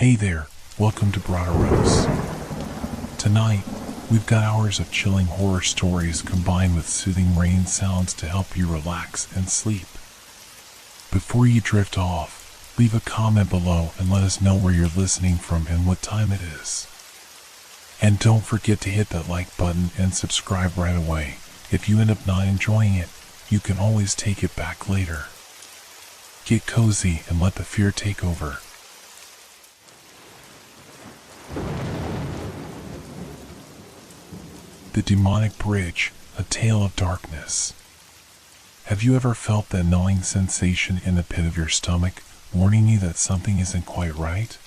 Hey there, welcome to Broaderos. Tonight, we've got hours of chilling horror stories combined with soothing rain sounds to help you relax and sleep. Before you drift off, leave a comment below and let us know where you're listening from and what time it is. And don't forget to hit that like button and subscribe right away. If you end up not enjoying it, you can always take it back later. Get cozy and let the fear take over. The Demonic Bridge, a tale of darkness. Have you ever felt that gnawing sensation in the pit of your stomach, warning you that something isn't quite right?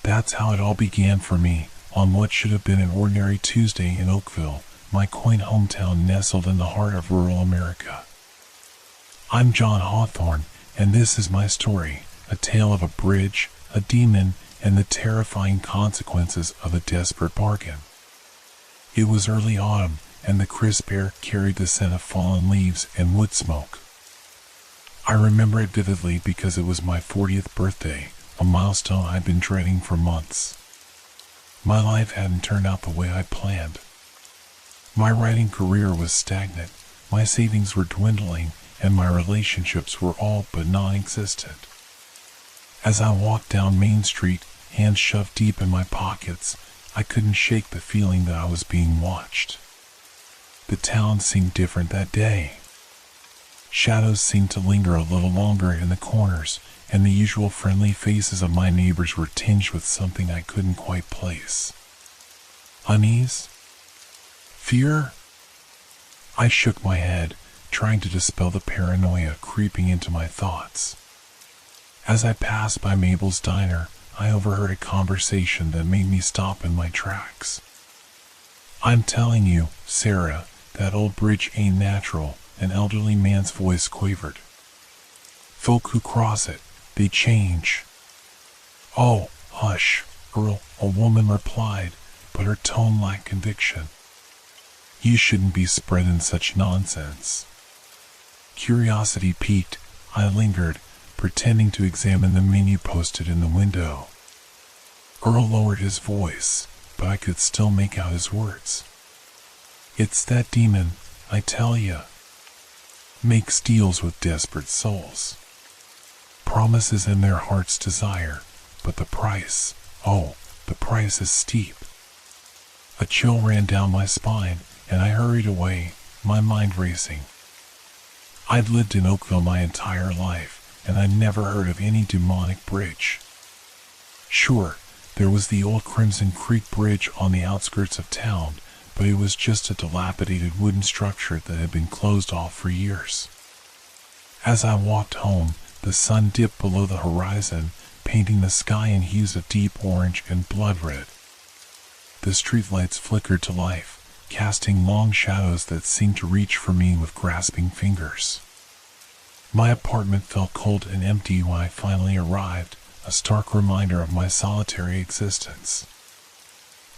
That's how it all began for me, on what should have been an ordinary Tuesday in Oakville, my quaint hometown nestled in the heart of rural America. I'm John Hawthorne, and this is my story, a tale of a bridge, a demon, and the terrifying consequences of a desperate bargain. It was early autumn, and the crisp air carried the scent of fallen leaves and wood smoke. I remember it vividly because it was my 40th birthday, a milestone I'd been dreading for months. My life hadn't turned out the way I planned. My writing career was stagnant, my savings were dwindling, and my relationships were all but non-existent. As I walked down Main Street, hands shoved deep in my pockets, I couldn't shake the feeling that I was being watched. The town seemed different that day. Shadows seemed to linger a little longer in the corners, and the usual friendly faces of my neighbors were tinged with something I couldn't quite place. Unease? Fear? I shook my head, trying to dispel the paranoia creeping into my thoughts. As I passed by Mabel's diner, I overheard a conversation that made me stop in my tracks. "I'm telling you, Sarah, that old bridge ain't natural," an elderly man's voice quavered. "Folk who cross it, they change." "Oh, hush, Earl," a woman replied, but her tone lacked conviction. "You shouldn't be spreading such nonsense." Curiosity piqued, I lingered, pretending to examine the menu posted in the window. Earl lowered his voice, but I could still make out his words. "It's that demon, I tell ya. Makes deals with desperate souls. Promises in their heart's desire, but the price, oh, the price is steep." A chill ran down my spine, and I hurried away, my mind racing. I'd lived in Oakville my entire life, and I never heard of any demonic bridge. Sure, there was the old Crimson Creek Bridge on the outskirts of town, but it was just a dilapidated wooden structure that had been closed off for years. As I walked home, the sun dipped below the horizon, painting the sky in hues of deep orange and blood red. The streetlights flickered to life, casting long shadows that seemed to reach for me with grasping fingers. My apartment felt cold and empty when I finally arrived, a stark reminder of my solitary existence.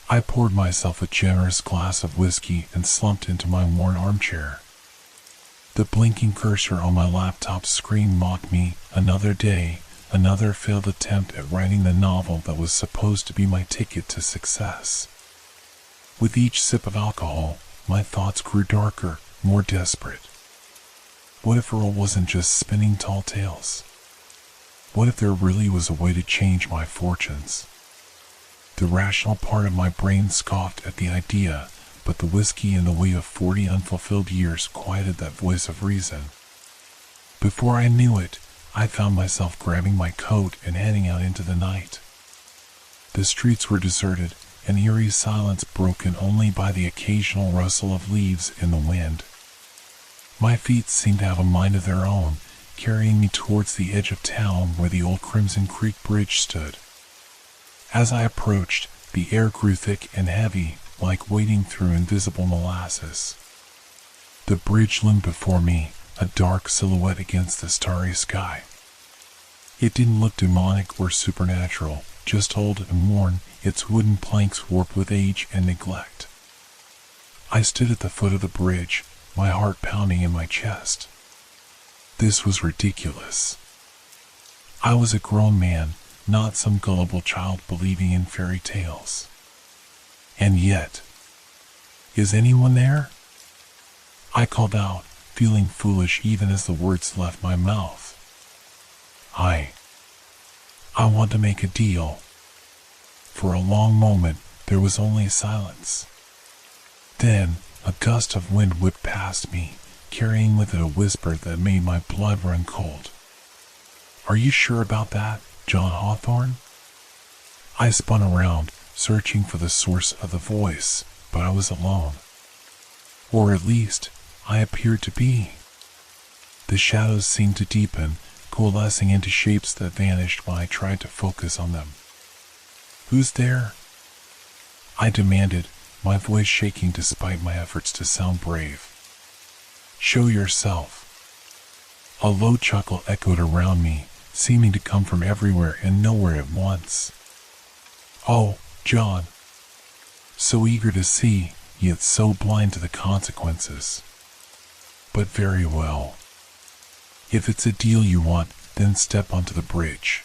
I poured myself a generous glass of whiskey and slumped into my worn armchair. The blinking cursor on my laptop screen mocked me. Another day, another failed attempt at writing the novel that was supposed to be my ticket to success. With each sip of alcohol, my thoughts grew darker, more desperate. What if Earl wasn't just spinning tall tales? What if there really was a way to change my fortunes? The rational part of my brain scoffed at the idea, but the whiskey and the weight of 40 unfulfilled years quieted that voice of reason. Before I knew it, I found myself grabbing my coat and heading out into the night. The streets were deserted, an eerie silence broken only by the occasional rustle of leaves in the wind. My feet seemed to have a mind of their own, carrying me towards the edge of town where the old Crimson Creek Bridge stood. As I approached, the air grew thick and heavy, like wading through invisible molasses. The bridge loomed before me, a dark silhouette against the starry sky. It didn't look demonic or supernatural, just old and worn, its wooden planks warped with age and neglect. I stood at the foot of the bridge, my heart pounding in my chest. This was ridiculous. I was a grown man, not some gullible child believing in fairy tales. And yet, is anyone there? I called out, feeling foolish even as the words left my mouth. I want to make a deal. For a long moment, there was only silence. Then, a gust of wind whipped past me, carrying with it a whisper that made my blood run cold. Are you sure about that, John Hawthorne? I spun around, searching for the source of the voice, but I was alone. Or at least, I appeared to be. The shadows seemed to deepen, coalescing into shapes that vanished when I tried to focus on them. Who's there? I demanded, my voice shaking despite my efforts to sound brave. Show yourself. A low chuckle echoed around me, seeming to come from everywhere and nowhere at once. Oh, John. So eager to see, yet so blind to the consequences. But very well. If it's a deal you want, then step onto the bridge.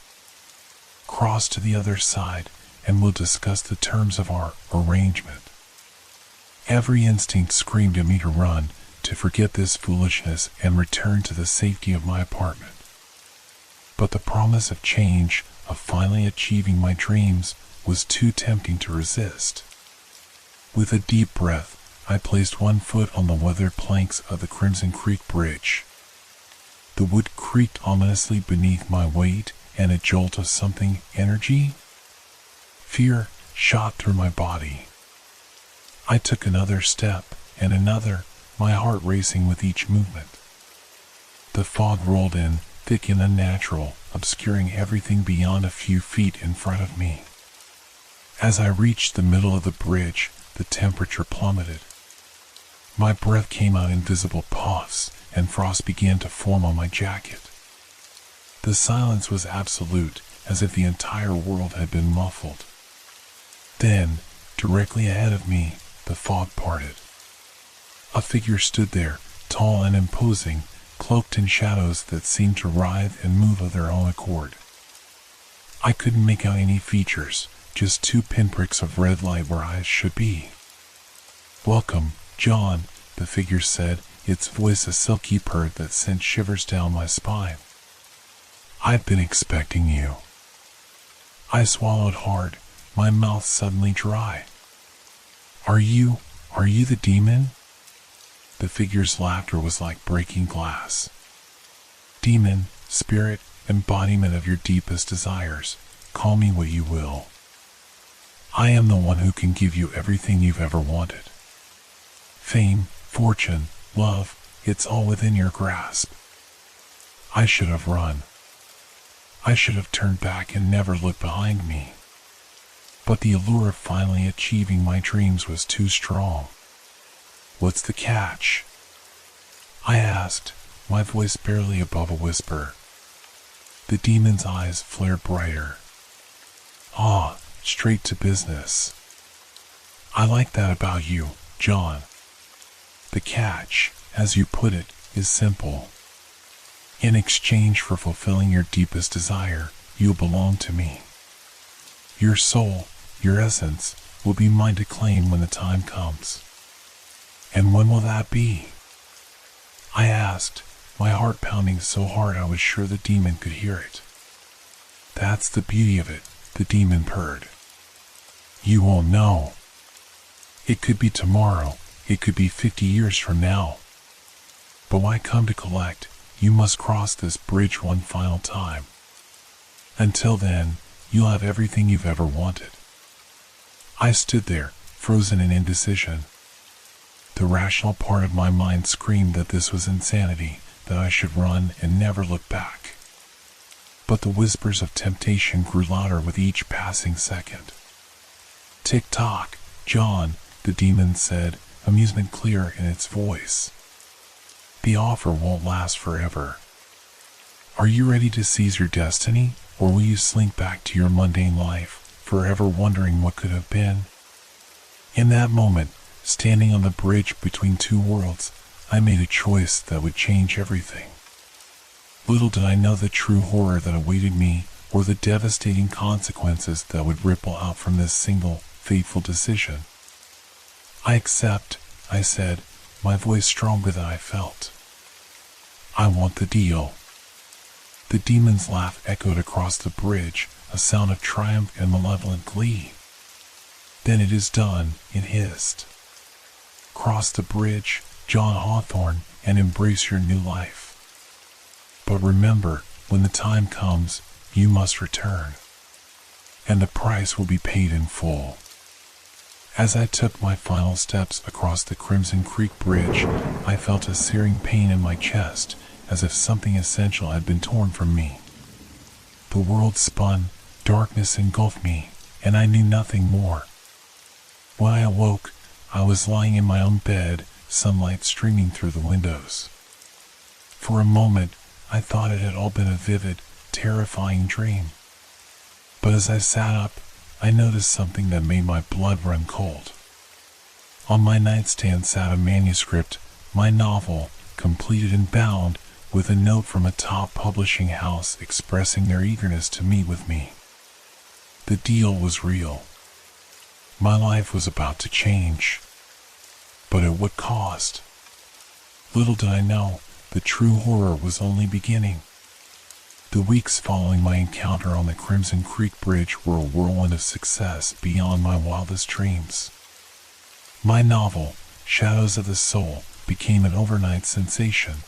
Cross to the other side, and we'll discuss the terms of our arrangement. Every instinct screamed at me to run, to forget this foolishness and return to the safety of my apartment. But the promise of change, of finally achieving my dreams, was too tempting to resist. With a deep breath, I placed one foot on the weathered planks of the Crimson Creek Bridge. The wood creaked ominously beneath my weight, and a jolt of something, energy? Fear shot through my body. I took another step, and another, my heart racing with each movement. The fog rolled in, thick and unnatural, obscuring everything beyond a few feet in front of me. As I reached the middle of the bridge, the temperature plummeted. My breath came out in visible puffs, and frost began to form on my jacket. The silence was absolute, as if the entire world had been muffled. Then, directly ahead of me, the fog parted. A figure stood there, tall and imposing, cloaked in shadows that seemed to writhe and move of their own accord. I couldn't make out any features, just two pinpricks of red light where eyes should be. Welcome, John, the figure said, its voice a silky purr that sent shivers down my spine. I've been expecting you. I swallowed hard, my mouth suddenly dry. Are you the demon? The figure's laughter was like breaking glass. Demon, spirit, embodiment of your deepest desires, call me what you will. I am the one who can give you everything you've ever wanted. Fame, fortune, love, it's all within your grasp. I should have run. I should have turned back and never looked behind me. But the allure of finally achieving my dreams was too strong. What's the catch? I asked, my voice barely above a whisper. The demon's eyes flared brighter. Ah, straight to business. I like that about you, John. The catch, as you put it, is simple. In exchange for fulfilling your deepest desire, you'll belong to me. Your soul, your essence, will be mine to claim when the time comes. And when will that be? I asked, my heart pounding so hard I was sure the demon could hear it. That's the beauty of it, the demon purred. You won't know. It could be tomorrow, it could be 50 years from now. But when I come to collect, you must cross this bridge one final time. Until then, you'll have everything you've ever wanted. I stood there, frozen in indecision. The rational part of my mind screamed that this was insanity, that I should run and never look back. But the whispers of temptation grew louder with each passing second. Tick-tock, John, the demon said, amusement clear in its voice. The offer won't last forever. Are you ready to seize your destiny, or will you slink back to your mundane life, forever wondering what could have been? In that moment, standing on the bridge between two worlds, I made a choice that would change everything. Little did I know the true horror that awaited me or the devastating consequences that would ripple out from this single, fateful decision. "I accept," I said, my voice stronger than I felt. "I want the deal." The demon's laugh echoed across the bridge, a sound of triumph and malevolent glee. "Then it is done," it hissed. "Cross the bridge, John Hawthorne, and embrace your new life. But remember, when the time comes, you must return. And the price will be paid in full." As I took my final steps across the Crimson Creek Bridge, I felt a searing pain in my chest, as if something essential had been torn from me. The world spun, darkness engulfed me, and I knew nothing more. When I awoke, I was lying in my own bed, sunlight streaming through the windows. For a moment, I thought it had all been a vivid, terrifying dream. But as I sat up, I noticed something that made my blood run cold. On my nightstand sat a manuscript, my novel, completed and bound, with a note from a top publishing house expressing their eagerness to meet with me. The deal was real. My life was about to change. But at what cost? Little did I know, the true horror was only beginning. The weeks following my encounter on the Crimson Creek Bridge were a whirlwind of success beyond my wildest dreams. My novel, Shadows of the Soul, became an overnight sensation.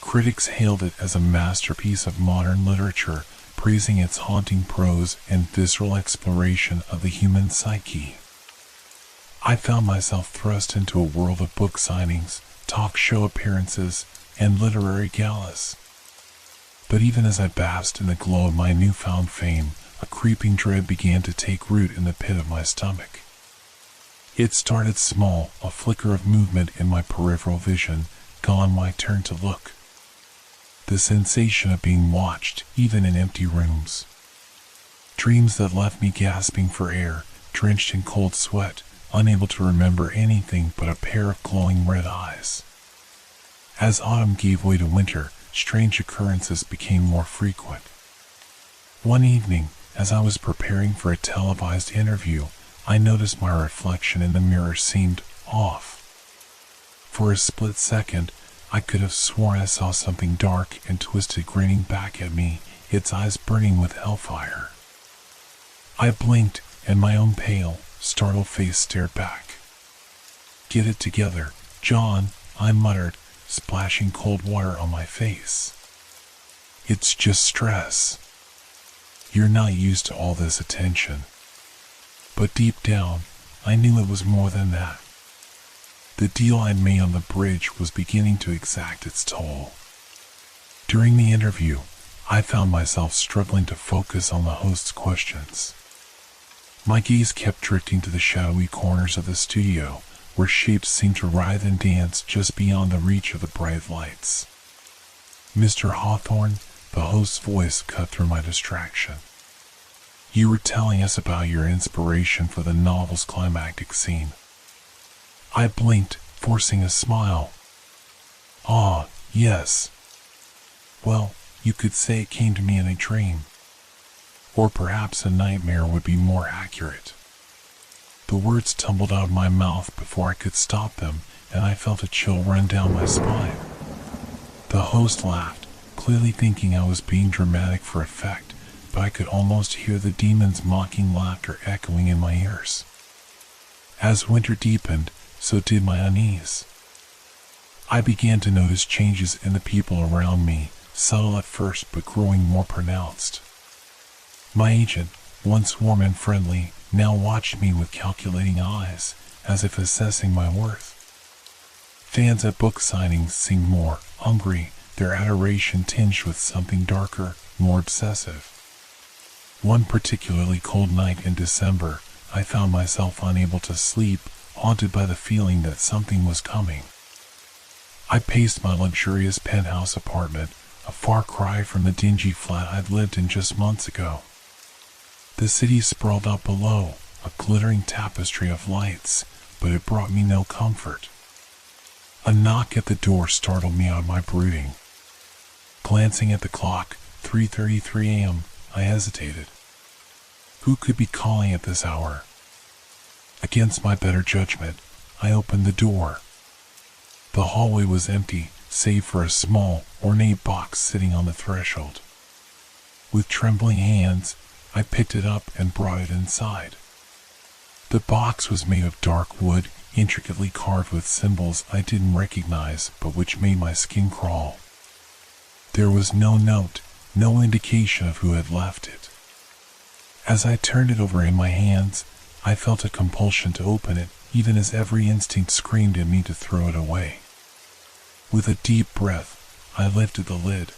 Critics hailed it as a masterpiece of modern literature, praising its haunting prose and visceral exploration of the human psyche. I found myself thrust into a world of book signings, talk show appearances, and literary galas. But even as I basked in the glow of my newfound fame, a creeping dread began to take root in the pit of my stomach. It started small, a flicker of movement in my peripheral vision, gone my turn to look. The sensation of being watched, even in empty rooms. Dreams that left me gasping for air, drenched in cold sweat, unable to remember anything but a pair of glowing red eyes. As autumn gave way to winter, strange occurrences became more frequent. One evening, as I was preparing for a televised interview, I noticed my reflection in the mirror seemed off. For a split second, I could have sworn I saw something dark and twisted grinning back at me, its eyes burning with hellfire. I blinked, and my own pale, startled face stared back. "Get it together, John," I muttered, splashing cold water on my face. "It's just stress. You're not used to all this attention." But deep down, I knew it was more than that. The deal I'd made on the bridge was beginning to exact its toll. During the interview, I found myself struggling to focus on the host's questions. My gaze kept drifting to the shadowy corners of the studio, where shapes seemed to writhe and dance just beyond the reach of the bright lights. "Mr. Hawthorne," the host's voice cut through my distraction. "You were telling us about your inspiration for the novel's climactic scene." I blinked, forcing a smile. "Ah, yes. Well, you could say it came to me in a dream. Or perhaps a nightmare would be more accurate." The words tumbled out of my mouth before I could stop them, and I felt a chill run down my spine. The host laughed, clearly thinking I was being dramatic for effect, but I could almost hear the demon's mocking laughter echoing in my ears. As winter deepened, so did my unease. I began to notice changes in the people around me, subtle at first but growing more pronounced. My agent, once warm and friendly, now watched me with calculating eyes, as if assessing my worth. Fans at book signings seemed more hungry, their adoration tinged with something darker, more obsessive. One particularly cold night in December, I found myself unable to sleep, haunted by the feeling that something was coming. I paced my luxurious penthouse apartment, a far cry from the dingy flat I'd lived in just months ago. The city sprawled out below, a glittering tapestry of lights, but it brought me no comfort. A knock at the door startled me out of my brooding. Glancing at the clock, 3:33 a.m., I hesitated. Who could be calling at this hour? Against my better judgment, I opened the door. The hallway was empty, save for a small, ornate box sitting on the threshold. With trembling hands, I picked it up and brought it inside. The box was made of dark wood, intricately carved with symbols I didn't recognize but which made my skin crawl. There was no note, no indication of who had left it. As I turned it over in my hands, I felt a compulsion to open it, even as every instinct screamed at me to throw it away. With a deep breath, I lifted the lid.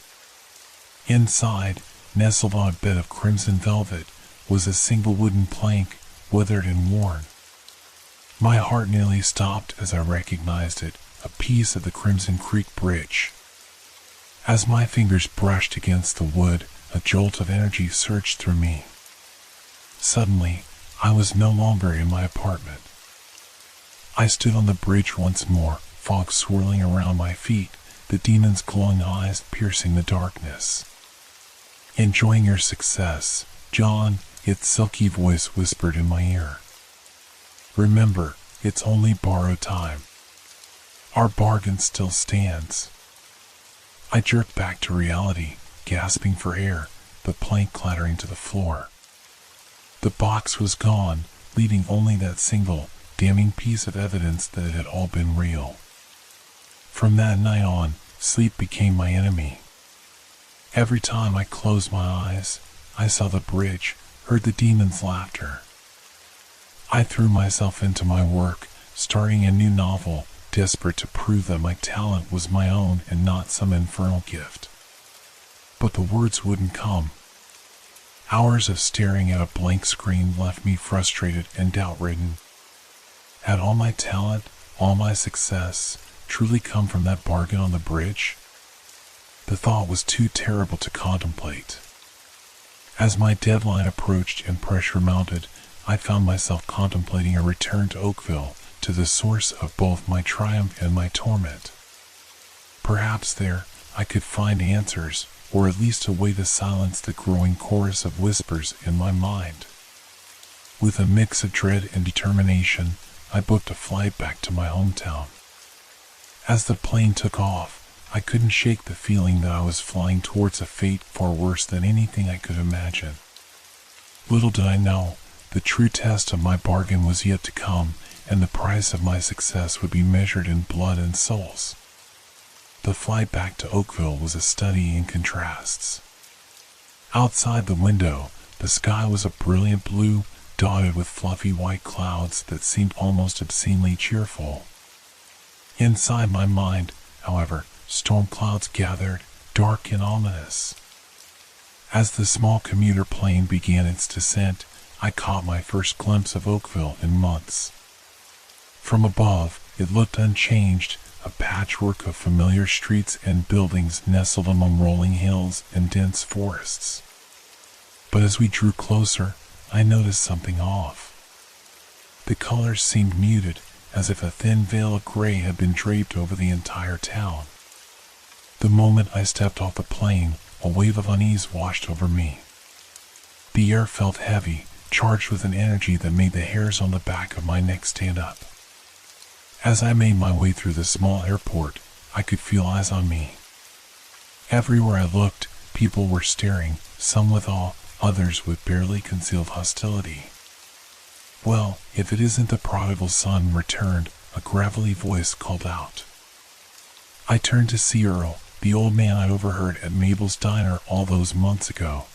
Inside, nestled on a bed of crimson velvet, was a single wooden plank, withered and worn. My heart nearly stopped as I recognized it, a piece of the Crimson Creek Bridge. As my fingers brushed against the wood, a jolt of energy surged through me. Suddenly, I was no longer in my apartment. I stood on the bridge once more, fog swirling around my feet, the demon's glowing eyes piercing the darkness. "Enjoying your success, John," its silky voice whispered in my ear. "Remember, it's only borrowed time. Our bargain still stands." I jerked back to reality, gasping for air, the plank clattering to the floor. The box was gone, leaving only that single, damning piece of evidence that it had all been real. From that night on, sleep became my enemy. Every time I closed my eyes, I saw the bridge, heard the demon's laughter. I threw myself into my work, starting a new novel, desperate to prove that my talent was my own and not some infernal gift. But the words wouldn't come. Hours of staring at a blank screen left me frustrated and doubt-ridden. Had all my talent, all my success, truly come from that bargain on the bridge? The thought was too terrible to contemplate. As my deadline approached and pressure mounted, I found myself contemplating a return to Oakville, to the source of both my triumph and my torment. Perhaps there I could find answers, or at least a way to silence the growing chorus of whispers in my mind. With a mix of dread and determination, I booked a flight back to my hometown. As the plane took off, I couldn't shake the feeling that I was flying towards a fate far worse than anything I could imagine. Little did I know, the true test of my bargain was yet to come, and the price of my success would be measured in blood and souls. The flight back to Oakville was a study in contrasts. Outside the window, the sky was a brilliant blue, dotted with fluffy white clouds that seemed almost obscenely cheerful. Inside my mind, however, storm clouds gathered, dark and ominous. As the small commuter plane began its descent, I caught my first glimpse of Oakville in months. From above, it looked unchanged, a patchwork of familiar streets and buildings nestled among rolling hills and dense forests. But as we drew closer, I noticed something off. The colors seemed muted, as if a thin veil of gray had been draped over the entire town. The moment I stepped off the plane, a wave of unease washed over me. The air felt heavy, charged with an energy that made the hairs on the back of my neck stand up. As I made my way through the small airport, I could feel eyes on me. Everywhere I looked, people were staring, some with awe, others with barely concealed hostility. "Well, if it isn't the prodigal son returned," a gravelly voice called out. I turned to see Earl, the old man I'd overheard at Mabel's diner all those months ago.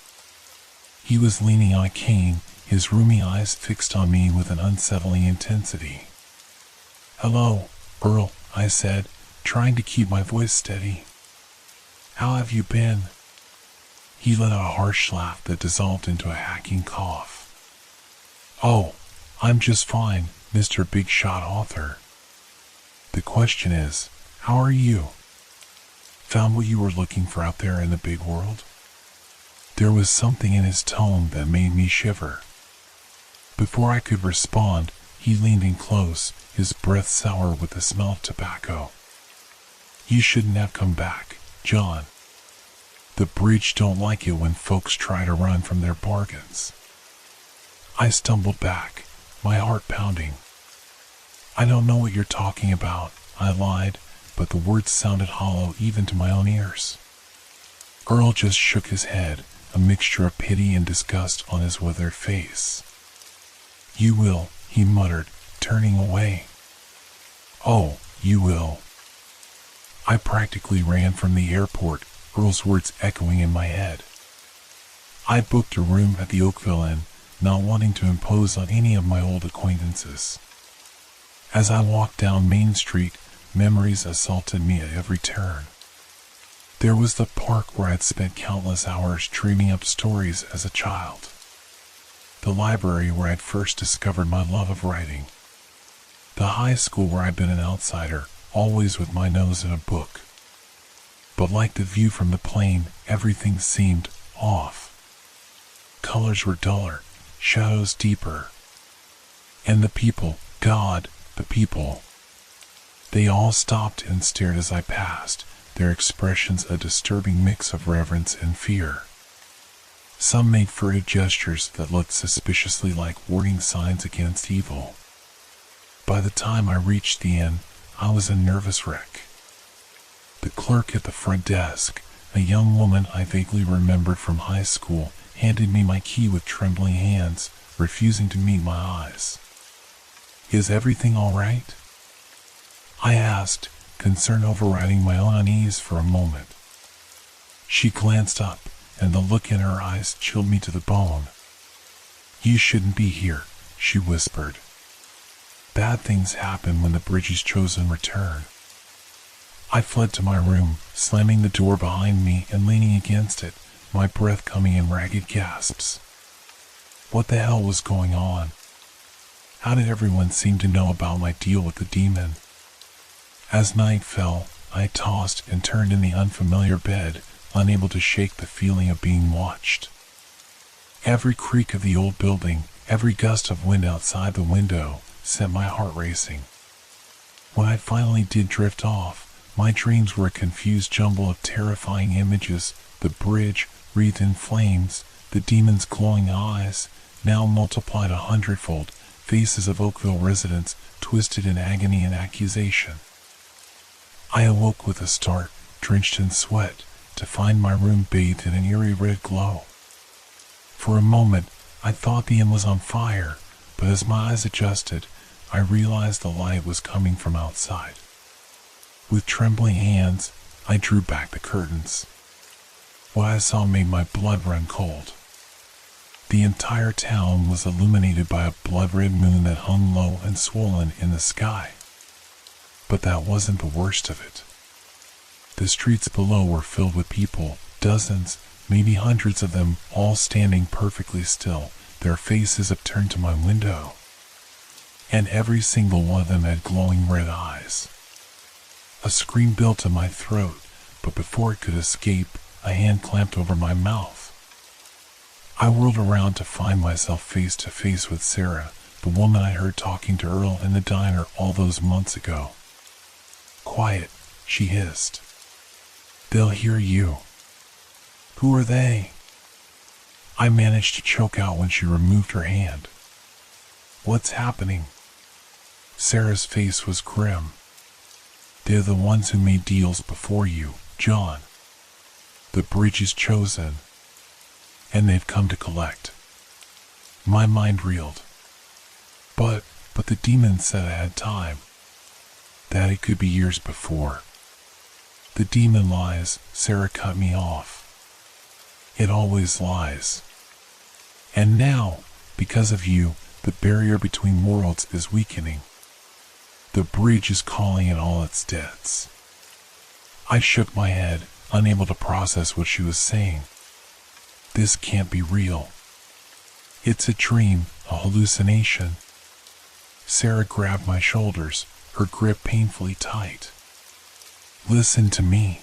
He was leaning on a cane, his rheumy eyes fixed on me with an unsettling intensity. "Hello, Earl," I said, trying to keep my voice steady. "How have you been?" He let out a harsh laugh that dissolved into a hacking cough. "Oh, I'm just fine, Mr. Big Shot Author. The question is, how are you? Found what you were looking for out there in the big world?" There was something in his tone that made me shiver. Before I could respond, he leaned in close, his breath sour with the smell of tobacco. "You shouldn't have come back, John. The bridge don't like it when folks try to run from their bargains. I stumbled back, my heart pounding. I don't know what you're talking about, I lied, but the words sounded hollow even to my own ears. Earl just shook his head, a mixture of pity and disgust on his withered face. You will, he muttered, turning away. Oh, you will. I practically ran from the airport, Earl's words echoing in my head. I booked a room at the Oakville Inn, not wanting to impose on any of my old acquaintances. As I walked down Main Street, memories assaulted me at every turn. There was the park where I'd spent countless hours dreaming up stories as a child. The library where I'd first discovered my love of writing. The high school where I'd been an outsider, always with my nose in a book. But like the view from the plane, everything seemed off. Colors were duller, shadows deeper. And the people, God, the people. They all stopped and stared as I passed, their expressions a disturbing mix of reverence and fear. Some made furtive gestures that looked suspiciously like warning signs against evil. By the time I reached the inn, I was a nervous wreck. The clerk at the front desk, a young woman I vaguely remembered from high school, handed me my key with trembling hands, refusing to meet my eyes. Is everything all right? I asked, concern overriding my own unease for a moment. She glanced up, and the look in her eyes chilled me to the bone. You shouldn't be here, she whispered. Bad things happen when the Bridges Chosen return. I fled to my room, slamming the door behind me and leaning against it, my breath coming in ragged gasps. What the hell was going on? How did everyone seem to know about my deal with the demon? As night fell, I tossed and turned in the unfamiliar bed, unable to shake the feeling of being watched. Every creak of the old building, every gust of wind outside the window, sent my heart racing. When I finally did drift off, my dreams were a confused jumble of terrifying images, the bridge, wreathed in flames, the demon's glowing eyes, now multiplied 100-fold, faces of Oakville residents twisted in agony and accusation. I awoke with a start, drenched in sweat, to find my room bathed in an eerie red glow. For a moment, I thought the inn was on fire, but as my eyes adjusted, I realized the light was coming from outside. With trembling hands, I drew back the curtains. What I saw made my blood run cold. The entire town was illuminated by a blood-red moon that hung low and swollen in the sky. But that wasn't the worst of it. The streets below were filled with people, dozens, maybe hundreds of them, all standing perfectly still, their faces upturned to my window. And every single one of them had glowing red eyes. A scream built to my throat, but before it could escape, a hand clamped over my mouth. I whirled around to find myself face to face with Sarah, the woman I heard talking to Earl in the diner all those months ago. Quiet, she hissed. They'll hear you. Who are they? I managed to choke out when she removed her hand. What's happening? Sarah's face was grim. They're the ones who made deals before you, John. The Bridges Chosen. And they've come to collect. My mind reeled. But the demon said I had time. That it could be years before. The demon lies, Sarah cut me off. It always lies. And now, because of you, the barrier between worlds is weakening. The bridge is calling in all its debts. I shook my head, unable to process what she was saying. This can't be real. It's a dream, a hallucination. Sarah grabbed my shoulders, her grip painfully tight. Listen to me.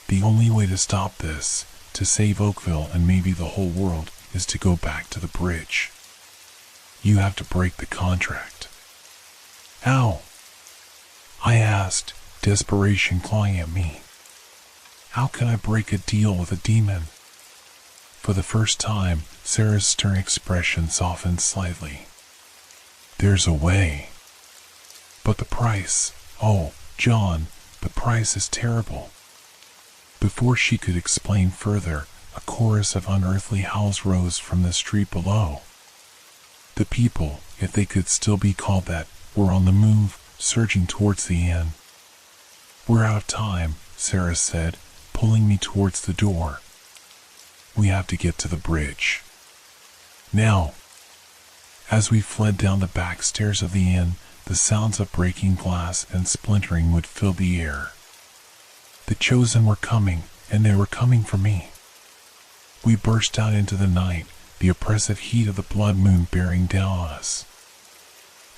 The only way to stop this, to save Oakville and maybe the whole world, is to go back to the bridge. You have to break the contract. How? I asked, desperation clawing at me. How can I break a deal with a demon? For the first time, Sarah's stern expression softened slightly. There's a way. But the price, oh, John, the price is terrible. Before she could explain further, a chorus of unearthly howls rose from the street below. The people, if they could still be called that, were on the move, surging towards the inn. We're out of time, Sarah said, pulling me towards the door. We have to get to the bridge. Now. As we fled down the back stairs of the inn, the sounds of breaking glass and splintering would fill the air. The chosen were coming, and they were coming for me. We burst out into the night, the oppressive heat of the blood moon bearing down on us.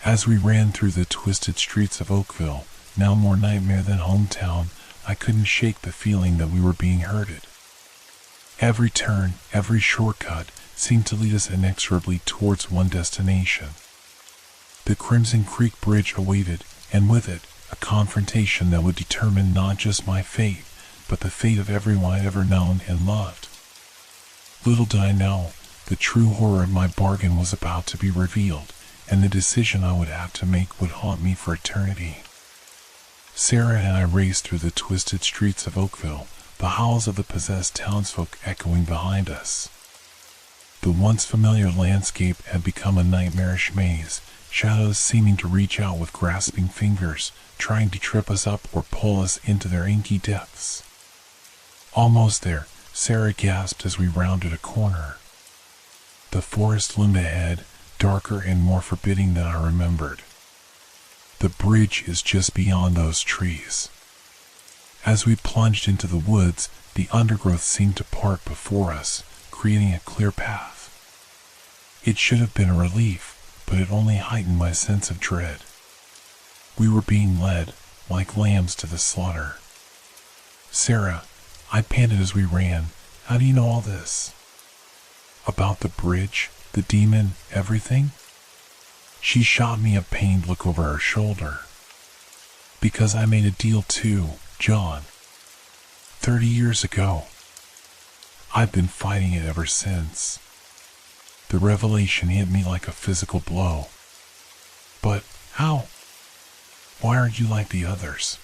As we ran through the twisted streets of Oakville, now more nightmare than hometown, I couldn't shake the feeling that we were being herded. Every turn, every shortcut, seemed to lead us inexorably towards one destination. The Crimson Creek Bridge awaited, and with it, a confrontation that would determine not just my fate, but the fate of everyone I'd ever known and loved. Little did I know, the true horror of my bargain was about to be revealed, and the decision I would have to make would haunt me for eternity. Sarah and I raced through the twisted streets of Oakville, the howls of the possessed townsfolk echoing behind us. The once familiar landscape had become a nightmarish maze, shadows seeming to reach out with grasping fingers, trying to trip us up or pull us into their inky depths. Almost there, Sarah gasped as we rounded a corner. The forest loomed ahead, darker and more forbidding than I remembered. The bridge is just beyond those trees. As we plunged into the woods, the undergrowth seemed to part before us, creating a clear path. It should have been a relief, but it only heightened my sense of dread. We were being led, like lambs to the slaughter. Sarah, I panted as we ran, how do you know all this? About the bridge, the demon, everything? She shot me a pained look over her shoulder. Because I made a deal too, John. 30 years ago. I've been fighting it ever since. The revelation hit me like a physical blow. But how? Why aren't you like the others?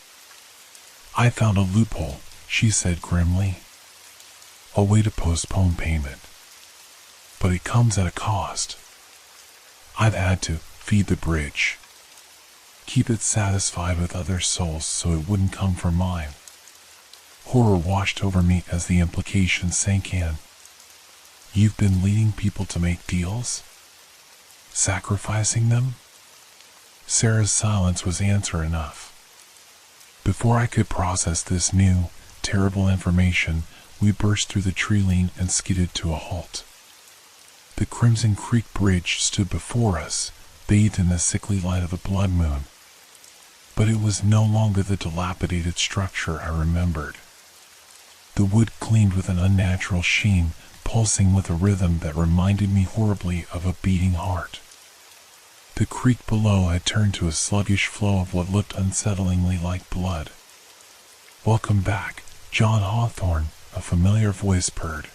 I found a loophole, she said grimly. A way to postpone payment. But it comes at a cost. I've had to feed the bridge. Keep it satisfied with other souls so it wouldn't come from mine. Horror washed over me as the implication sank in. You've been leading people to make deals? Sacrificing them? Sarah's silence was answer enough. Before I could process this new, terrible information, we burst through the tree line and skidded to a halt. The Crimson Creek Bridge stood before us, bathed in the sickly light of the blood moon. But it was no longer the dilapidated structure I remembered. The wood gleamed with an unnatural sheen, pulsing with a rhythm that reminded me horribly of a beating heart. The creek below had turned to a sluggish flow of what looked unsettlingly like blood. Welcome back, John Hawthorne, a familiar voice purred.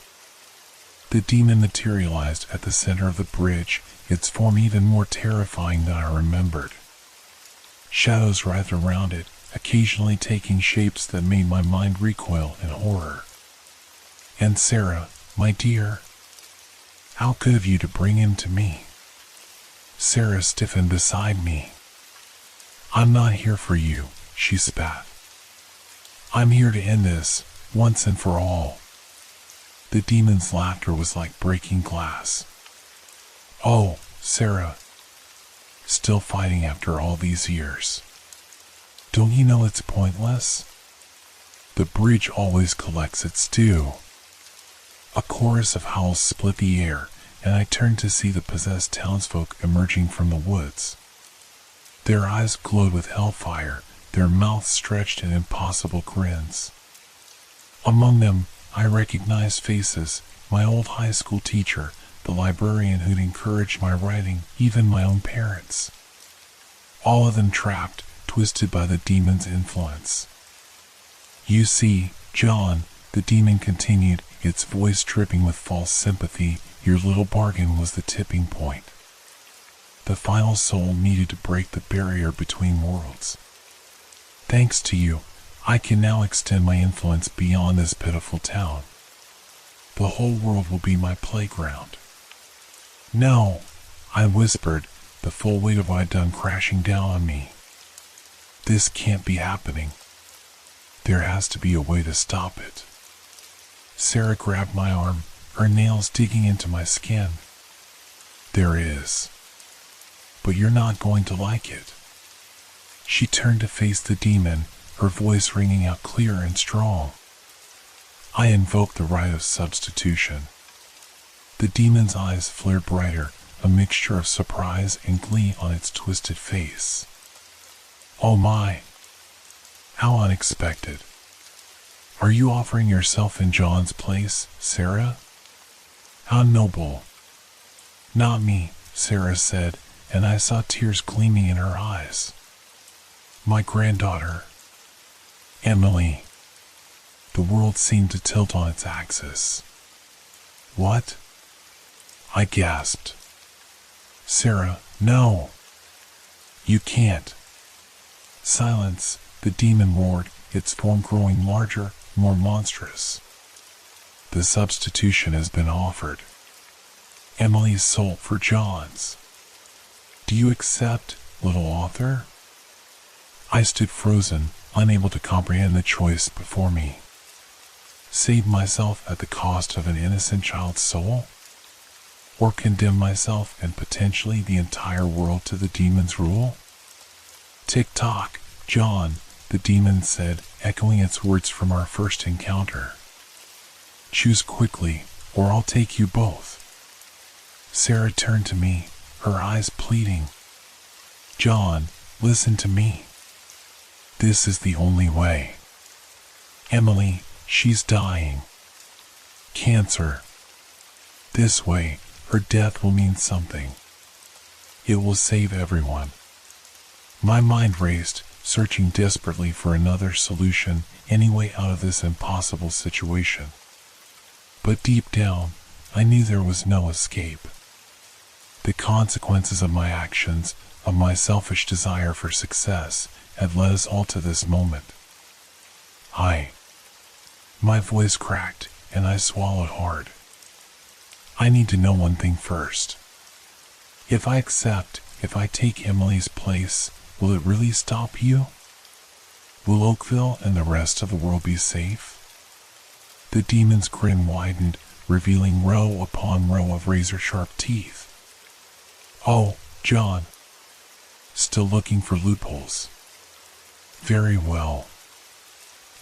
The demon materialized at the center of the bridge, its form even more terrifying than I remembered. Shadows writhed around it, occasionally taking shapes that made my mind recoil in horror. And Sarah, my dear, how good of you to bring him to me. Sarah stiffened beside me. I'm not here for you, she spat. I'm here to end this, once and for all. The demon's laughter was like breaking glass. Oh, Sarah, still fighting after all these years. Don't you know it's pointless? The bridge always collects its due. A chorus of howls split the air, and I turned to see the possessed townsfolk emerging from the woods. Their eyes glowed with hellfire, their mouths stretched in impossible grins. Among them, I recognized faces, my old high school teacher, the librarian who'd encouraged my writing, even my own parents. All of them trapped, twisted by the demon's influence. You see, John, the demon continued, its voice dripping with false sympathy, your little bargain was the tipping point. The final soul needed to break the barrier between worlds. Thanks to you, I can now extend my influence beyond this pitiful town. The whole world will be my playground. No, I whispered, the full weight of what I'd done crashing down on me. This can't be happening. There has to be a way to stop it. Sarah grabbed my arm, her nails digging into my skin. There is. But you're not going to like it. She turned to face the demon, her voice ringing out clear and strong. I invoked the right of substitution. The demon's eyes flared brighter, a mixture of surprise and glee on its twisted face. Oh my! How unexpected. Are you offering yourself in John's place, Sarah? How noble. Not me, Sarah said, and I saw tears gleaming in her eyes. My granddaughter, Emily. The world seemed to tilt on its axis. What? I gasped. Sarah, no! You can't. Silence, the demon roared, its form growing larger, more monstrous. The substitution has been offered. Emily's soul for John's. Do you accept, little author? I stood frozen, unable to comprehend the choice before me. Save myself at the cost of an innocent child's soul? Or condemn myself and potentially the entire world to the demon's rule? Tick-tock, John, the demon said, echoing its words from our first encounter. Choose quickly, or I'll take you both. Sarah turned to me, her eyes pleading. John, listen to me. This is the only way. Emily, she's dying. Cancer. This way, her death will mean something. It will save everyone. My mind raced, searching desperately for another solution, any way out of this impossible situation. But deep down, I knew there was no escape. The consequences of my actions, of my selfish desire for success, had led us all to this moment. My voice cracked, and I swallowed hard. I need to know one thing first. If I accept, if I take Emily's place, will it really stop you? Will Oakville and the rest of the world be safe? The demon's grin widened, revealing row upon row of razor-sharp teeth. Oh, John. Still looking for loopholes. Very well.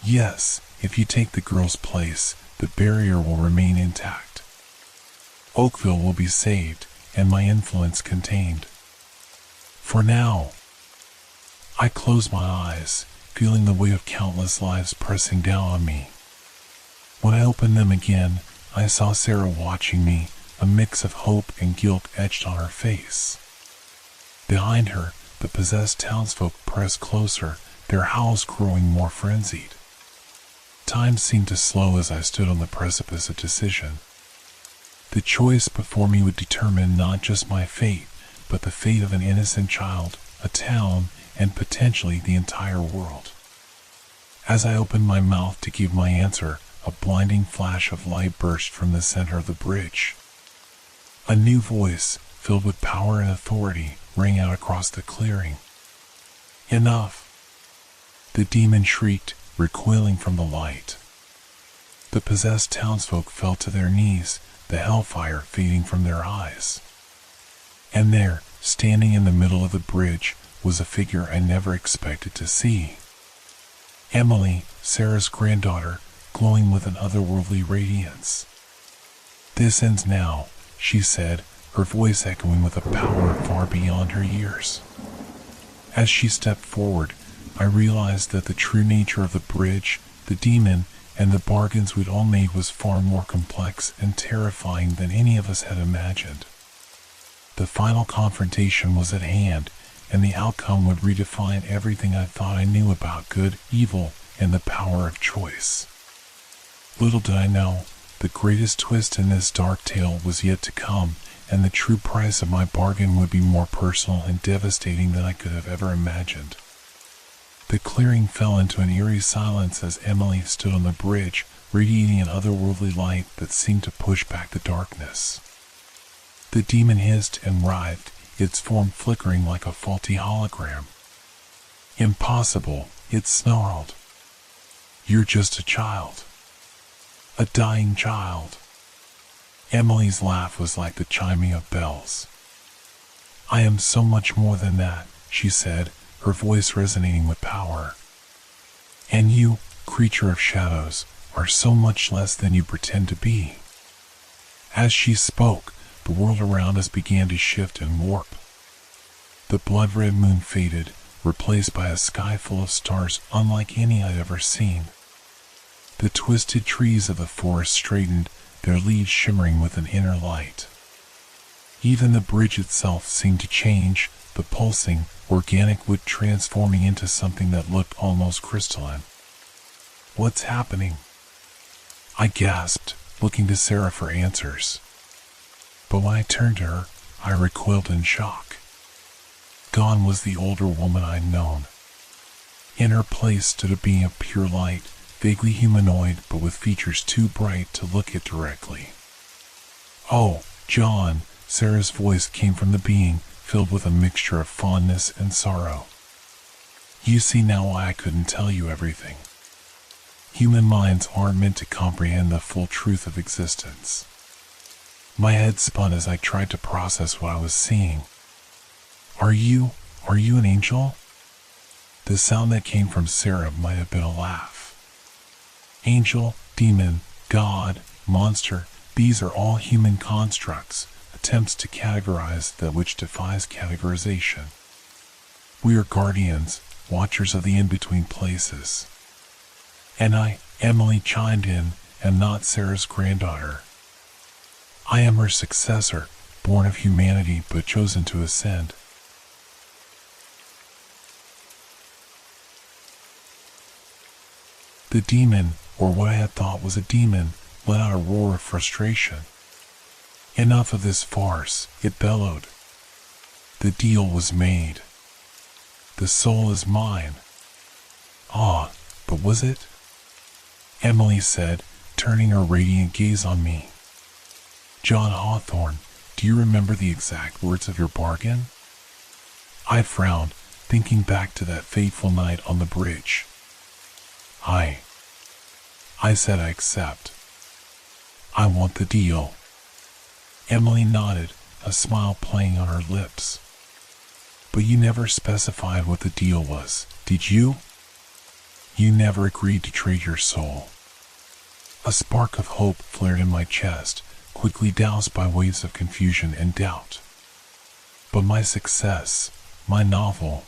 Yes, if you take the girl's place, the barrier will remain intact. Oakville will be saved, and my influence contained. For now. I closed my eyes, feeling the weight of countless lives pressing down on me. When I opened them again, I saw Sarah watching me, a mix of hope and guilt etched on her face. Behind her, the possessed townsfolk pressed closer, their howls growing more frenzied. Time seemed to slow as I stood on the precipice of decision. The choice before me would determine not just my fate, but the fate of an innocent child, a town, and potentially the entire world. As I opened my mouth to give my answer, a blinding flash of light burst from the center of the bridge. A new voice, filled with power and authority, rang out across the clearing. Enough! The demon shrieked, recoiling from the light. The possessed townsfolk fell to their knees, the hellfire fading from their eyes. And there, standing in the middle of the bridge, was a figure I never expected to see. Emily, Sarah's granddaughter, glowing with an otherworldly radiance. This ends now, she said, her voice echoing with a power far beyond her years. As she stepped forward, I realized that the true nature of the bridge, the demon, and the bargains we'd all made was far more complex and terrifying than any of us had imagined. The final confrontation was at hand, and the outcome would redefine everything I thought I knew about good, evil, and the power of choice. Little did I know, the greatest twist in this dark tale was yet to come, and the true price of my bargain would be more personal and devastating than I could have ever imagined. The clearing fell into an eerie silence as Emily stood on the bridge, radiating an otherworldly light that seemed to push back the darkness. The demon hissed and writhed, its form flickering like a faulty hologram. "Impossible," it snarled. "You're just a child. A dying child." Emily's laugh was like the chiming of bells. "I am so much more than that," she said, her voice resonating with power. "And you, creature of shadows, are so much less than you pretend to be." As she spoke, the world around us began to shift and warp. The blood-red moon faded, replaced by a sky full of stars unlike any I'd ever seen. The twisted trees of the forest straightened, their leaves shimmering with an inner light. Even the bridge itself seemed to change, the pulsing, organic wood transforming into something that looked almost crystalline. "What's happening?" I gasped, looking to Sarah for answers. But when I turned to her, I recoiled in shock. Gone was the older woman I'd known. In her place stood a being of pure light, vaguely humanoid but with features too bright to look at directly. "Oh, John," Sarah's voice came from the being, filled with a mixture of fondness and sorrow. "You see now why I couldn't tell you everything. Human minds aren't meant to comprehend the full truth of existence." My head spun as I tried to process what I was seeing. Are you an angel?" The sound that came from Sarah might have been a laugh. "Angel, demon, god, monster, these are all human constructs, attempts to categorize that which defies categorization. We are guardians, watchers of the in-between places." "And I," Emily chimed in, "am not Sarah's granddaughter. I am her successor, born of humanity but chosen to ascend." The demon, or what I had thought was a demon, let out a roar of frustration. "Enough of this farce," it bellowed. "The deal was made. The soul is mine." "Ah, but was it?" Emily said, turning her radiant gaze on me. "John Hawthorne, do you remember the exact words of your bargain?" I frowned, thinking back to that fateful night on the bridge. I said I accept. I want the deal." Emily nodded, a smile playing on her lips. "But you never specified what the deal was, did you? You never agreed to trade your soul." A spark of hope flared in my chest, quickly doused by waves of confusion and doubt. "But my success, my novel,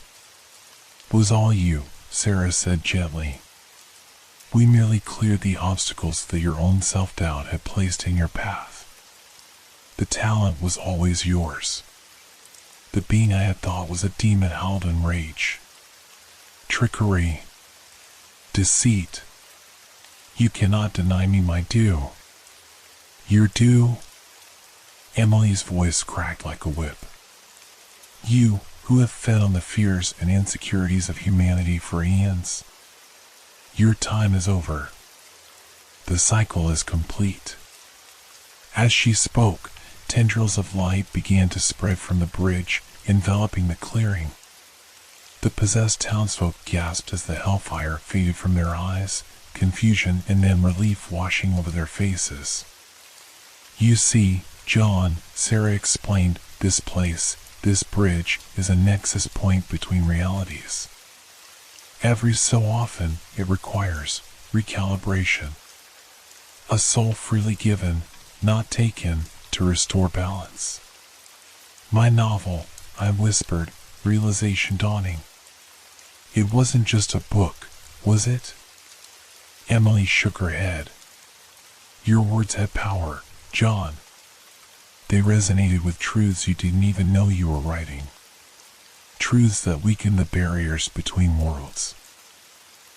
was all you," Sarah said gently. "We merely cleared the obstacles that your own self-doubt had placed in your path. The talent was always yours. The being I had thought was a demon howled in rage. Trickery. Deceit. You cannot deny me my due." "Your due?" Emily's voice cracked like a whip. "You, who have fed on the fears and insecurities of humanity for eons. Your time is over. The cycle is complete." As she spoke, tendrils of light began to spread from the bridge, enveloping the clearing. The possessed townsfolk gasped as the hellfire faded from their eyes, confusion and then relief washing over their faces. "You see, John," Sarah explained, "this place, this bridge, is a nexus point between realities. Every so often, it requires recalibration. A soul freely given, not taken, to restore balance. My novel," I whispered, realization dawning. "It wasn't just a book, was it?" Emily shook her head. "Your words had power, John. They resonated with truths you didn't even know you were writing. Truths that weaken the barriers between worlds.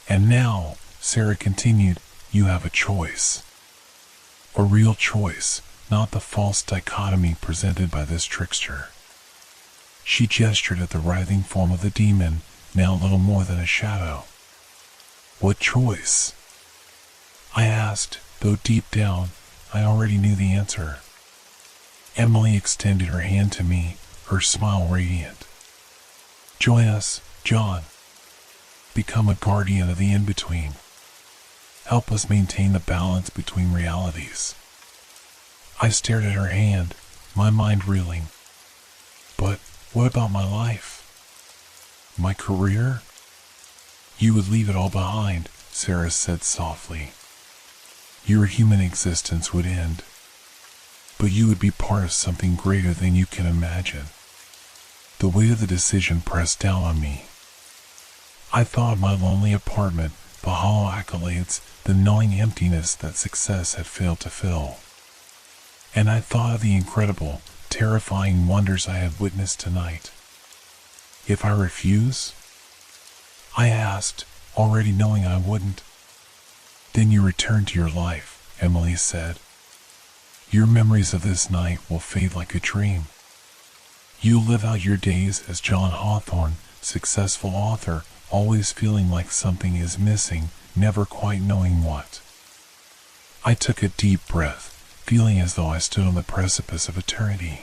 And now," Sarah continued, you have a choice. A real choice, not the false dichotomy presented by this trickster. She gestured at the writhing form of the demon, now little more than a shadow. What choice? I asked, though deep down, I already knew the answer. Emily extended her hand to me, her smile radiant. Join us, John. Become a guardian of the in-between. Help us maintain the balance between realities. I stared at her hand, my mind reeling. But what about my life? My career? You would leave it all behind, Sarah said softly. Your human existence would end. But you would be part of something greater than you can imagine. The weight of the decision pressed down on me. I thought of my lonely apartment, the hollow accolades, the gnawing emptiness that success had failed to fill. And I thought of the incredible, terrifying wonders I had witnessed tonight. If I refuse? I asked, already knowing I wouldn't. Then you return to your life, Emily said. Your memories of this night will fade like a dream. You live out your days as John Hawthorne, successful author, always feeling like something is missing, never quite knowing what. I took a deep breath, feeling as though I stood on the precipice of eternity.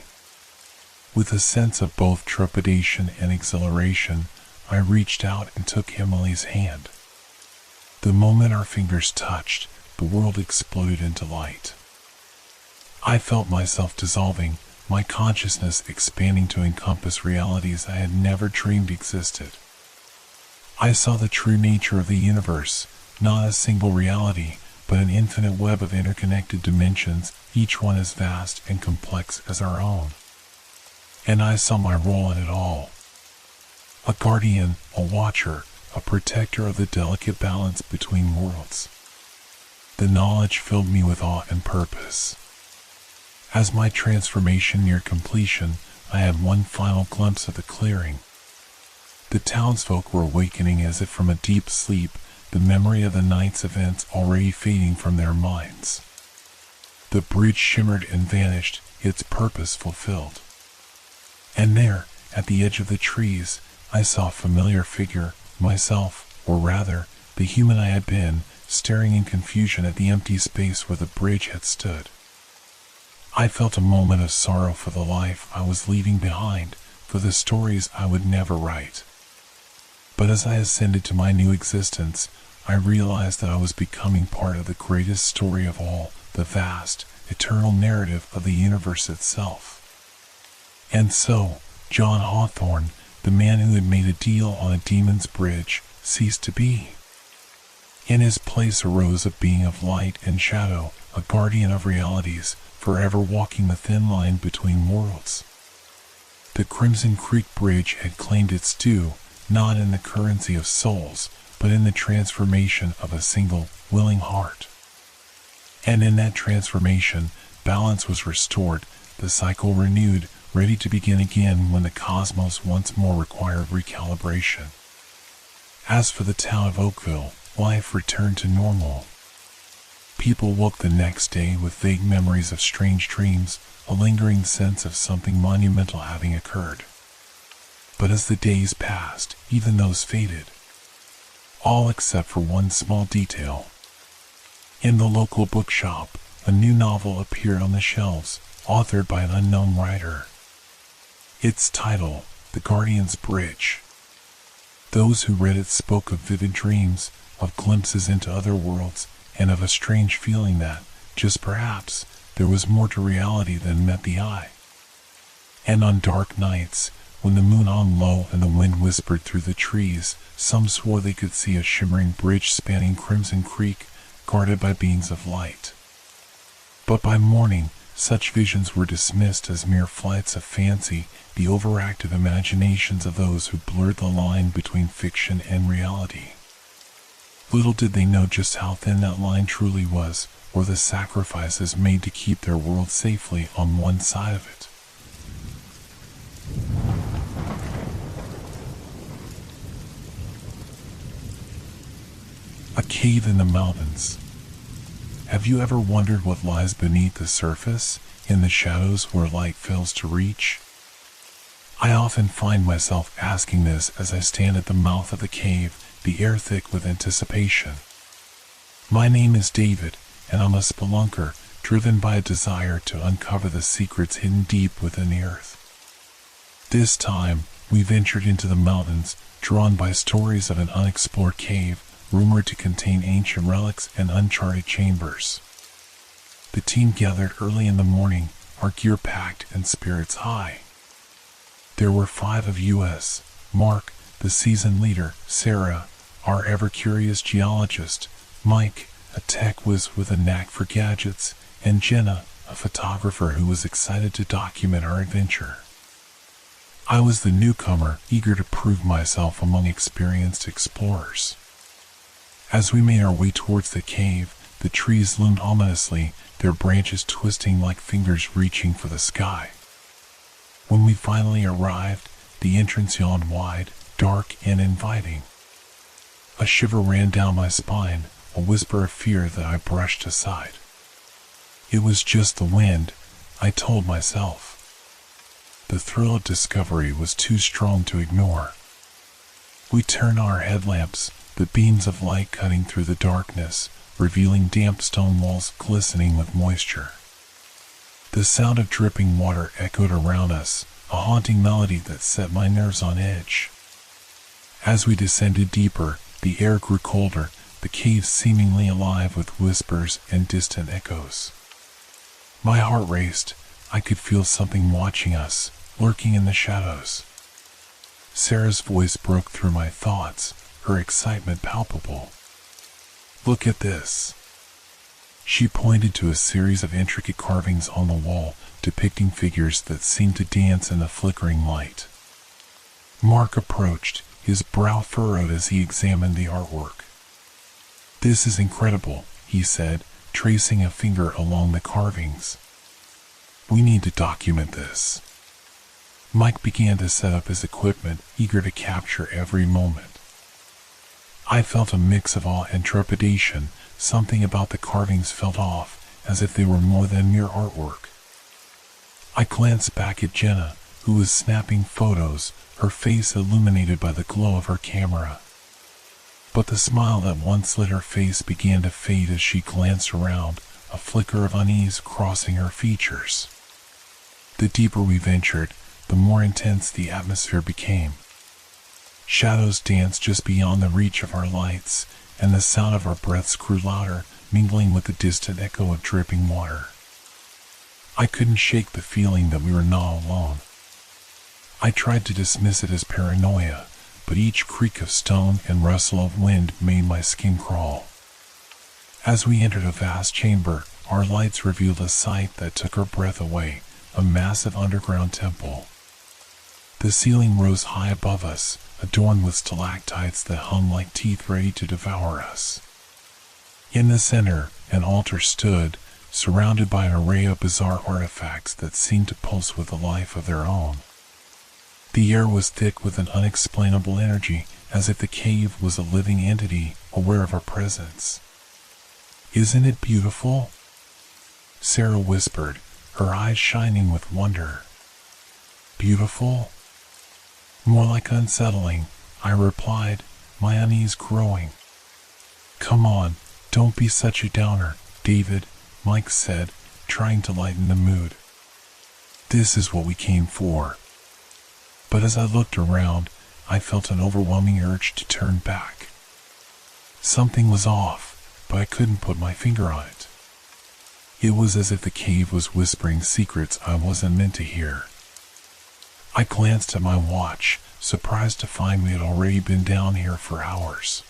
With a sense of both trepidation and exhilaration, I reached out and took Emily's hand. The moment our fingers touched, the world exploded into light. I felt myself dissolving, my consciousness expanding to encompass realities I had never dreamed existed. I saw the true nature of the universe, not a single reality, but an infinite web of interconnected dimensions, each one as vast and complex as our own. And I saw my role in it all. A guardian, a watcher, a protector of the delicate balance between worlds. The knowledge filled me with awe and purpose. As my transformation neared completion, I had one final glimpse of the clearing. The townsfolk were awakening as if from a deep sleep, the memory of the night's events already fading from their minds. The bridge shimmered and vanished, its purpose fulfilled. And there, at the edge of the trees, I saw a familiar figure, myself, or rather, the human I had been, staring in confusion at the empty space where the bridge had stood. I felt a moment of sorrow for the life I was leaving behind, for the stories I would never write. But as I ascended to my new existence, I realized that I was becoming part of the greatest story of all, the vast, eternal narrative of the universe itself. And so, John Hawthorne, the man who had made a deal on a demon's bridge, ceased to be. In his place arose a being of light and shadow, a guardian of realities, forever walking the thin line between worlds. The Crimson Creek Bridge had claimed its due, not in the currency of souls, but in the transformation of a single, willing heart. And in that transformation, balance was restored, the cycle renewed, ready to begin again when the cosmos once more required recalibration. As for the town of Oakville, life returned to normal. People woke the next day with vague memories of strange dreams, a lingering sense of something monumental having occurred. But as the days passed, even those faded. All except for one small detail. In the local bookshop, a new novel appeared on the shelves, authored by an unknown writer. Its title, The Guardian's Bridge. Those who read it spoke of vivid dreams, of glimpses into other worlds, and of a strange feeling that, just perhaps, there was more to reality than met the eye. And on dark nights, when the moon hung low and the wind whispered through the trees, some swore they could see a shimmering bridge spanning Crimson Creek, guarded by beings of light. But by morning, such visions were dismissed as mere flights of fancy, the overactive imaginations of those who blurred the line between fiction and reality. Little did they know just how thin that line truly was, or the sacrifices made to keep their world safely on one side of it. A cave in the mountains. Have you ever wondered what lies beneath the surface, in the shadows where light fails to reach? I often find myself asking this as I stand at the mouth of the cave, the air thick with anticipation. My name is David, and I'm a spelunker, driven by a desire to uncover the secrets hidden deep within the earth. This time, we ventured into the mountains, drawn by stories of an unexplored cave, rumored to contain ancient relics and uncharted chambers. The team gathered early in the morning, our gear packed and spirits high. There were 5 of us: Mark, the seasoned leader; Sarah, our ever-curious geologist; Mike, a tech whiz with a knack for gadgets; and Jenna, a photographer who was excited to document our adventure. I was the newcomer, eager to prove myself among experienced explorers. As we made our way towards the cave, the trees loomed ominously, their branches twisting like fingers reaching for the sky. When we finally arrived, the entrance yawned wide, dark and inviting. A shiver ran down my spine, a whisper of fear that I brushed aside. It was just the wind, I told myself. The thrill of discovery was too strong to ignore. We turned on our headlamps, the beams of light cutting through the darkness, revealing damp stone walls glistening with moisture. The sound of dripping water echoed around us, a haunting melody that set my nerves on edge. As we descended deeper, the air grew colder, the cave seemingly alive with whispers and distant echoes. My heart raced. I could feel something watching us, lurking in the shadows. Sarah's voice broke through my thoughts, her excitement palpable. "Look at this." She pointed to a series of intricate carvings on the wall, depicting figures that seemed to dance in the flickering light. Mark approached, his brow furrowed as he examined the artwork. "This is incredible," he said, tracing a finger along the carvings. "We need to document this." Mike began to set up his equipment, eager to capture every moment. I felt a mix of awe and trepidation. Something about the carvings felt off, as if they were more than mere artwork. I glanced back at Jenna, who was snapping photos, her face illuminated by the glow of her camera. But the smile that once lit her face began to fade as she glanced around, a flicker of unease crossing her features. The deeper we ventured, the more intense the atmosphere became. Shadows danced just beyond the reach of our lights, and the sound of our breaths grew louder, mingling with the distant echo of dripping water. I couldn't shake the feeling that we were not alone. I tried to dismiss it as paranoia, but each creak of stone and rustle of wind made my skin crawl. As we entered a vast chamber, our lights revealed a sight that took our breath away, a massive underground temple. The ceiling rose high above us, adorned with stalactites that hung like teeth ready to devour us. In the center, an altar stood, surrounded by an array of bizarre artifacts that seemed to pulse with a life of their own. The air was thick with an unexplainable energy, as if the cave was a living entity, aware of our presence. "Isn't it beautiful?" Sarah whispered, her eyes shining with wonder. "Beautiful?" "More like unsettling," I replied, my unease growing. "Come on, don't be such a downer, David," Mike said, trying to lighten the mood. "This is what we came for." But as I looked around, I felt an overwhelming urge to turn back. Something was off, but I couldn't put my finger on it. It was as if the cave was whispering secrets I wasn't meant to hear. I glanced at my watch, surprised to find we had already been down here for hours.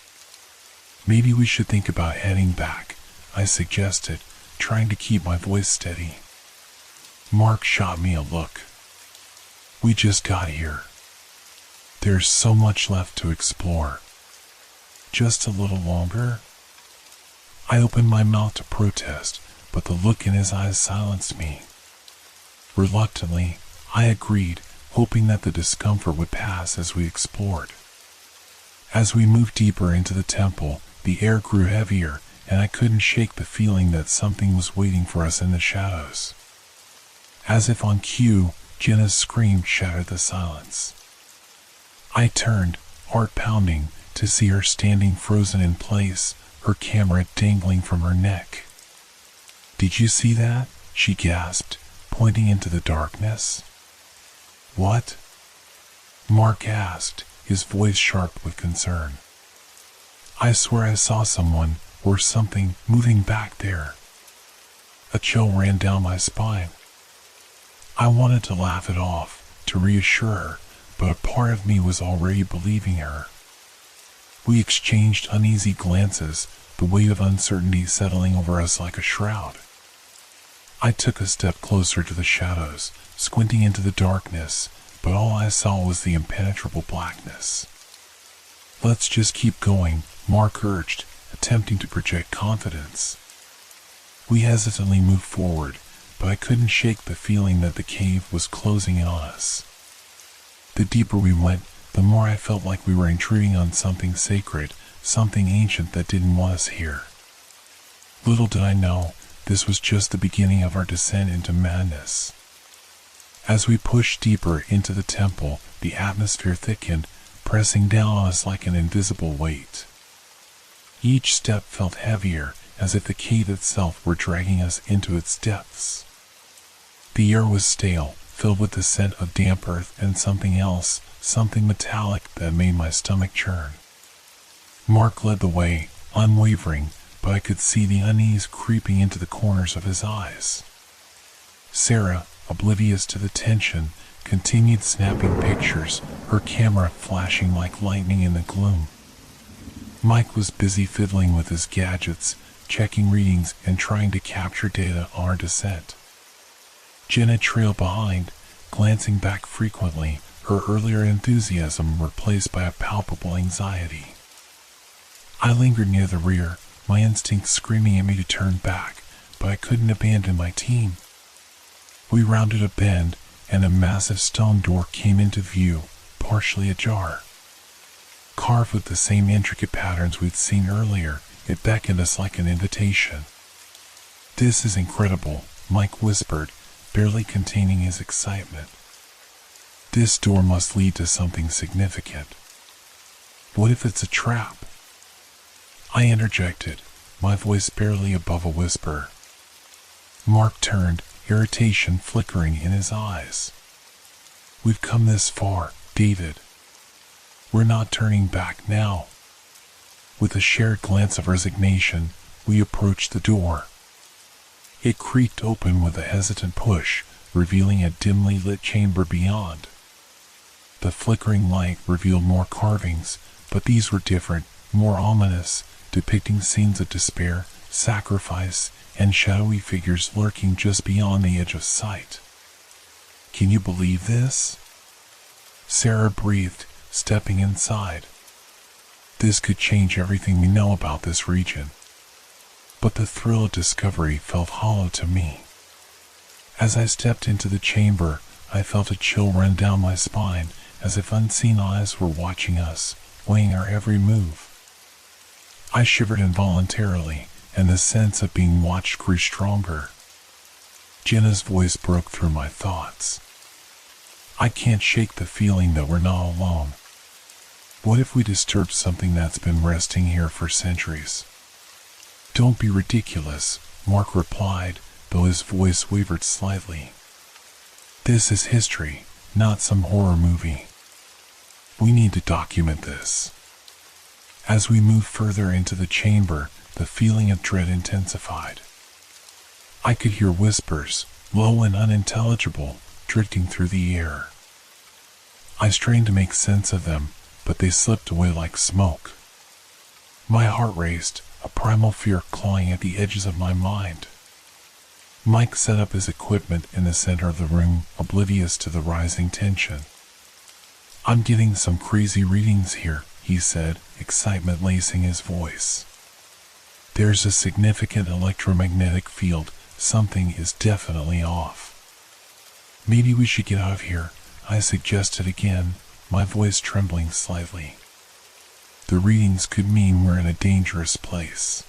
"Maybe we should think about heading back," I suggested, trying to keep my voice steady. Mark shot me a look. "We just got here. There's so much left to explore. Just a little longer?" I opened my mouth to protest, but the look in his eyes silenced me. Reluctantly, I agreed, hoping that the discomfort would pass as we explored. As we moved deeper into the temple, the air grew heavier, and I couldn't shake the feeling that something was waiting for us in the shadows. As if on cue, Jenna's scream shattered the silence. I turned, heart pounding, to see her standing frozen in place, her camera dangling from her neck. "Did you see that?" she gasped, pointing into the darkness. "What?" Mark asked, his voice sharp with concern. "I swear I saw someone, or something, moving back there." A chill ran down my spine. I wanted to laugh it off, to reassure her, but a part of me was already believing her. We exchanged uneasy glances, the weight of uncertainty settling over us like a shroud. I took a step closer to the shadows, squinting into the darkness, but all I saw was the impenetrable blackness. "Let's just keep going," Mark urged, attempting to project confidence. We hesitantly moved forward, but I couldn't shake the feeling that the cave was closing in on us. The deeper we went, the more I felt like we were intruding on something sacred, something ancient that didn't want us here. Little did I know, this was just the beginning of our descent into madness. As we pushed deeper into the temple, the atmosphere thickened, pressing down on us like an invisible weight. Each step felt heavier, as if the cave itself were dragging us into its depths. The air was stale, filled with the scent of damp earth and something else, something metallic that made my stomach churn. Mark led the way, unwavering, but I could see the unease creeping into the corners of his eyes. Sarah, oblivious to the tension, continued snapping pictures, her camera flashing like lightning in the gloom. Mike was busy fiddling with his gadgets, checking readings and trying to capture data on our descent. Jenna trailed behind, glancing back frequently, her earlier enthusiasm replaced by a palpable anxiety. I lingered near the rear, my instincts screaming at me to turn back, but I couldn't abandon my team. We rounded a bend, and a massive stone door came into view, partially ajar. Carved with the same intricate patterns we'd seen earlier, it beckoned us like an invitation. "This is incredible," Mike whispered, barely containing his excitement. "This door must lead to something significant. What if it's a trap?" I interjected, my voice barely above a whisper. Mark turned, irritation flickering in his eyes. "We've come this far, David. We're not turning back now." With a shared glance of resignation, we approached the door. It creaked open with a hesitant push, revealing a dimly lit chamber beyond. The flickering light revealed more carvings, but these were different, more ominous, depicting scenes of despair, sacrifice, and shadowy figures lurking just beyond the edge of sight. "Can you believe this?" Sarah breathed, stepping inside. This could change everything we know about this region. But the thrill of discovery felt hollow to me. As I stepped into the chamber, I felt a chill run down my spine, as if unseen eyes were watching us, weighing our every move. I shivered involuntarily, and the sense of being watched grew stronger. Jenna's voice broke through my thoughts. "I can't shake the feeling that we're not alone. What if we disturb something that's been resting here for centuries?" "Don't be ridiculous," Mark replied, though his voice wavered slightly. "This is history, not some horror movie. We need to document this." As we moved further into the chamber, the feeling of dread intensified. I could hear whispers, low and unintelligible, drifting through the air. I strained to make sense of them, but they slipped away like smoke. My heart raced, a primal fear clawing at the edges of my mind. Mike set up his equipment in the center of the room, oblivious to the rising tension. "I'm getting some crazy readings here," he said, excitement lacing his voice. "There's a significant electromagnetic field. Something is definitely off." "Maybe we should get out of here," I suggested again, my voice trembling slightly. The readings could mean we're in a dangerous place.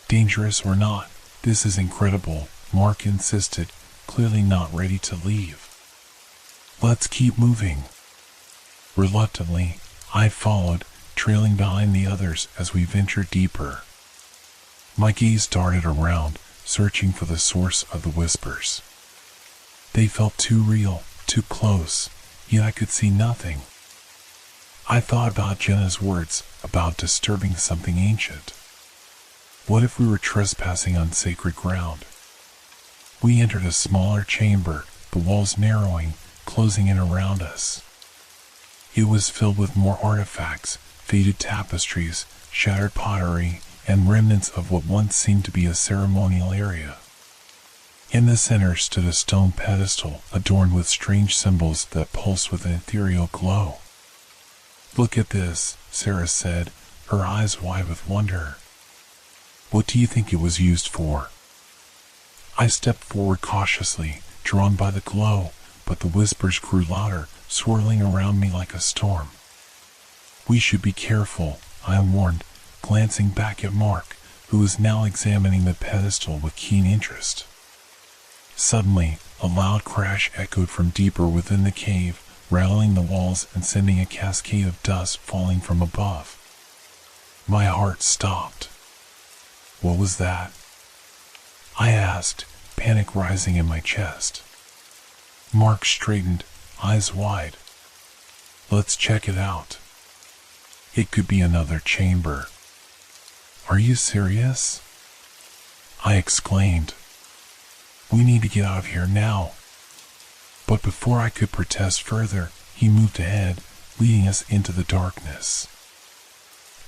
Dangerous or not, this is incredible, Mark insisted, clearly not ready to leave. Let's keep moving. Reluctantly, I followed, trailing behind the others as we ventured deeper. My gaze darted around, searching for the source of the whispers. They felt too real, too close, yet I could see nothing. I thought about Jenna's words about disturbing something ancient. What if we were trespassing on sacred ground? We entered a smaller chamber, the walls narrowing, closing in around us. It was filled with more artifacts, faded tapestries, shattered pottery, and remnants of what once seemed to be a ceremonial area. In the center stood a stone pedestal adorned with strange symbols that pulsed with an ethereal glow. "Look at this," Sarah said, her eyes wide with wonder. "What do you think it was used for?" I stepped forward cautiously, drawn by the glow, but the whispers grew louder, swirling around me like a storm. "We should be careful," I warned, glancing back at Mark, who was now examining the pedestal with keen interest. Suddenly, a loud crash echoed from deeper within the cave, rattling the walls and sending a cascade of dust falling from above. My heart stopped. "What was that?" I asked, panic rising in my chest. Mark straightened, eyes wide. "Let's check it out. It could be another chamber." "Are you serious?" I exclaimed. "We need to get out of here now." But before I could protest further, he moved ahead, leading us into the darkness.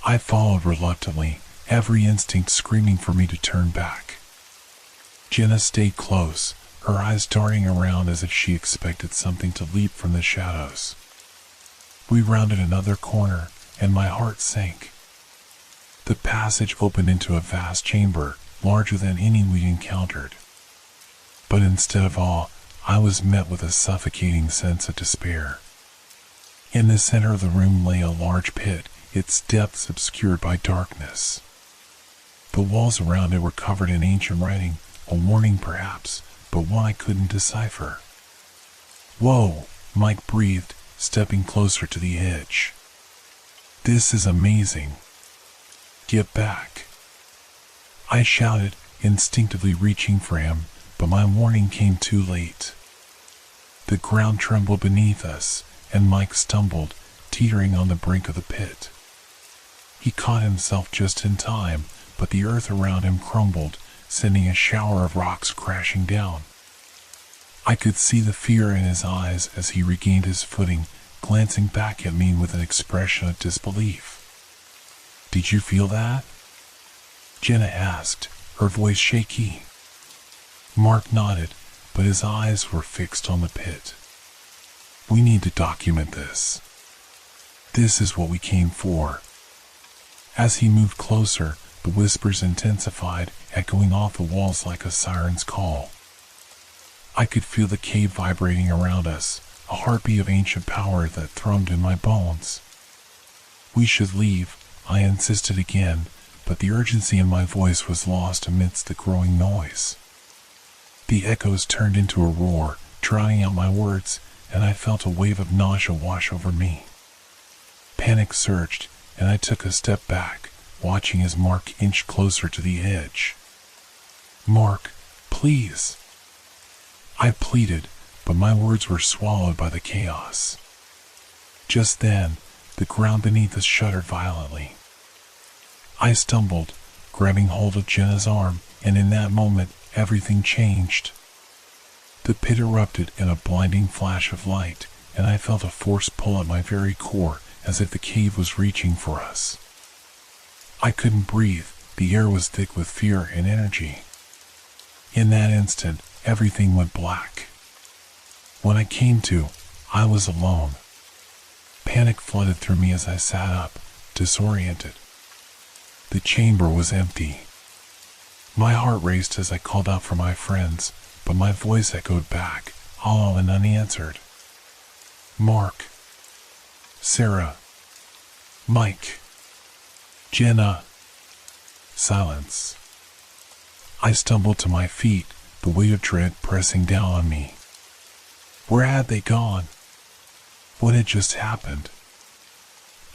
I followed reluctantly, every instinct screaming for me to turn back. Jenna stayed close, her eyes darting around as if she expected something to leap from the shadows. We rounded another corner, and my heart sank. The passage opened into a vast chamber, larger than any we'd encountered. But instead of awe, I was met with a suffocating sense of despair. In the center of the room lay a large pit, its depths obscured by darkness. The walls around it were covered in ancient writing, a warning perhaps, but one I couldn't decipher. "Whoa," Mike breathed, stepping closer to the edge. "This is amazing. Get back." I shouted, instinctively reaching for him, but my warning came too late. The ground trembled beneath us, and Mike stumbled, teetering on the brink of the pit. He caught himself just in time, but the earth around him crumbled, sending a shower of rocks crashing down. I could see the fear in his eyes as he regained his footing, glancing back at me with an expression of disbelief. "Did you feel that?" Jenna asked, her voice shaky. Mark nodded, but his eyes were fixed on the pit. "We need to document this. This is what we came for." As he moved closer, the whispers intensified, echoing off the walls like a siren's call. I could feel the cave vibrating around us, a heartbeat of ancient power that thrummed in my bones. "We should leave," I insisted again, but the urgency in my voice was lost amidst the growing noise. The echoes turned into a roar, drowning out my words, and I felt a wave of nausea wash over me. Panic surged, and I took a step back, watching as Mark inched closer to the edge. "Mark, please," I pleaded, but my words were swallowed by the chaos. Just then, the ground beneath us shuddered violently. I stumbled, grabbing hold of Jenna's arm, and in that moment, everything changed. The pit erupted in a blinding flash of light, and I felt a force pull at my very core, as if the cave was reaching for us. I couldn't breathe, the air was thick with fear and energy. In that instant, everything went black. When I came to, I was alone. Panic flooded through me as I sat up, disoriented. The chamber was empty. My heart raced as I called out for my friends, but my voice echoed back, hollow and unanswered. "Mark. Sarah. Mike. Jenna." Silence. I stumbled to my feet, the weight of dread pressing down on me. Where had they gone? What had just happened?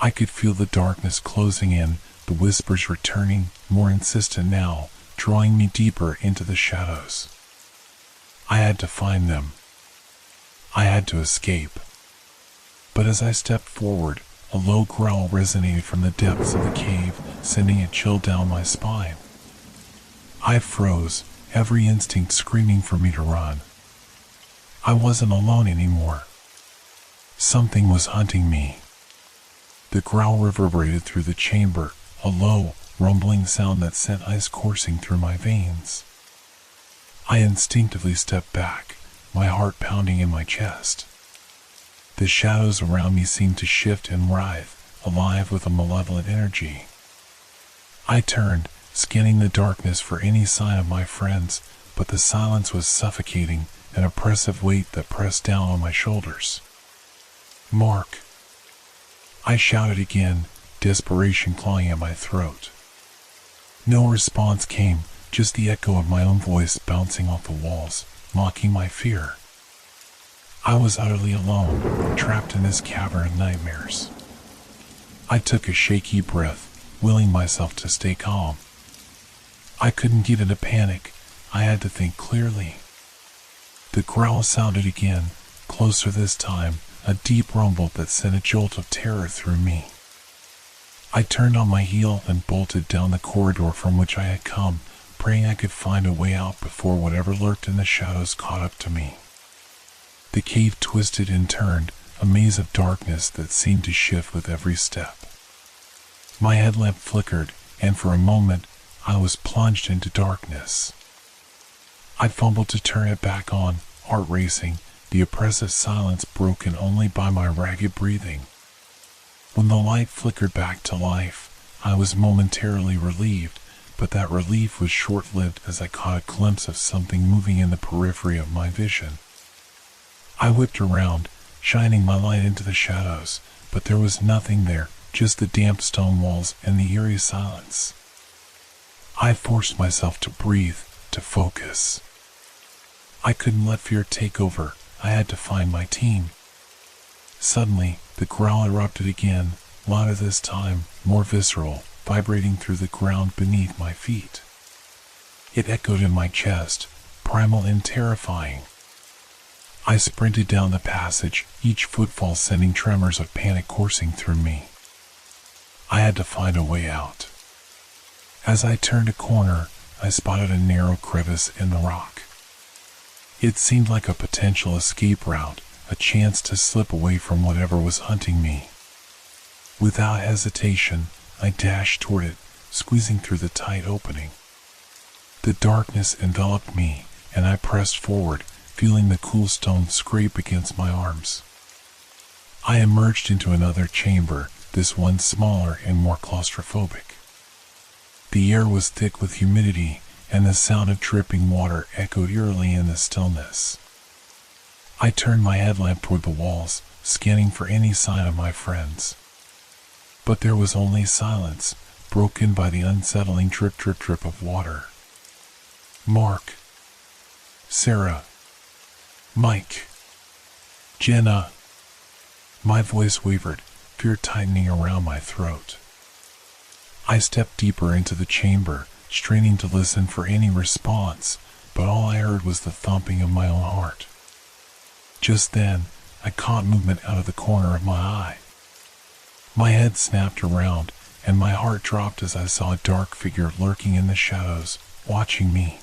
I could feel the darkness closing in, the whispers returning, more insistent now, drawing me deeper into the shadows. I had to find them. I had to escape. But as I stepped forward, a low growl resonated from the depths of the cave, sending a chill down my spine. I froze, every instinct screaming for me to run. I wasn't alone anymore. Something was hunting me. The growl reverberated through the chamber, a low, rumbling sound that sent ice coursing through my veins. I instinctively stepped back, my heart pounding in my chest. The shadows around me seemed to shift and writhe, alive with a malevolent energy. I turned, scanning the darkness for any sign of my friends, but the silence was suffocating, an oppressive weight that pressed down on my shoulders. Mark! I shouted again, desperation clawing at my throat. No response came, just the echo of my own voice bouncing off the walls, mocking my fear. I was utterly alone, trapped in this cavern of nightmares. I took a shaky breath, willing myself to stay calm. I couldn't get into panic, I had to think clearly. The growl sounded again, closer this time, a deep rumble that sent a jolt of terror through me. I turned on my heel and bolted down the corridor from which I had come, praying I could find a way out before whatever lurked in the shadows caught up to me. The cave twisted and turned, a maze of darkness that seemed to shift with every step. My headlamp flickered, and for a moment, I was plunged into darkness. I fumbled to turn it back on, heart racing, the oppressive silence broken only by my ragged breathing. When the light flickered back to life, I was momentarily relieved, but that relief was short-lived as I caught a glimpse of something moving in the periphery of my vision. I whipped around, shining my light into the shadows, but there was nothing there, just the damp stone walls and the eerie silence. I forced myself to breathe, to focus. I couldn't let fear take over, I had to find my team. Suddenly, the growl erupted again, louder this time, more visceral, vibrating through the ground beneath my feet. It echoed in my chest, primal and terrifying. I sprinted down the passage, each footfall sending tremors of panic coursing through me. I had to find a way out. As I turned a corner, I spotted a narrow crevice in the rock. It seemed like a potential escape route, a chance to slip away from whatever was hunting me. Without hesitation, I dashed toward it, squeezing through the tight opening. The darkness enveloped me, and I pressed forward, feeling the cool stone scrape against my arms. I emerged into another chamber, this one smaller and more claustrophobic. The air was thick with humidity, and the sound of dripping water echoed eerily in the stillness. I turned my headlamp toward the walls, scanning for any sign of my friends. But there was only silence, broken by the unsettling drip drip drip of water. Mark. Sarah. Mike. Jenna. My voice wavered, fear tightening around my throat. I stepped deeper into the chamber, straining to listen for any response, but all I heard was the thumping of my own heart. Just then, I caught movement out of the corner of my eye. My head snapped around, and my heart dropped as I saw a dark figure lurking in the shadows, watching me.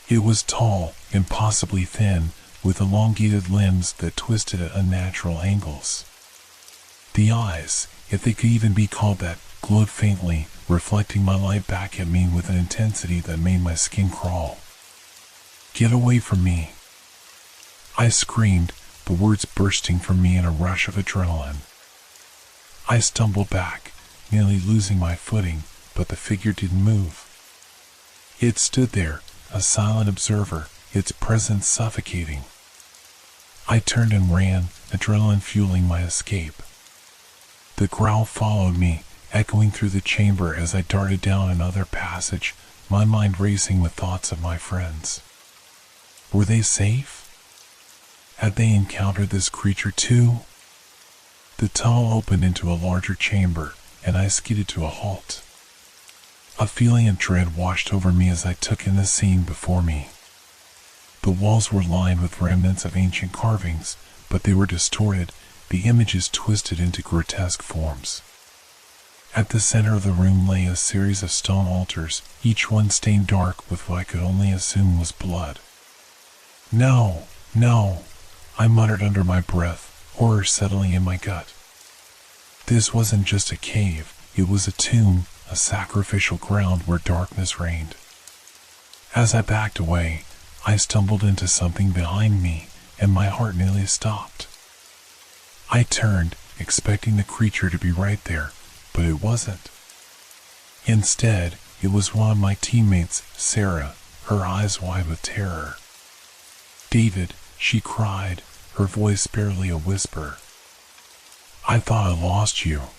It was tall, impossibly thin, with elongated limbs that twisted at unnatural angles. The eyes, if they could even be called that, glowed faintly, reflecting my light back at me with an intensity that made my skin crawl. "Get away from me!" I screamed, the words bursting from me in a rush of adrenaline. I stumbled back, nearly losing my footing, but the figure didn't move. It stood there, a silent observer, its presence suffocating. I turned and ran, adrenaline fueling my escape. The growl followed me, echoing through the chamber as I darted down another passage, my mind racing with thoughts of my friends. Were they safe? Had they encountered this creature too? The tunnel opened into a larger chamber, and I skidded to a halt. A feeling of dread washed over me as I took in the scene before me. The walls were lined with remnants of ancient carvings, but they were distorted, the images twisted into grotesque forms. At the center of the room lay a series of stone altars, each one stained dark with what I could only assume was blood. No, no, I muttered under my breath, horror settling in my gut. This wasn't just a cave, it was a tomb, a sacrificial ground where darkness reigned. As I backed away, I stumbled into something behind me, and my heart nearly stopped. I turned, expecting the creature to be right there, but it wasn't. Instead, it was one of my teammates, Sarah, her eyes wide with terror. "David," she cried, her voice barely a whisper. "I thought I lost you.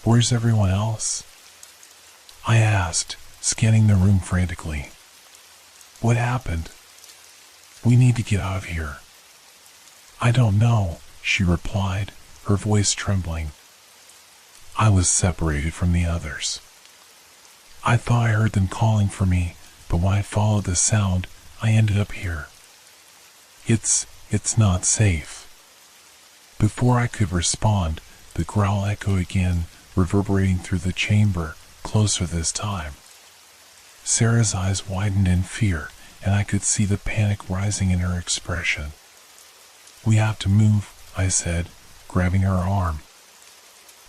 Where's everyone else?" I asked, scanning the room frantically. "What happened? We need to get out of here." "I don't know," she replied, her voice trembling. "I was separated from the others. I thought I heard them calling for me, but when I followed the sound, I ended up here. It's not safe." Before I could respond, the growl echoed again, reverberating through the chamber, closer this time. Sarah's eyes widened in fear, and I could see the panic rising in her expression. "We have to move," I said, grabbing her arm.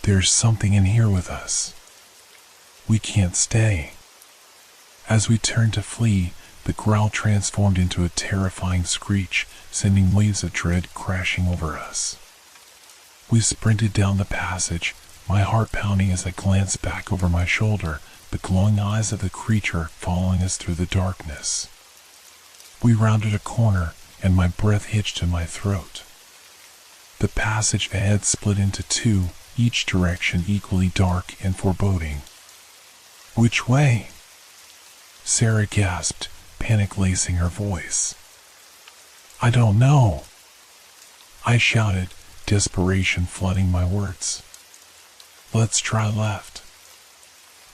"There's something in here with us. We can't stay." As we turned to flee, the growl transformed into a terrifying screech, sending waves of dread crashing over us. We sprinted down the passage, my heart pounding as I glanced back over my shoulder, the glowing eyes of the creature following us through the darkness. We rounded a corner, and my breath hitched in my throat. The passage ahead split into two, each direction equally dark and foreboding. "Which way?" Sarah gasped, panic lacing her voice. "I don't know," I shouted, desperation flooding my words. "Let's try left."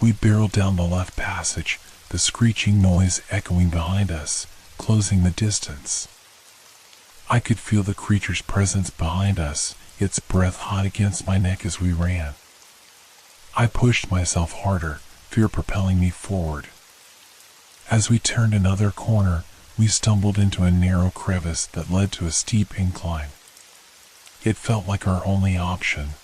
We barreled down the left passage, the screeching noise echoing behind us, closing the distance. I could feel the creature's presence behind us, its breath hot against my neck as we ran. I pushed myself harder, fear propelling me forward. As we turned another corner, we stumbled into a narrow crevice that led to a steep incline. It felt like our only option.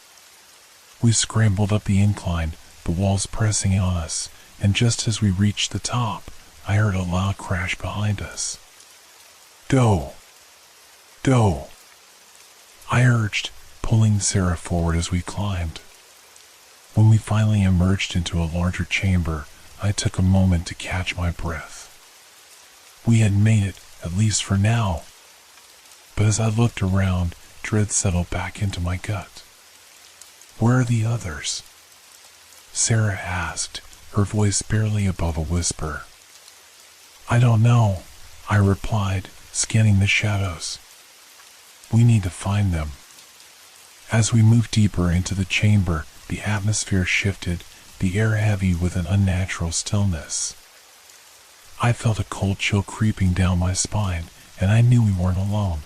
We scrambled up the incline, the walls pressing on us, and just as we reached the top, I heard a loud crash behind us. "Doe! Doe!" I urged, pulling Sarah forward as we climbed. When we finally emerged into a larger chamber, I took a moment to catch my breath. We had made it, at least for now. But as I looked around, dread settled back into my gut. "Where are the others?" Sarah asked, her voice barely above a whisper. "I don't know," I replied, scanning the shadows. "We need to find them." As we moved deeper into the chamber, the atmosphere shifted, the air heavy with an unnatural stillness. I felt a cold chill creeping down my spine, and I knew we weren't alone.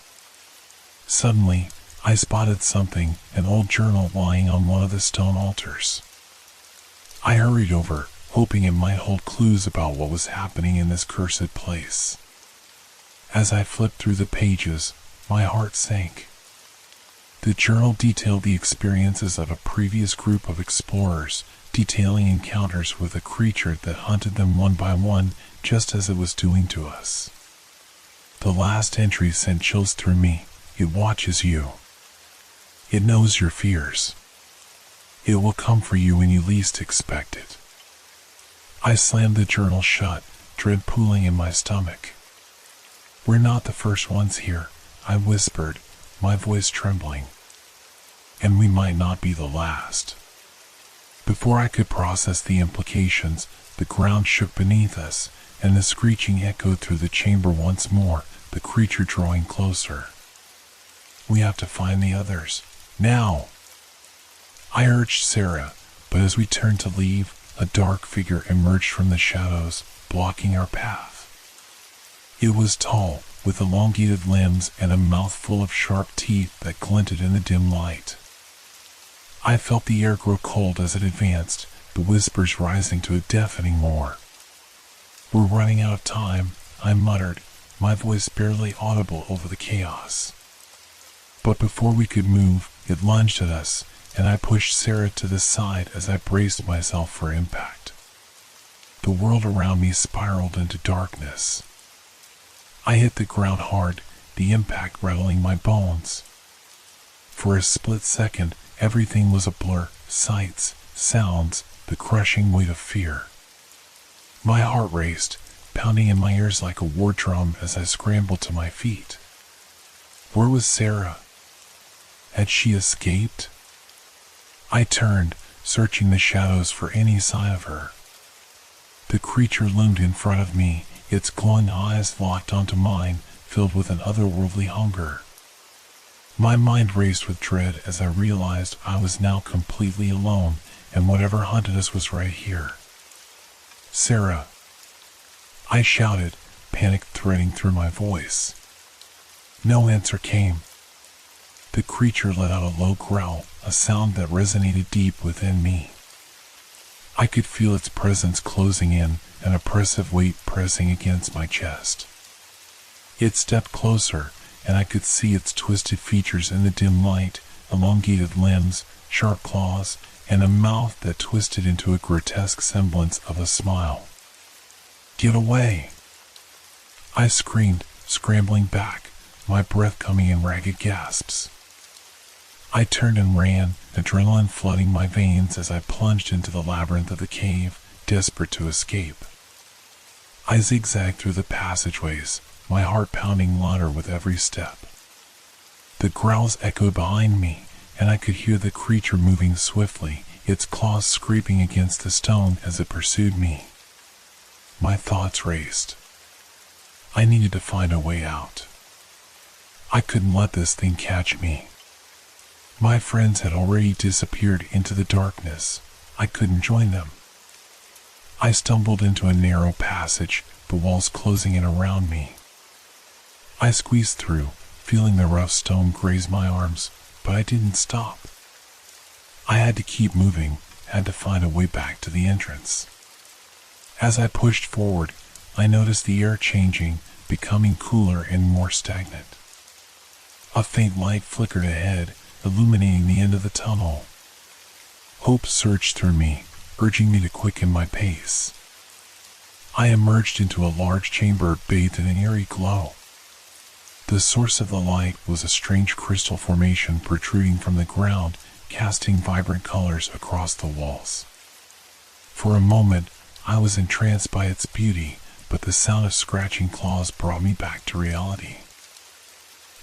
Suddenly, I spotted something, an old journal lying on one of the stone altars. I hurried over, hoping it might hold clues about what was happening in this cursed place. As I flipped through the pages, my heart sank. The journal detailed the experiences of a previous group of explorers, detailing encounters with a creature that hunted them one by one, just as it was doing to us. The last entry sent chills through me. It watches you. It knows your fears. It will come for you when you least expect it. I slammed the journal shut, dread pooling in my stomach. "We're not the first ones here," I whispered, my voice trembling. "And we might not be the last." Before I could process the implications, the ground shook beneath us, and the screeching echoed through the chamber once more, the creature drawing closer. "We have to find the others. Now!" I urged Sarah, but as we turned to leave, a dark figure emerged from the shadows, blocking our path. It was tall, with elongated limbs and a mouth full of sharp teeth that glinted in the dim light. I felt the air grow cold as it advanced, the whispers rising to a deafening roar. "We're running out of time," I muttered, my voice barely audible over the chaos. But before we could move, it lunged at us, and I pushed Sarah to the side as I braced myself for impact. The world around me spiraled into darkness. I hit the ground hard, the impact rattling my bones. For a split second, everything was a blur: sights, sounds, the crushing weight of fear. My heart raced, pounding in my ears like a war drum as I scrambled to my feet. Where was Sarah? Had she escaped? I turned, searching the shadows for any sign of her. The creature loomed in front of me, its glowing eyes locked onto mine, filled with an otherworldly hunger. My mind raced with dread as I realized I was now completely alone, and whatever hunted us was right here. "Sarah!" I shouted, panic threading through my voice. No answer came. The creature let out a low growl, a sound that resonated deep within me. I could feel its presence closing in, an oppressive weight pressing against my chest. It stepped closer, and I could see its twisted features in the dim light, elongated limbs, sharp claws, and a mouth that twisted into a grotesque semblance of a smile. "Get away!" I screamed, scrambling back, my breath coming in ragged gasps. I turned and ran, adrenaline flooding my veins as I plunged into the labyrinth of the cave, desperate to escape. I zigzagged through the passageways, my heart pounding louder with every step. The growls echoed behind me, and I could hear the creature moving swiftly, its claws scraping against the stone as it pursued me. My thoughts raced. I needed to find a way out. I couldn't let this thing catch me. My friends had already disappeared into the darkness. I couldn't join them. I stumbled into a narrow passage, the walls closing in around me. I squeezed through, feeling the rough stone graze my arms, but I didn't stop. I had to keep moving, had to find a way back to the entrance. As I pushed forward, I noticed the air changing, becoming cooler and more stagnant. A faint light flickered ahead, illuminating the end of the tunnel. Hope surged through me, urging me to quicken my pace. I emerged into a large chamber bathed in an eerie glow. The source of the light was a strange crystal formation protruding from the ground, casting vibrant colors across the walls. For a moment, I was entranced by its beauty, but the sound of scratching claws brought me back to reality.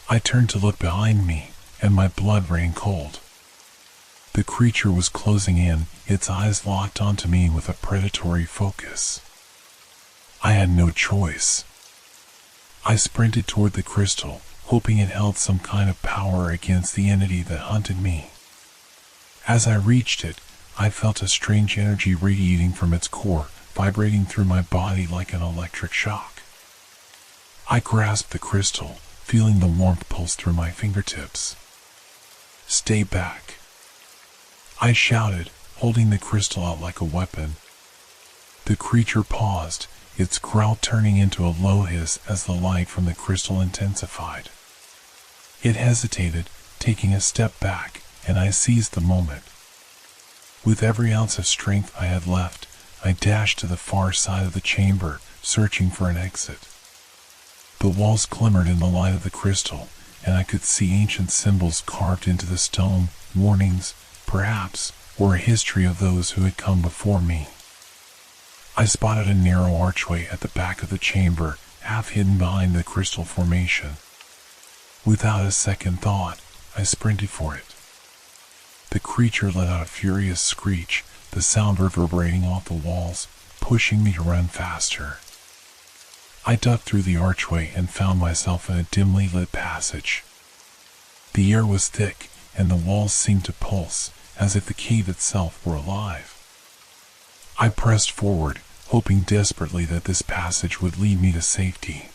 I turned to look behind me, and my blood ran cold. The creature was closing in, its eyes locked onto me with a predatory focus. I had no choice. I sprinted toward the crystal, hoping it held some kind of power against the entity that hunted me. As I reached it, I felt a strange energy radiating from its core, vibrating through my body like an electric shock. I grasped the crystal, feeling the warmth pulse through my fingertips. "Stay back!" I shouted, holding the crystal out like a weapon. The creature paused, its growl turning into a low hiss as the light from the crystal intensified. It hesitated, taking a step back, and I seized the moment. With every ounce of strength I had left, I dashed to the far side of the chamber, searching for an exit. The walls glimmered in the light of the crystal, and I could see ancient symbols carved into the stone, warnings, perhaps, or a history of those who had come before me. I spotted a narrow archway at the back of the chamber, half hidden behind the crystal formation. Without a second thought, I sprinted for it. The creature let out a furious screech, the sound reverberating off the walls, pushing me to run faster. I ducked through the archway and found myself in a dimly lit passage. The air was thick, and the walls seemed to pulse, as if the cave itself were alive. I pressed forward, hoping desperately that this passage would lead me to safety.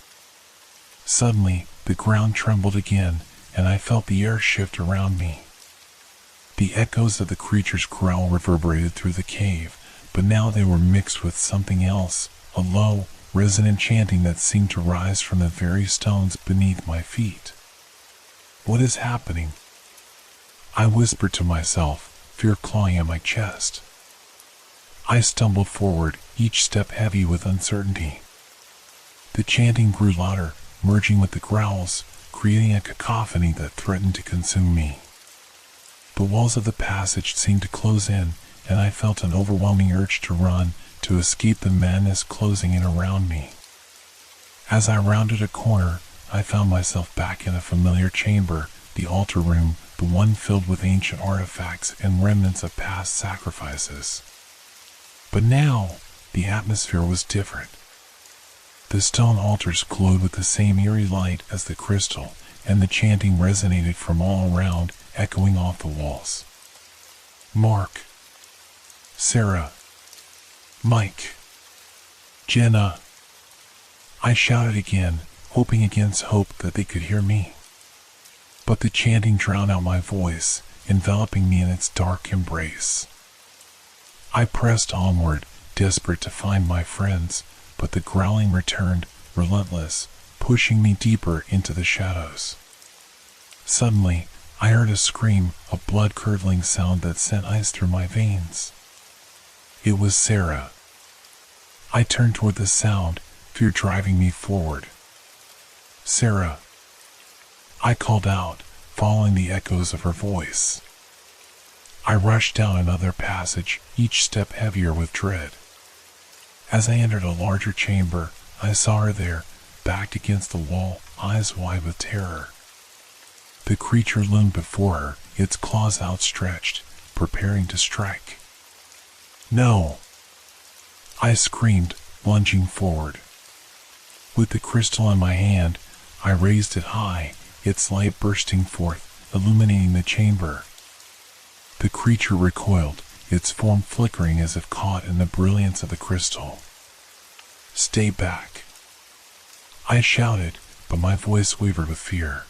Suddenly, the ground trembled again, and I felt the air shift around me. The echoes of the creature's growl reverberated through the cave, but now they were mixed with something else, a low, resonant chanting that seemed to rise from the very stones beneath my feet. "What is happening?" I whispered to myself, fear clawing at my chest. I stumbled forward, each step heavy with uncertainty. The chanting grew louder, merging with the growls, creating a cacophony that threatened to consume me. The walls of the passage seemed to close in, and I felt an overwhelming urge to run, to escape the madness closing in around me. As I rounded a corner, I found myself back in a familiar chamber, the altar room, the one filled with ancient artifacts and remnants of past sacrifices. But now, the atmosphere was different. The stone altars glowed with the same eerie light as the crystal, and the chanting resonated from all around, echoing off the walls. "Mark, Sarah, Mike, Jenna," I shouted again, hoping against hope that they could hear me. But the chanting drowned out my voice, enveloping me in its dark embrace. I pressed onward, desperate to find my friends, but the growling returned, relentless, pushing me deeper into the shadows. Suddenly, I heard a scream, a blood-curdling sound that sent ice through my veins. It was Sarah. I turned toward the sound, fear driving me forward. "Sarah," I called out, following the echoes of her voice. I rushed down another passage, each step heavier with dread. As I entered a larger chamber, I saw her there, backed against the wall, eyes wide with terror. The creature loomed before her, its claws outstretched, preparing to strike. "No!" I screamed, lunging forward. With the crystal in my hand, I raised it high, its light bursting forth, illuminating the chamber. The creature recoiled, its form flickering as if caught in the brilliance of the crystal. "Stay back!" I shouted, but my voice wavered with fear.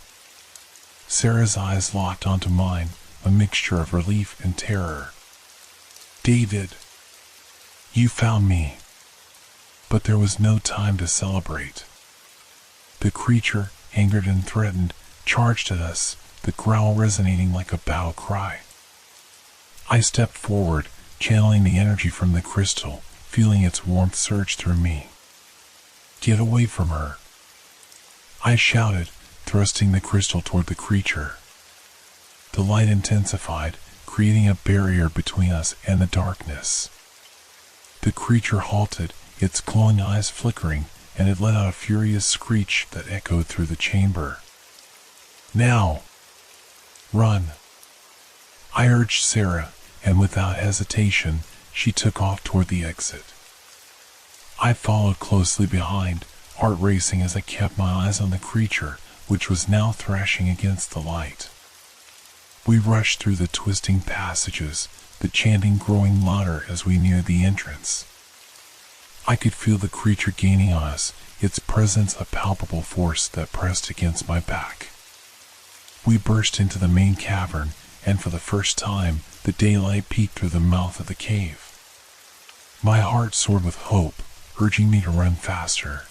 Sarah's eyes locked onto mine, a mixture of relief and terror. "David, you found me." But there was no time to celebrate. The creature, angered and threatened, charged at us, the growl resonating like a battle cry. I stepped forward, channeling the energy from the crystal, feeling its warmth surge through me. "Get away from her!" I shouted, thrusting the crystal toward the creature. The light intensified, creating a barrier between us and the darkness. The creature halted, its glowing eyes flickering, and it let out a furious screech that echoed through the chamber. "Now! Run!" I urged Sarah, and without hesitation, she took off toward the exit. I followed closely behind, heart racing as I kept my eyes on the creature, which was now thrashing against the light. We rushed through the twisting passages, the chanting growing louder as we neared the entrance. I could feel the creature gaining on us, its presence a palpable force that pressed against my back. We burst into the main cavern, and for the first time, the daylight peeked through the mouth of the cave. My heart soared with hope, urging me to run faster.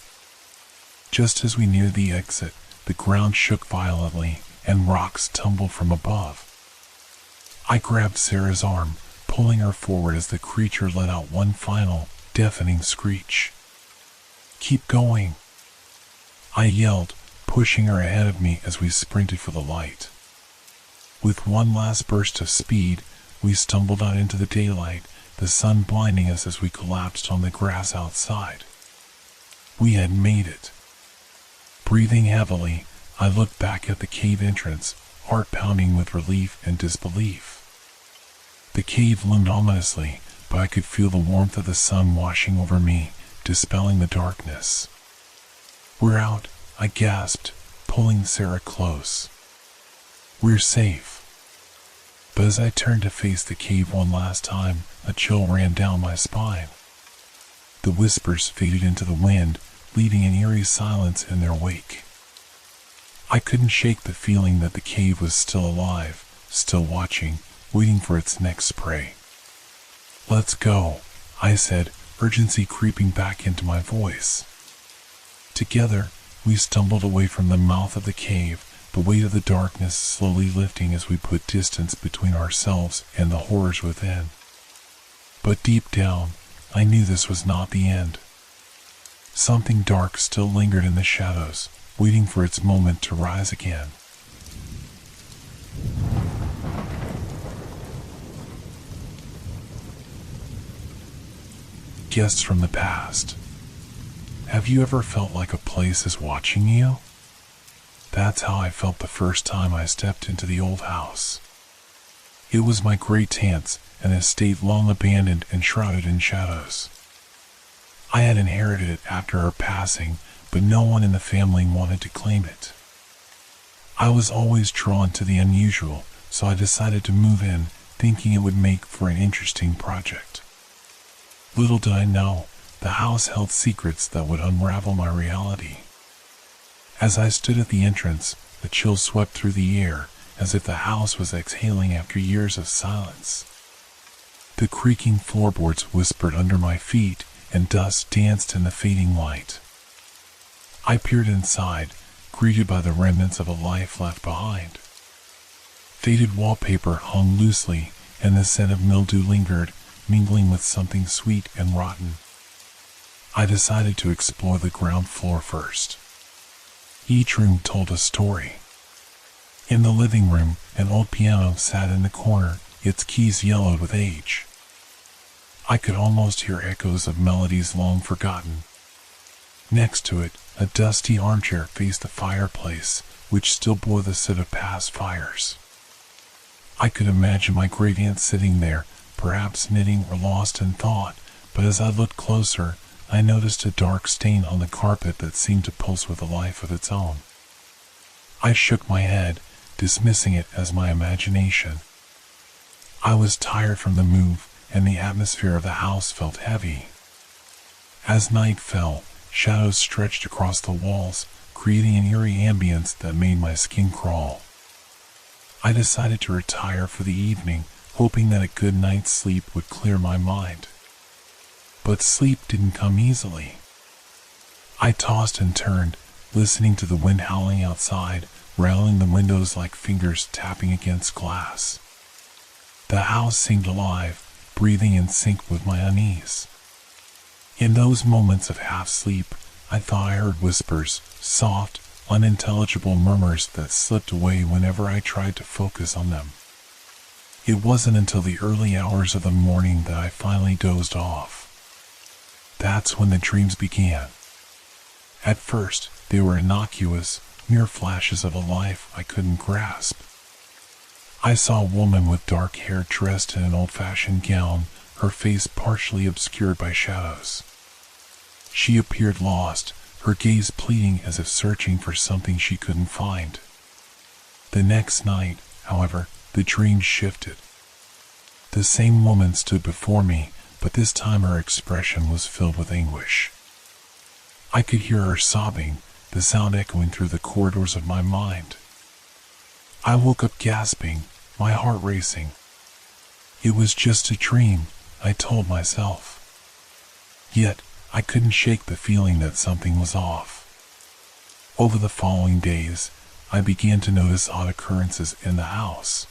Just as we neared the exit, the ground shook violently, and rocks tumbled from above. I grabbed Sarah's arm, pulling her forward as the creature let out one final, deafening screech. "Keep going!" I yelled, pushing her ahead of me as we sprinted for the light. With one last burst of speed, we stumbled out into the daylight, the sun blinding us as we collapsed on the grass outside. We had made it. Breathing heavily, I looked back at the cave entrance, heart pounding with relief and disbelief. The cave loomed ominously, but I could feel the warmth of the sun washing over me, dispelling the darkness. "We're out," I gasped, pulling Sarah close. "We're safe." But as I turned to face the cave one last time, a chill ran down my spine. The whispers faded into the wind, leaving an eerie silence in their wake. I couldn't shake the feeling that the cave was still alive, still watching, waiting for its next prey. "Let's go," I said, urgency creeping back into my voice. Together, we stumbled away from the mouth of the cave, the weight of the darkness slowly lifting as we put distance between ourselves and the horrors within. But deep down, I knew this was not the end. Something dark still lingered in the shadows, waiting for its moment to rise again. Guests from the past. Have you ever felt like a place is watching you? That's how I felt the first time I stepped into the old house. It was my great aunt's, an estate long abandoned and shrouded in shadows. I had inherited it after her passing, but no one in the family wanted to claim it. I was always drawn to the unusual, so I decided to move in, thinking it would make for an interesting project. Little did I know, the house held secrets that would unravel my reality. As I stood at the entrance, a chill swept through the air, as if the house was exhaling after years of silence. The creaking floorboards whispered under my feet, and dust danced in the fading light. I peered inside, greeted by the remnants of a life left behind. Faded wallpaper hung loosely, and the scent of mildew lingered, mingling with something sweet and rotten. I decided to explore the ground floor first. Each room told a story. In the living room, an old piano sat in the corner, its keys yellowed with age. I could almost hear echoes of melodies long forgotten. Next to it, a dusty armchair faced the fireplace, which still bore the scent of past fires. I could imagine my great-aunt sitting there, perhaps knitting or lost in thought, but as I looked closer, I noticed a dark stain on the carpet that seemed to pulse with a life of its own. I shook my head, dismissing it as my imagination. I was tired from the move, and the atmosphere of the house felt heavy. As night fell, shadows stretched across the walls, creating an eerie ambience that made my skin crawl. I decided to retire for the evening, hoping that a good night's sleep would clear my mind. But sleep didn't come easily. I tossed and turned, listening to the wind howling outside, rattling the windows like fingers tapping against glass. The house seemed alive, breathing in sync with my unease. In those moments of half-sleep, I thought I heard whispers, soft, unintelligible murmurs that slipped away whenever I tried to focus on them. It wasn't until the early hours of the morning that I finally dozed off. That's when the dreams began. At first, they were innocuous, mere flashes of a life I couldn't grasp. I saw a woman with dark hair dressed in an old-fashioned gown, her face partially obscured by shadows. She appeared lost, her gaze pleading as if searching for something she couldn't find. The next night, however, the dream shifted. The same woman stood before me, but this time her expression was filled with anguish. I could hear her sobbing, the sound echoing through the corridors of my mind. I woke up gasping, my heart racing. It was just a dream, I told myself. Yet, I couldn't shake the feeling that something was off. Over the following days, I began to notice odd occurrences in the house.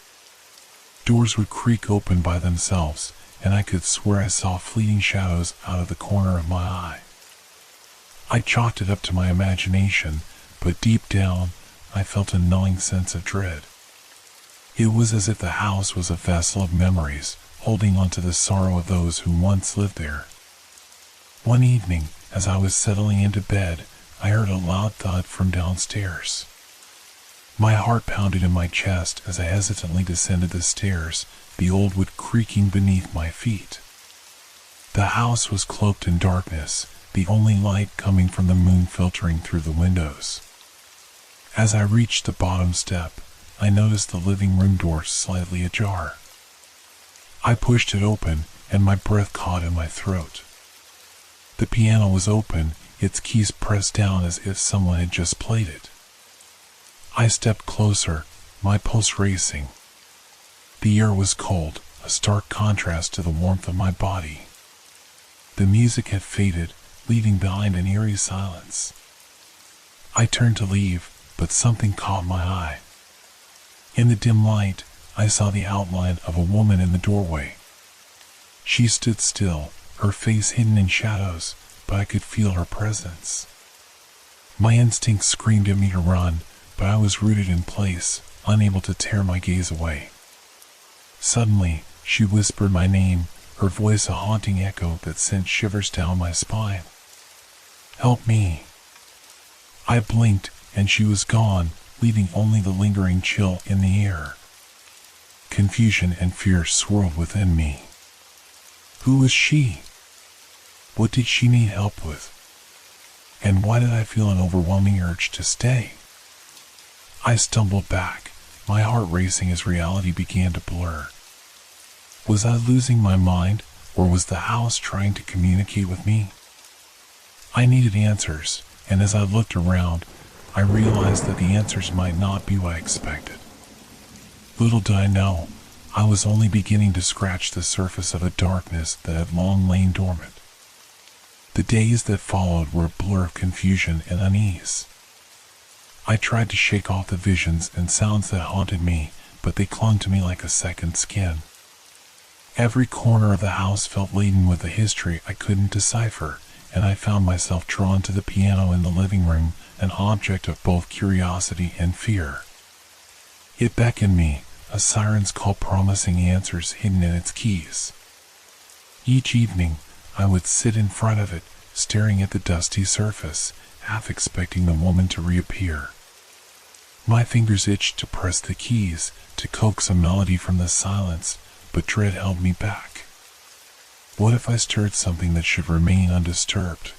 Doors would creak open by themselves, and I could swear I saw fleeting shadows out of the corner of my eye. I chalked it up to my imagination, but deep down, I felt a gnawing sense of dread. It was as if the house was a vessel of memories, holding on to the sorrow of those who once lived there. One evening, as I was settling into bed, I heard a loud thud from downstairs. My heart pounded in my chest as I hesitantly descended the stairs, the old wood creaking beneath my feet. The house was cloaked in darkness, the only light coming from the moon filtering through the windows. As I reached the bottom step, I noticed the living room door slightly ajar. I pushed it open, and my breath caught in my throat. The piano was open, its keys pressed down as if someone had just played it. I stepped closer, my pulse racing. The air was cold, a stark contrast to the warmth of my body. The music had faded, leaving behind an eerie silence. I turned to leave, but something caught my eye. In the dim light, I saw the outline of a woman in the doorway. She stood still, her face hidden in shadows, but I could feel her presence. My instinct screamed at me to run, but I was rooted in place, unable to tear my gaze away. Suddenly, she whispered my name, her voice a haunting echo that sent shivers down my spine. "Help me." I blinked, and she was gone, leaving only the lingering chill in the air. Confusion and fear swirled within me. Who was she? What did she need help with? And why did I feel an overwhelming urge to stay? I stumbled back, my heart racing as reality began to blur. Was I losing my mind, or was the house trying to communicate with me? I needed answers, and as I looked around, I realized that the answers might not be what I expected. Little did I know, I was only beginning to scratch the surface of a darkness that had long lain dormant. The days that followed were a blur of confusion and unease. I tried to shake off the visions and sounds that haunted me, but they clung to me like a second skin. Every corner of the house felt laden with a history I couldn't decipher, and I found myself drawn to the piano in the living room, an object of both curiosity and fear. It beckoned me, a siren's call promising answers hidden in its keys. Each evening, I would sit in front of it, staring at the dusty surface, half expecting the woman to reappear. My fingers itched to press the keys, to coax a melody from the silence, but dread held me back. What if I stirred something that should remain undisturbed?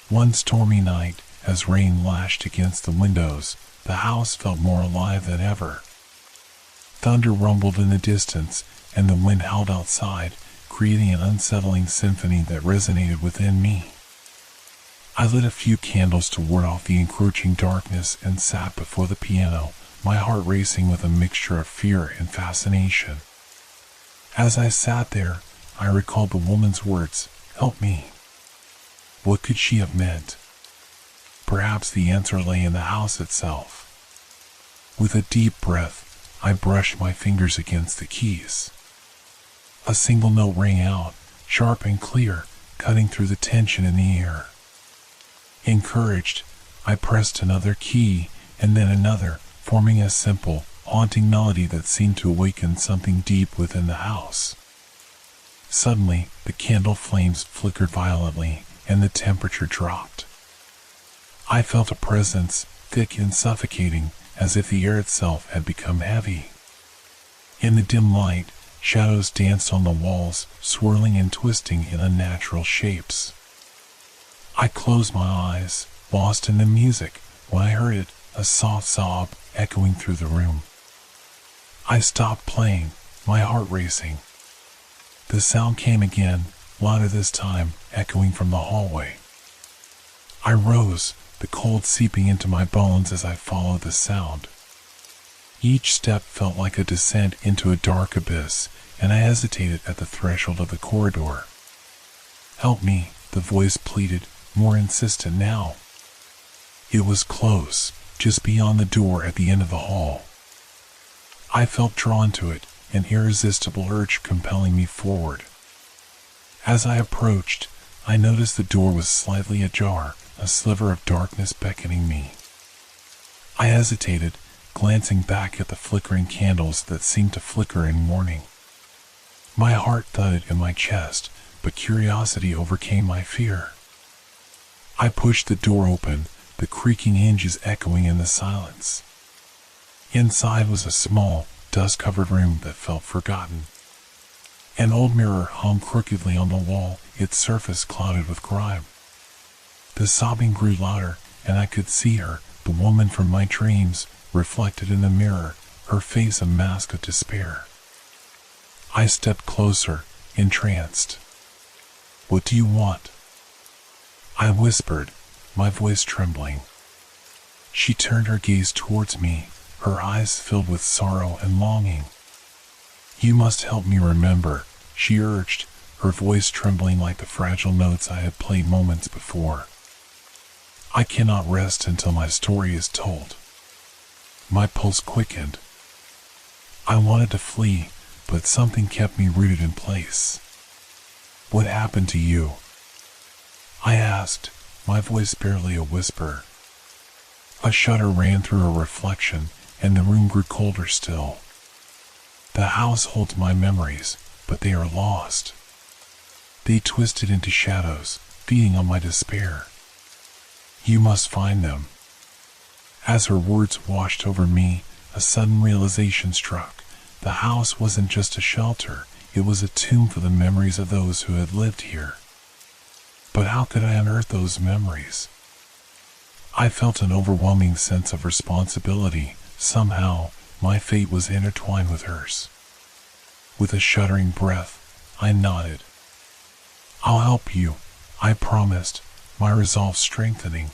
One stormy night, as rain lashed against the windows, the house felt more alive than ever. Thunder rumbled in the distance, and the wind howled outside, creating an unsettling symphony that resonated within me. I lit a few candles to ward off the encroaching darkness and sat before the piano, my heart racing with a mixture of fear and fascination. As I sat there, I recalled the woman's words, "Help me." What could she have meant? Perhaps the answer lay in the house itself. With a deep breath, I brushed my fingers against the keys. A single note rang out, sharp and clear, cutting through the tension in the air. Encouraged, I pressed another key, and then another, forming a simple, haunting melody that seemed to awaken something deep within the house. Suddenly, the candle flames flickered violently, and the temperature dropped. I felt a presence, thick and suffocating, as if the air itself had become heavy. In the dim light, shadows danced on the walls, swirling and twisting in unnatural shapes. I closed my eyes, lost in the music, when I heard it, a soft sob, echoing through the room. I stopped playing, my heart racing. The sound came again, louder this time, echoing from the hallway. I rose, the cold seeping into my bones as I followed the sound. Each step felt like a descent into a dark abyss, and I hesitated at the threshold of the corridor. "Help me," the voice pleaded, more insistent now. It was close, just beyond the door at the end of the hall. I felt drawn to it, an irresistible urge compelling me forward. As I approached, I noticed the door was slightly ajar, a sliver of darkness beckoning me. I hesitated, glancing back at the flickering candles that seemed to flicker in warning. My heart thudded in my chest, but curiosity overcame my fear. I pushed the door open, the creaking hinges echoing in the silence. Inside was a small, dust-covered room that felt forgotten. An old mirror hung crookedly on the wall, its surface clouded with grime. The sobbing grew louder, and I could see her, the woman from my dreams, reflected in the mirror, her face a mask of despair. I stepped closer, entranced. "What do you want?" I whispered, my voice trembling. She turned her gaze towards me, her eyes filled with sorrow and longing. "You must help me remember," she urged, her voice trembling like the fragile notes I had played moments before. "I cannot rest until my story is told." My pulse quickened. I wanted to flee, but something kept me rooted in place. "What happened to you?" I asked, my voice barely a whisper. A shudder ran through her reflection, and the room grew colder still. "The house holds my memories, but they are lost. They twisted into shadows, feeding on my despair. You must find them." As her words washed over me, a sudden realization struck. The house wasn't just a shelter, it was a tomb for the memories of those who had lived here. But how could I unearth those memories? I felt an overwhelming sense of responsibility. Somehow, my fate was intertwined with hers. With a shuddering breath, I nodded. "I'll help you," I promised, my resolve strengthening.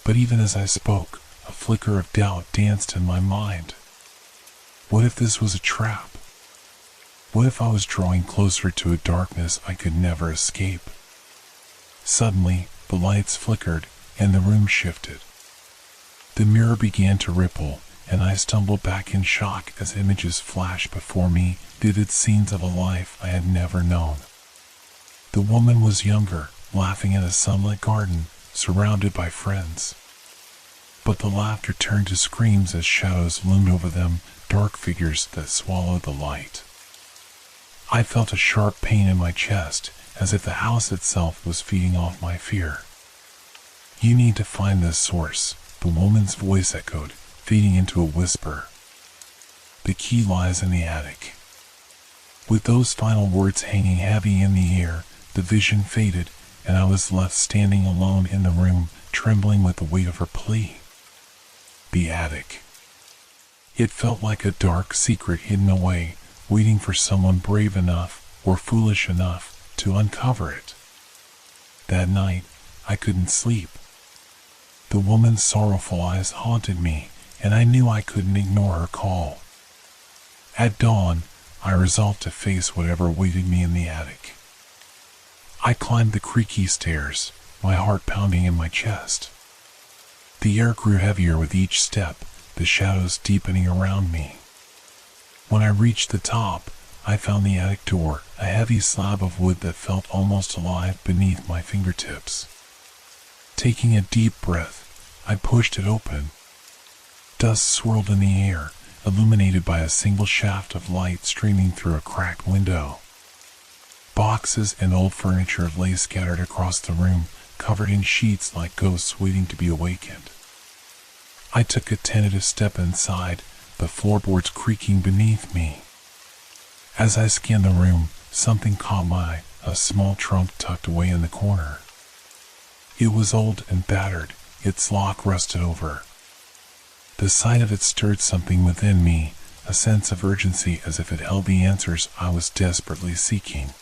But even as I spoke, a flicker of doubt danced in my mind. What if this was a trap? What if I was drawing closer to a darkness I could never escape? Suddenly, the lights flickered, and the room shifted. The mirror began to ripple, and I stumbled back in shock as images flashed before me, vivid scenes of a life I had never known. The woman was younger, laughing in a sunlit garden, surrounded by friends. But the laughter turned to screams as shadows loomed over them, dark figures that swallowed the light. I felt a sharp pain in my chest, as if the house itself was feeding off my fear. "You need to find this source," the woman's voice echoed, fading into a whisper. "The key lies in the attic." With those final words hanging heavy in the air, the vision faded, and I was left standing alone in the room, trembling with the weight of her plea. The attic. It felt like a dark secret hidden away, waiting for someone brave enough, or foolish enough, to uncover it. That night, I couldn't sleep. The woman's sorrowful eyes haunted me, and I knew I couldn't ignore her call. At dawn, I resolved to face whatever awaited me in the attic. I climbed the creaky stairs, my heart pounding in my chest. The air grew heavier with each step, the shadows deepening around me. When I reached the top, I found the attic door, a heavy slab of wood that felt almost alive beneath my fingertips. Taking a deep breath, I pushed it open. Dust swirled in the air, illuminated by a single shaft of light streaming through a cracked window. Boxes and old furniture lay scattered across the room, covered in sheets like ghosts waiting to be awakened. I took a tentative step inside, the floorboards creaking beneath me. As I scanned the room, something caught my eye, a small trunk tucked away in the corner. It was old and battered, its lock rusted over. The sight of it stirred something within me, a sense of urgency as if it held the answers I was desperately seeking.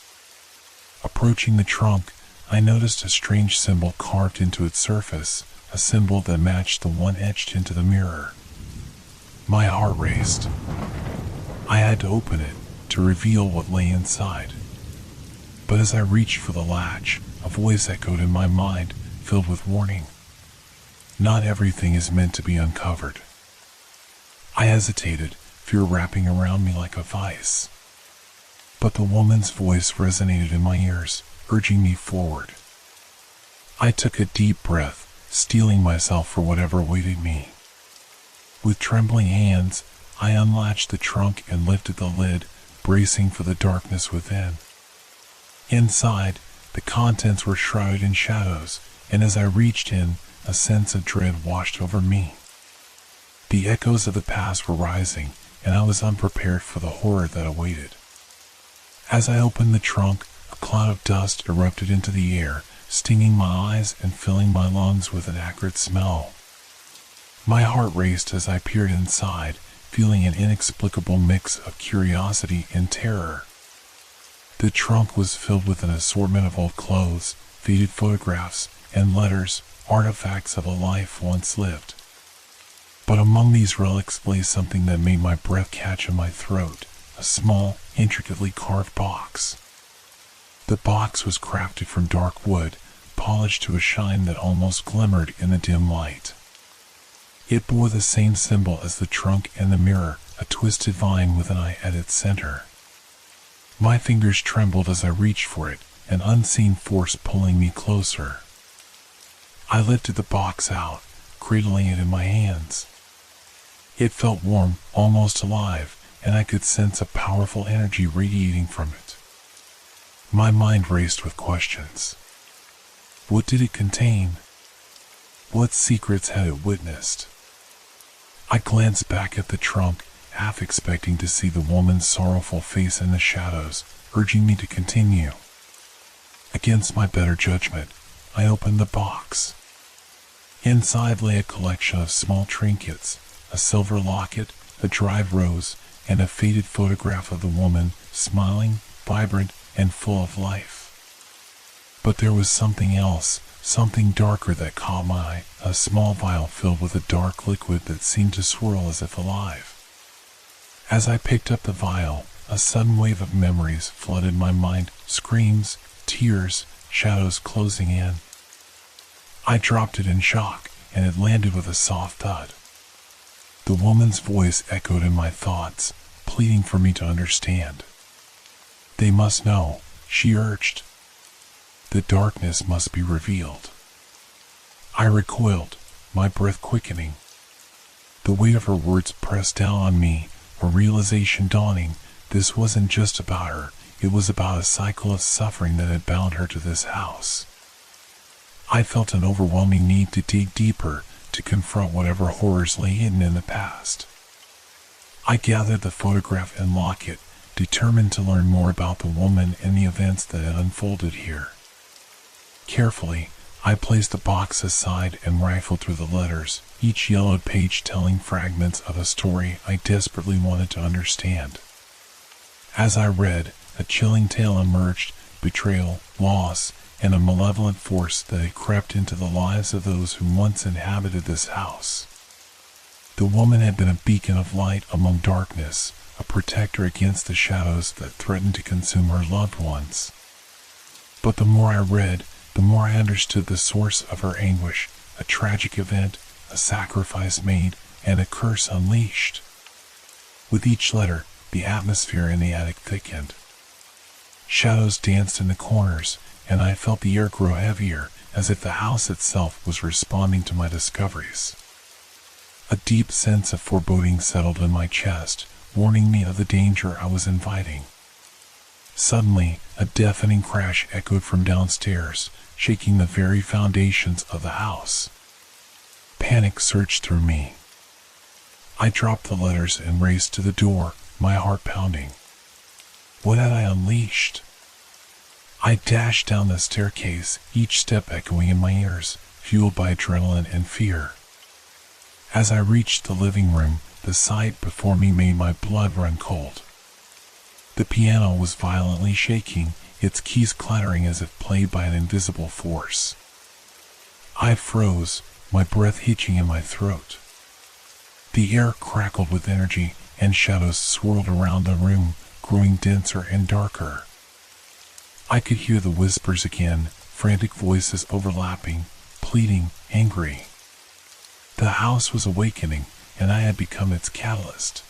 Approaching the trunk, I noticed a strange symbol carved into its surface, a symbol that matched the one etched into the mirror. My heart raced. I had to open it, to reveal what lay inside. But as I reached for the latch, a voice echoed in my mind, filled with warning. Not everything is meant to be uncovered. I hesitated, fear wrapping around me like a vice. But the woman's voice resonated in my ears, urging me forward. I took a deep breath, steeling myself for whatever awaited me. With trembling hands, I unlatched the trunk and lifted the lid, bracing for the darkness within. Inside, the contents were shrouded in shadows, and as I reached in, a sense of dread washed over me. The echoes of the past were rising, and I was unprepared for the horror that awaited. As I opened the trunk, a cloud of dust erupted into the air, stinging my eyes and filling my lungs with an acrid smell. My heart raced as I peered inside, feeling an inexplicable mix of curiosity and terror. The trunk was filled with an assortment of old clothes, faded photographs, and letters, artifacts of a life once lived. But among these relics lay something that made my breath catch in my throat, a small, intricately carved box. The box was crafted from dark wood, polished to a shine that almost glimmered in the dim light. It bore the same symbol as the trunk and the mirror, a twisted vine with an eye at its center. My fingers trembled as I reached for it, an unseen force pulling me closer. I lifted the box out, cradling it in my hands. It felt warm, almost alive, and I could sense a powerful energy radiating from it. My mind raced with questions. What did it contain? What secrets had it witnessed? I glanced back at the trunk, half expecting to see the woman's sorrowful face in the shadows, urging me to continue. Against my better judgment, I opened the box. Inside lay a collection of small trinkets, a silver locket, a dried rose, and a faded photograph of the woman, smiling, vibrant, and full of life. But there was something else, something darker that caught my eye, a small vial filled with a dark liquid that seemed to swirl as if alive. As I picked up the vial, a sudden wave of memories flooded my mind, screams, tears, shadows closing in. I dropped it in shock, and it landed with a soft thud. The woman's voice echoed in my thoughts, pleading for me to understand. They must know, she urged. The darkness must be revealed. I recoiled, my breath quickening. The weight of her words pressed down on me, a realization dawning. This wasn't just about her, it was about a cycle of suffering that had bound her to this house. I felt an overwhelming need to dig deeper, to confront whatever horrors lay hidden in the past. I gathered the photograph and locket, determined to learn more about the woman and the events that had unfolded here. Carefully, I placed the box aside and rifled through the letters, each yellowed page telling fragments of a story I desperately wanted to understand. As I read, a chilling tale emerged, betrayal, loss, and a malevolent force that had crept into the lives of those who once inhabited this house. The woman had been a beacon of light among darkness, a protector against the shadows that threatened to consume her loved ones. But the more I read, the more I understood the source of her anguish, a tragic event, a sacrifice made, and a curse unleashed. With each letter, the atmosphere in the attic thickened. Shadows danced in the corners, and I felt the air grow heavier, as if the house itself was responding to my discoveries. A deep sense of foreboding settled in my chest, warning me of the danger I was inviting. Suddenly, a deafening crash echoed from downstairs, shaking the very foundations of the house. Panic surged through me. I dropped the letters and raced to the door, my heart pounding. What had I unleashed? I dashed down the staircase, each step echoing in my ears, fueled by adrenaline and fear. As I reached the living room, the sight before me made my blood run cold. The piano was violently shaking, its keys clattering as if played by an invisible force. I froze, my breath hitching in my throat. The air crackled with energy, and shadows swirled around the room, growing denser and darker. I could hear the whispers again, frantic voices overlapping, pleading, angry. The house was awakening, and I had become its catalyst.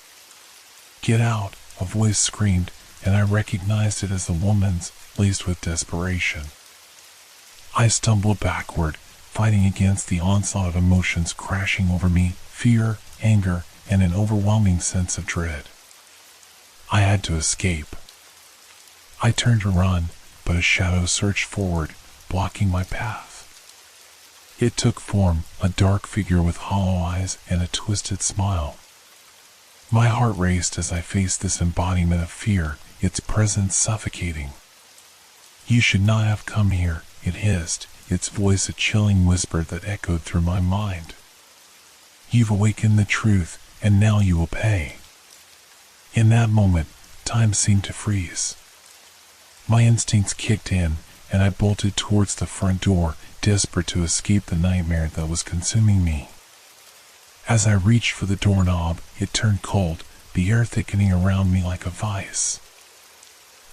Get out, a voice screamed, and I recognized it as the woman's, laced with desperation. I stumbled backward, fighting against the onslaught of emotions crashing over me, fear, anger, and an overwhelming sense of dread. I had to escape. I turned to run, but a shadow surged forward, blocking my path. It took form, a dark figure with hollow eyes and a twisted smile. My heart raced as I faced this embodiment of fear, its presence suffocating. "You should not have come here," it hissed, its voice a chilling whisper that echoed through my mind. "You've awakened the truth, and now you will pay." In that moment, time seemed to freeze. My instincts kicked in, and I bolted towards the front door, desperate to escape the nightmare that was consuming me. As I reached for the doorknob, it turned cold, the air thickening around me like a vice.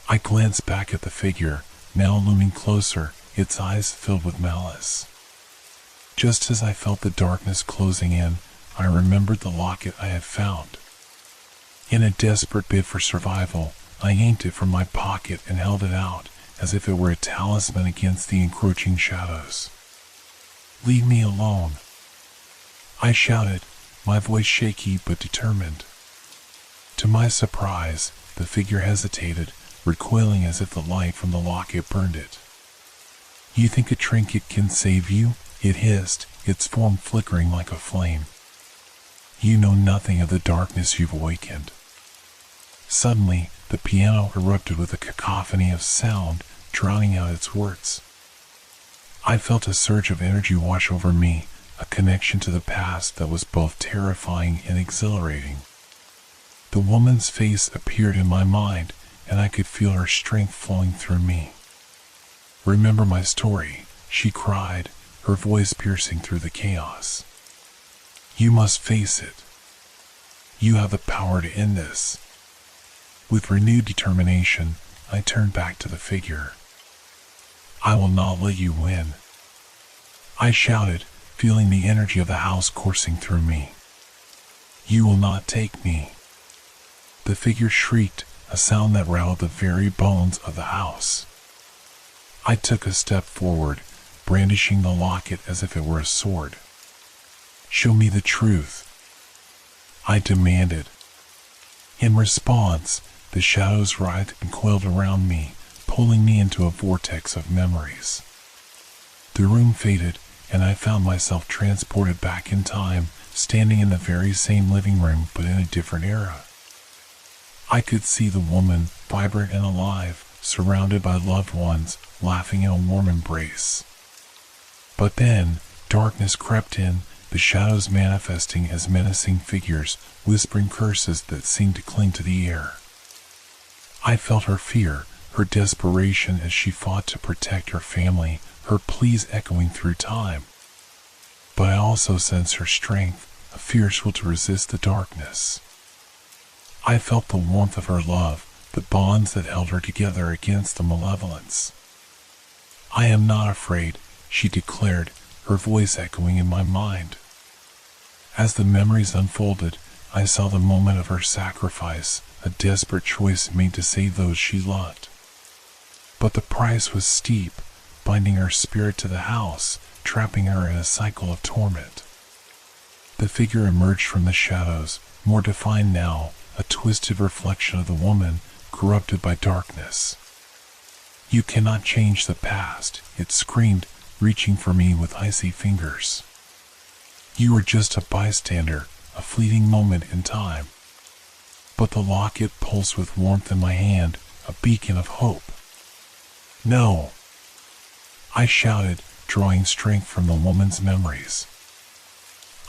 I glanced back at the figure, now looming closer, its eyes filled with malice. Just as I felt the darkness closing in, I remembered the locket I had found. In a desperate bid for survival, I yanked it from my pocket and held it out, as if it were a talisman against the encroaching shadows. "Leave me alone," I shouted, my voice shaky but determined. To my surprise, the figure hesitated, recoiling as if the light from the locket burned it. "You think a trinket can save you?" it hissed, its form flickering like a flame. "You know nothing of the darkness you've awakened." Suddenly, the piano erupted with a cacophony of sound, drowning out its words. I felt a surge of energy wash over me, a connection to the past that was both terrifying and exhilarating. The woman's face appeared in my mind, and I could feel her strength flowing through me. "Remember my story," she cried, her voice piercing through the chaos. "You must face it. You have the power to end this." With renewed determination, I turned back to the figure. "I will not let you win," I shouted, feeling the energy of the house coursing through me. "You will not take me." The figure shrieked, a sound that rattled the very bones of the house. I took a step forward, brandishing the locket as if it were a sword. "Show me the truth," I demanded. In response, the shadows writhed and coiled around me, pulling me into a vortex of memories. The room faded, and I found myself transported back in time, standing in the very same living room but in a different era. I could see the woman, vibrant and alive, surrounded by loved ones, laughing in a warm embrace. But then, darkness crept in, the shadows manifesting as menacing figures, whispering curses that seemed to cling to the air. I felt her fear, her desperation as she fought to protect her family, her pleas echoing through time. But I also sensed her strength, a fierce will to resist the darkness. I felt the warmth of her love, the bonds that held her together against the malevolence. "I am not afraid," she declared, her voice echoing in my mind. As the memories unfolded, I saw the moment of her sacrifice, a desperate choice made to save those she loved. But the price was steep, binding her spirit to the house, trapping her in a cycle of torment. The figure emerged from the shadows, more defined now, a twisted reflection of the woman, corrupted by darkness. "You cannot change the past," it screamed, reaching for me with icy fingers. "You are just a bystander, a fleeting moment in time." But the locket pulsed with warmth in my hand, a beacon of hope. "No," I shouted, drawing strength from the woman's memories.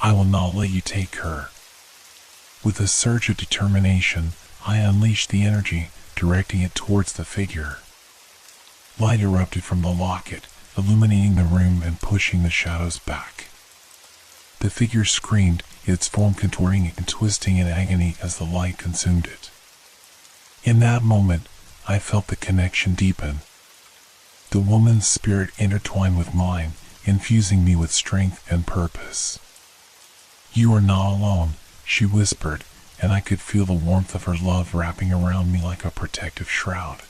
"I will not let you take her." With a surge of determination, I unleashed the energy, directing it towards the figure. Light erupted from the locket, illuminating the room and pushing the shadows back. The figure screamed, its form contorting and twisting in agony as the light consumed it. In that moment, I felt the connection deepen. The woman's spirit intertwined with mine, infusing me with strength and purpose. "You are not alone," she whispered, and I could feel the warmth of her love wrapping around me like a protective shroud.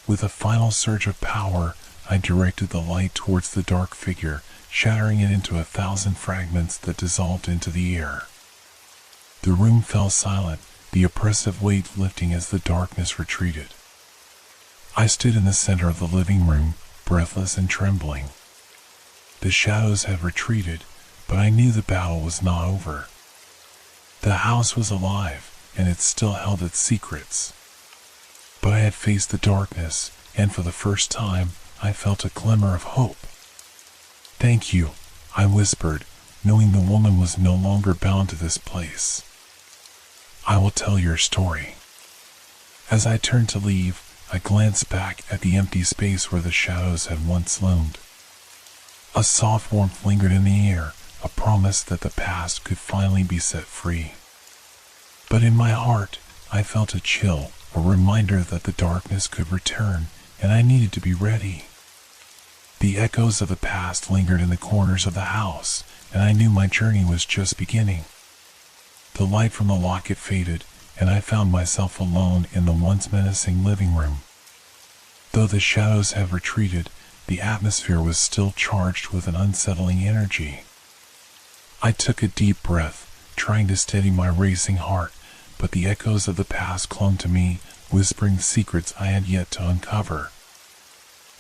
With a final surge of power, I directed the light towards the dark figure, shattering it into 1,000 fragments that dissolved into the air. The room fell silent, the oppressive weight lifting as the darkness retreated. I stood in the center of the living room, breathless and trembling. The shadows had retreated, but I knew the battle was not over. The house was alive, and it still held its secrets. But I had faced the darkness, and for the first time, I felt a glimmer of hope. "Thank you," I whispered, knowing the woman was no longer bound to this place. "I will tell your story." As I turned to leave, I glanced back at the empty space where the shadows had once loomed. A soft warmth lingered in the air, a promise that the past could finally be set free. But in my heart, I felt a chill, a reminder that the darkness could return, and I needed to be ready. The echoes of the past lingered in the corners of the house, and I knew my journey was just beginning. The light from the locket faded, and I found myself alone in the once menacing living room. Though the shadows had retreated, the atmosphere was still charged with an unsettling energy. I took a deep breath, trying to steady my racing heart, but the echoes of the past clung to me, whispering secrets I had yet to uncover.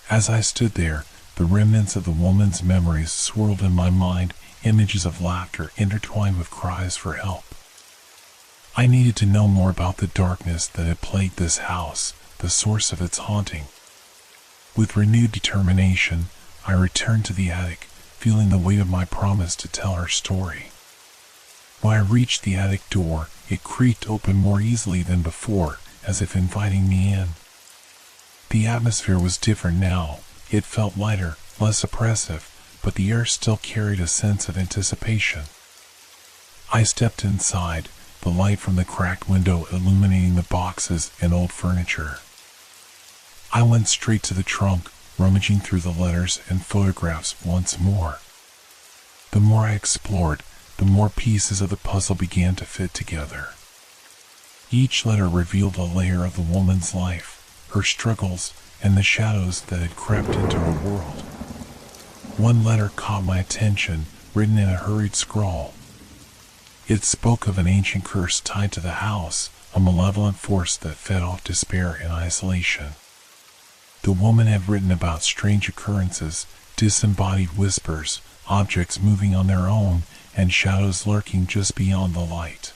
As I stood there, the remnants of the woman's memories swirled in my mind, images of laughter intertwined with cries for help. I needed to know more about the darkness that had plagued this house, the source of its haunting. With renewed determination, I returned to the attic, feeling the weight of my promise to tell her story. When I reached the attic door, it creaked open more easily than before, as if inviting me in. The atmosphere was different now. It felt lighter, less oppressive, but the air still carried a sense of anticipation. I stepped inside, the light from the cracked window illuminating the boxes and old furniture. I went straight to the trunk, rummaging through the letters and photographs once more. The more I explored, the more pieces of the puzzle began to fit together. Each letter revealed a layer of the woman's life, her struggles, and the shadows that had crept into her world. One letter caught my attention, written in a hurried scrawl. It spoke of an ancient curse tied to the house, a malevolent force that fed off despair and isolation. The woman had written about strange occurrences, disembodied whispers, objects moving on their own, and shadows lurking just beyond the light.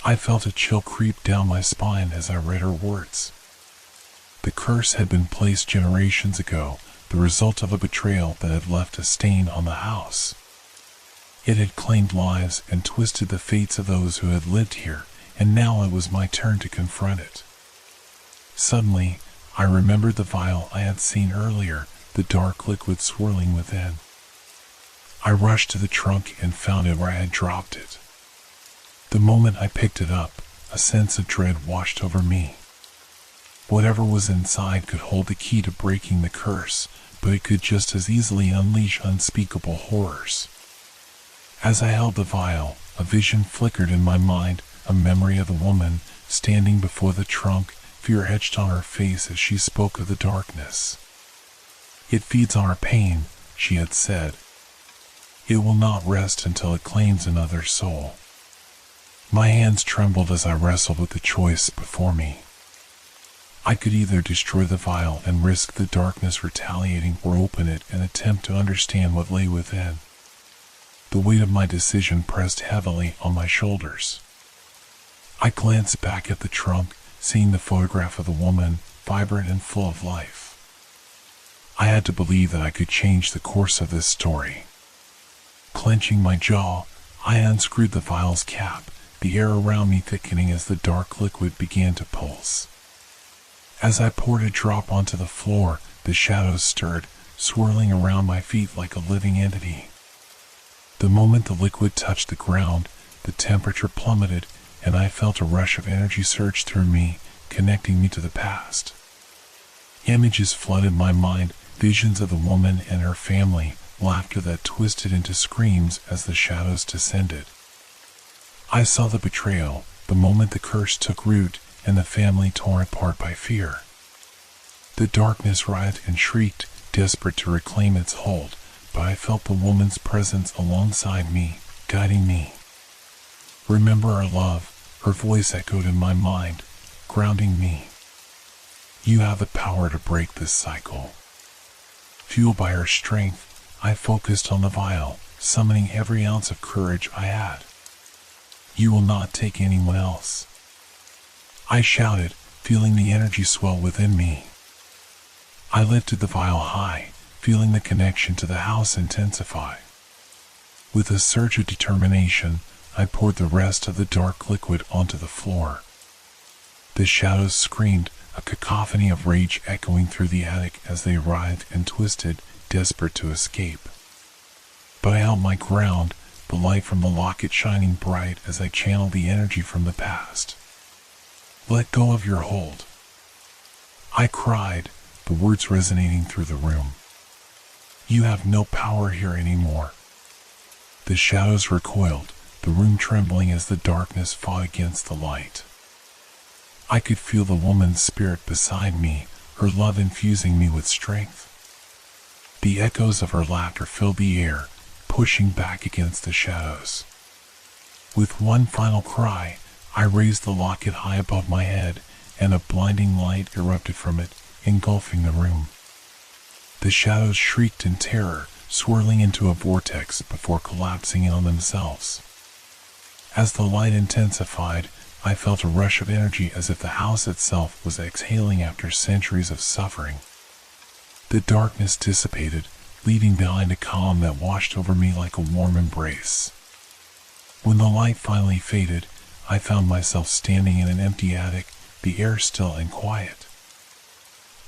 I felt a chill creep down my spine as I read her words. The curse had been placed generations ago, the result of a betrayal that had left a stain on the house. It had claimed lives and twisted the fates of those who had lived here, and now it was my turn to confront it. Suddenly, I remembered the vial I had seen earlier, the dark liquid swirling within. I rushed to the trunk and found it where I had dropped it. The moment I picked it up, a sense of dread washed over me. Whatever was inside could hold the key to breaking the curse, but it could just as easily unleash unspeakable horrors. As I held the vial, a vision flickered in my mind, a memory of the woman standing before the trunk, fear etched on her face as she spoke of the darkness. "It feeds on our pain," she had said. "It will not rest until it claims another soul." My hands trembled as I wrestled with the choice before me. I could either destroy the vial and risk the darkness retaliating, or open it and attempt to understand what lay within. The weight of my decision pressed heavily on my shoulders. I glanced back at the trunk, seeing the photograph of the woman, vibrant and full of life. I had to believe that I could change the course of this story. Clenching my jaw, I unscrewed the vial's cap, the air around me thickening as the dark liquid began to pulse. As I poured a drop onto the floor, the shadows stirred, swirling around my feet like a living entity. The moment the liquid touched the ground, the temperature plummeted, and I felt a rush of energy surge through me, connecting me to the past. Images flooded my mind, visions of the woman and her family, laughter that twisted into screams as the shadows descended. I saw the betrayal, the moment the curse took root, and the family torn apart by fear. The darkness writhed and shrieked, desperate to reclaim its hold, but I felt the woman's presence alongside me, guiding me. "Remember our love," her voice echoed in my mind, grounding me. "You have the power to break this cycle." Fueled by her strength, I focused on the vial, summoning every ounce of courage I had. "You will not take anyone else," I shouted, feeling the energy swell within me. I lifted the vial high, feeling the connection to the house intensify. With a surge of determination, I poured the rest of the dark liquid onto the floor. The shadows screamed, a cacophony of rage echoing through the attic as they writhed and twisted, desperate to escape. But I held my ground, the light from the locket shining bright as I channeled the energy from the past. "Let go of your hold," I cried, the words resonating through the room. "You have no power here anymore." The shadows recoiled, the room trembling as the darkness fought against the light. I could feel the woman's spirit beside me, her love infusing me with strength. The echoes of her laughter filled the air, pushing back against the shadows. With one final cry, I raised the locket high above my head, and a blinding light erupted from it, engulfing the room. The shadows shrieked in terror, swirling into a vortex before collapsing in on themselves. As the light intensified, I felt a rush of energy as if the house itself was exhaling after centuries of suffering. The darkness dissipated, leaving behind a calm that washed over me like a warm embrace. When the light finally faded, I found myself standing in an empty attic, the air still and quiet.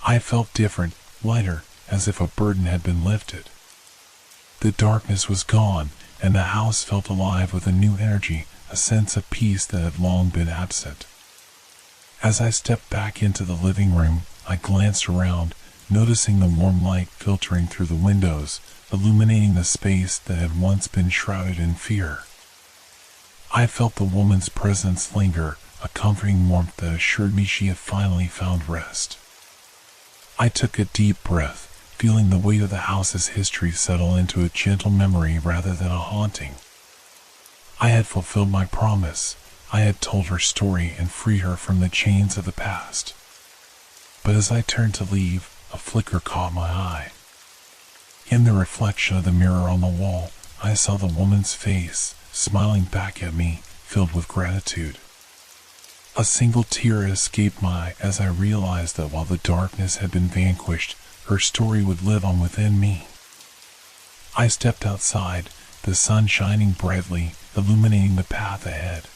I felt different, lighter, as if a burden had been lifted. The darkness was gone, and the house felt alive with a new energy, a sense of peace that had long been absent. As I stepped back into the living room, I glanced around, noticing the warm light filtering through the windows, illuminating the space that had once been shrouded in fear. I felt the woman's presence linger, a comforting warmth that assured me she had finally found rest. I took a deep breath, feeling the weight of the house's history settle into a gentle memory rather than a haunting. I had fulfilled my promise. I had told her story and freed her from the chains of the past. But as I turned to leave, a flicker caught my eye. In the reflection of the mirror on the wall, I saw the woman's face, smiling back at me, filled with gratitude. A single tear escaped my eye as I realized that while the darkness had been vanquished, her story would live on within me. I stepped outside, the sun shining brightly, illuminating the path ahead.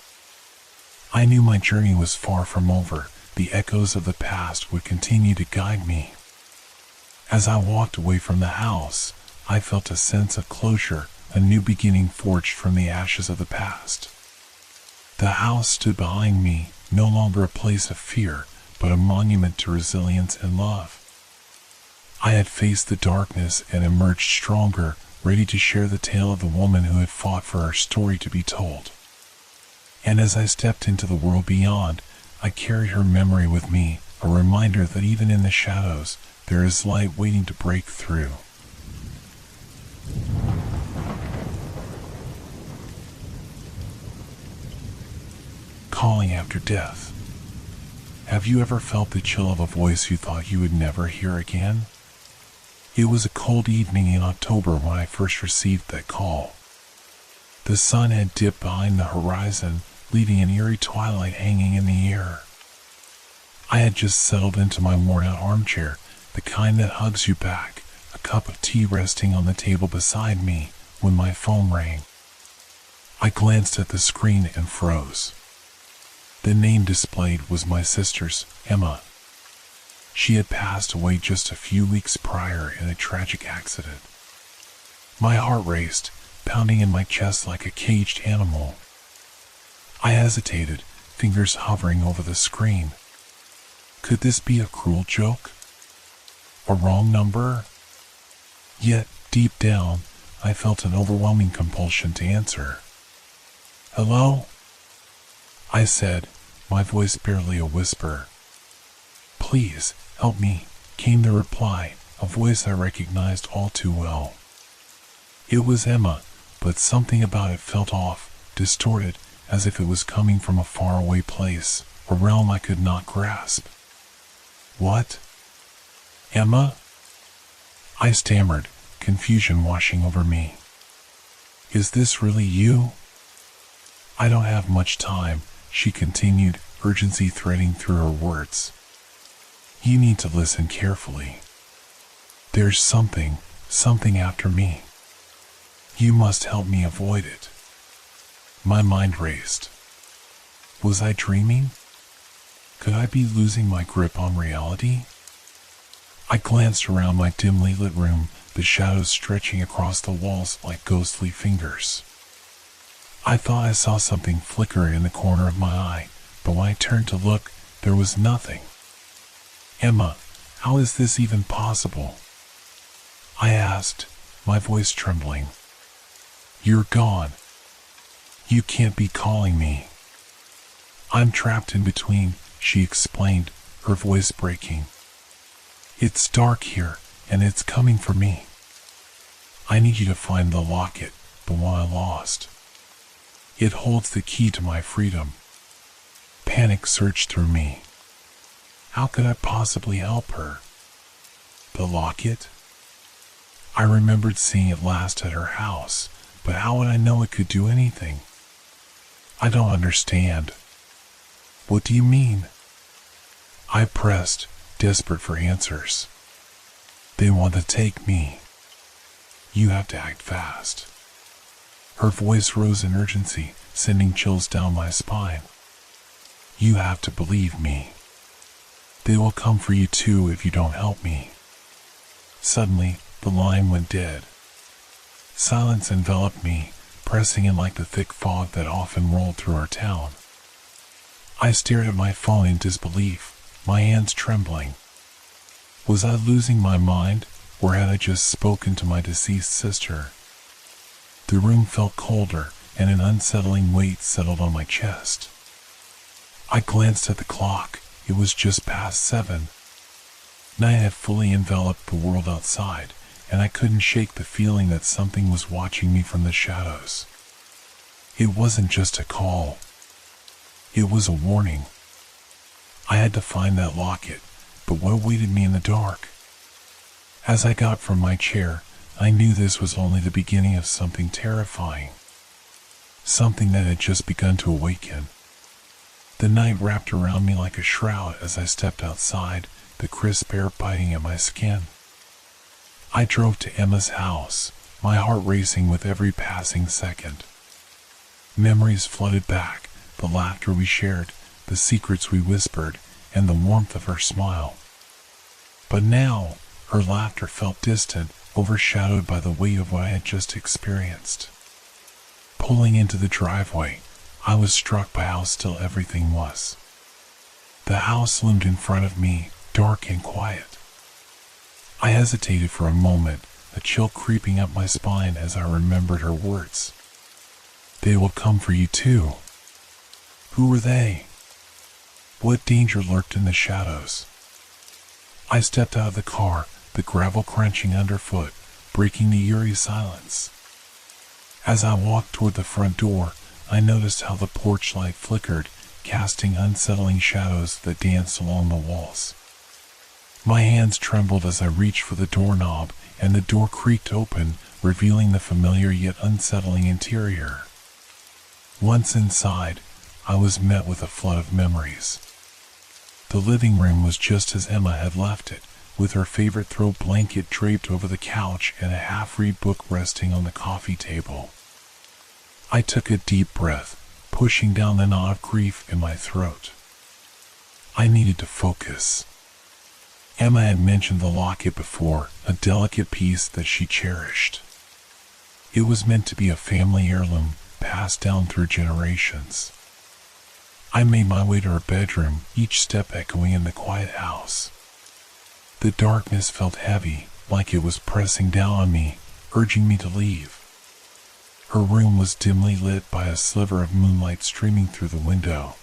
I knew my journey was far from over. The echoes of the past would continue to guide me. As I walked away from the house, I felt a sense of closure, a new beginning forged from the ashes of the past. The house stood behind me, no longer a place of fear, but a monument to resilience and love. I had faced the darkness and emerged stronger, ready to share the tale of the woman who had fought for her story to be told. And as I stepped into the world beyond, I carried her memory with me, a reminder that even in the shadows, there is light waiting to break through. Calling after death. Have you ever felt the chill of a voice you thought you would never hear again? It was a cold evening in October when I first received that call. The sun had dipped behind the horizon, leaving an eerie twilight hanging in the air. I had just settled into my worn-out armchair, the kind that hugs you back, a cup of tea resting on the table beside me, when my phone rang. I glanced at the screen and froze. The name displayed was my sister's, Emma. She had passed away just a few weeks prior in a tragic accident. My heart raced, pounding in my chest like a caged animal. I hesitated, fingers hovering over the screen. Could this be a cruel joke? A wrong number? Yet, deep down, I felt an overwhelming compulsion to answer. "Hello?" I said, my voice barely a whisper. "Please, help me," came the reply, a voice I recognized all too well. It was Emma, but something about it felt off, distorted, as if it was coming from a faraway place, a realm I could not grasp. "What? Emma?" I stammered, confusion washing over me. "Is this really you?" "I don't have much time," she continued, urgency threading through her words. You need to listen carefully. There's something after me. You must help me avoid it. My mind raced. Was I dreaming? Could I be losing my grip on reality? I glanced around my dimly lit room, the shadows stretching across the walls like ghostly fingers. I thought I saw something flicker in the corner of my eye, but when I turned to look, there was nothing. Emma, how is this even possible? I asked, my voice trembling. You're gone. You can't be calling me. I'm trapped in between, she explained, her voice breaking. It's dark here, and it's coming for me. I need you to find the locket, the one I lost. It holds the key to my freedom. Panic surged through me. How could I possibly help her? The locket? I remembered seeing it last at her house, but how would I know it could do anything? I don't understand. What do you mean? I pressed, desperate for answers. They want to take me. You have to act fast. Her voice rose in urgency, sending chills down my spine. You have to believe me. They will come for you too if you don't help me. Suddenly, the line went dead. Silence enveloped me, pressing in like the thick fog that often rolled through our town. I stared at my phone in disbelief, my hands trembling. Was I losing my mind, or had I just spoken to my deceased sister? The room felt colder, and an unsettling weight settled on my chest. I glanced at the clock. It was just past 7. Night had fully enveloped the world outside, and I couldn't shake the feeling that something was watching me from the shadows. It wasn't just a call. It was a warning. I had to find that locket, but what awaited me in the dark? As I got from my chair, I knew this was only the beginning of something terrifying. Something that had just begun to awaken. The night wrapped around me like a shroud as I stepped outside, the crisp air biting at my skin. I drove to Emma's house, my heart racing with every passing second. Memories flooded back, the laughter we shared, the secrets we whispered, and the warmth of her smile. But now, her laughter felt distant, overshadowed by the weight of what I had just experienced. Pulling into the driveway, I was struck by how still everything was. The house loomed in front of me, dark and quiet. I hesitated for a moment, a chill creeping up my spine as I remembered her words. They will come for you too. Who were they? What danger lurked in the shadows? I stepped out of the car, the gravel crunching underfoot, breaking the eerie silence. As I walked toward the front door, I noticed how the porch light flickered, casting unsettling shadows that danced along the walls. My hands trembled as I reached for the doorknob, and the door creaked open, revealing the familiar yet unsettling interior. Once inside, I was met with a flood of memories. The living room was just as Emma had left it, with her favorite throw blanket draped over the couch and a half-read book resting on the coffee table. I took a deep breath, pushing down the knot of grief in my throat. I needed to focus. Emma had mentioned the locket before, a delicate piece that she cherished. It was meant to be a family heirloom, passed down through generations. I made my way to her bedroom, each step echoing in the quiet house. The darkness felt heavy, like it was pressing down on me, urging me to leave. Her room was dimly lit by a sliver of moonlight streaming through the window.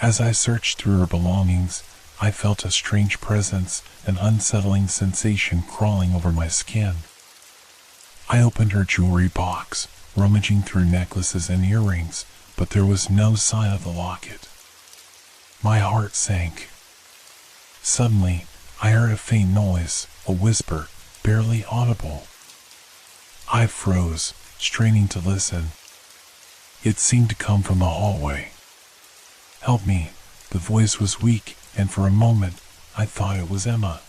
As I searched through her belongings, I felt a strange presence, an unsettling sensation crawling over my skin. I opened her jewelry box, rummaging through necklaces and earrings, but there was no sign of the locket. My heart sank. Suddenly, I heard a faint noise, a whisper, barely audible. I froze, straining to listen. It seemed to come from the hallway. Help me. The voice was weak, and for a moment, I thought it was Emma.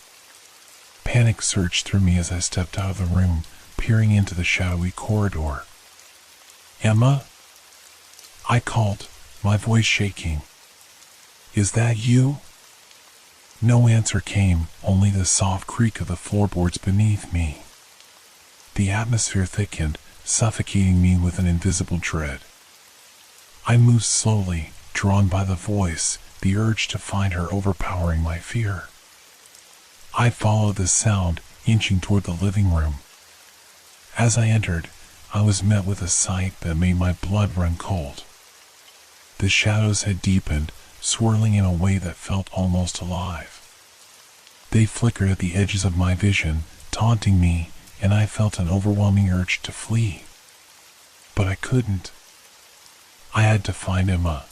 Panic surged through me as I stepped out of the room, peering into the shadowy corridor. Emma? I called, my voice shaking. Is that you? No answer came, only the soft creak of the floorboards beneath me. The atmosphere thickened, suffocating me with an invisible dread. I moved slowly, drawn by the voice, the urge to find her overpowering my fear. I followed the sound, inching toward the living room. As I entered, I was met with a sight that made my blood run cold. The shadows had deepened, swirling in a way that felt almost alive. They flickered at the edges of my vision, taunting me, and I felt an overwhelming urge to flee. But I couldn't. I had to find Emma.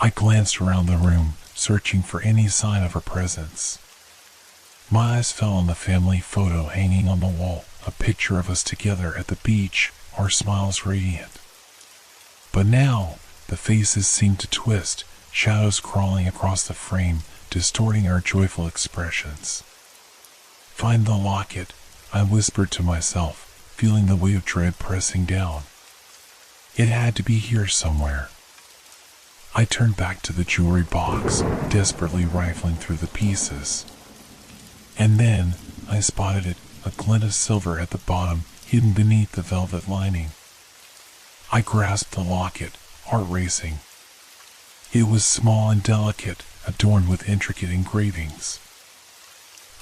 I glanced around the room, searching for any sign of her presence. My eyes fell on the family photo hanging on the wall, a picture of us together at the beach, our smiles radiant. But now, the faces seemed to twist, shadows crawling across the frame, distorting our joyful expressions. Find the locket, I whispered to myself, feeling the weight of dread pressing down. It had to be here somewhere. I turned back to the jewelry box, desperately rifling through the pieces. And then, I spotted it, a glint of silver at the bottom, hidden beneath the velvet lining. I grasped the locket, heart racing. It was small and delicate, adorned with intricate engravings.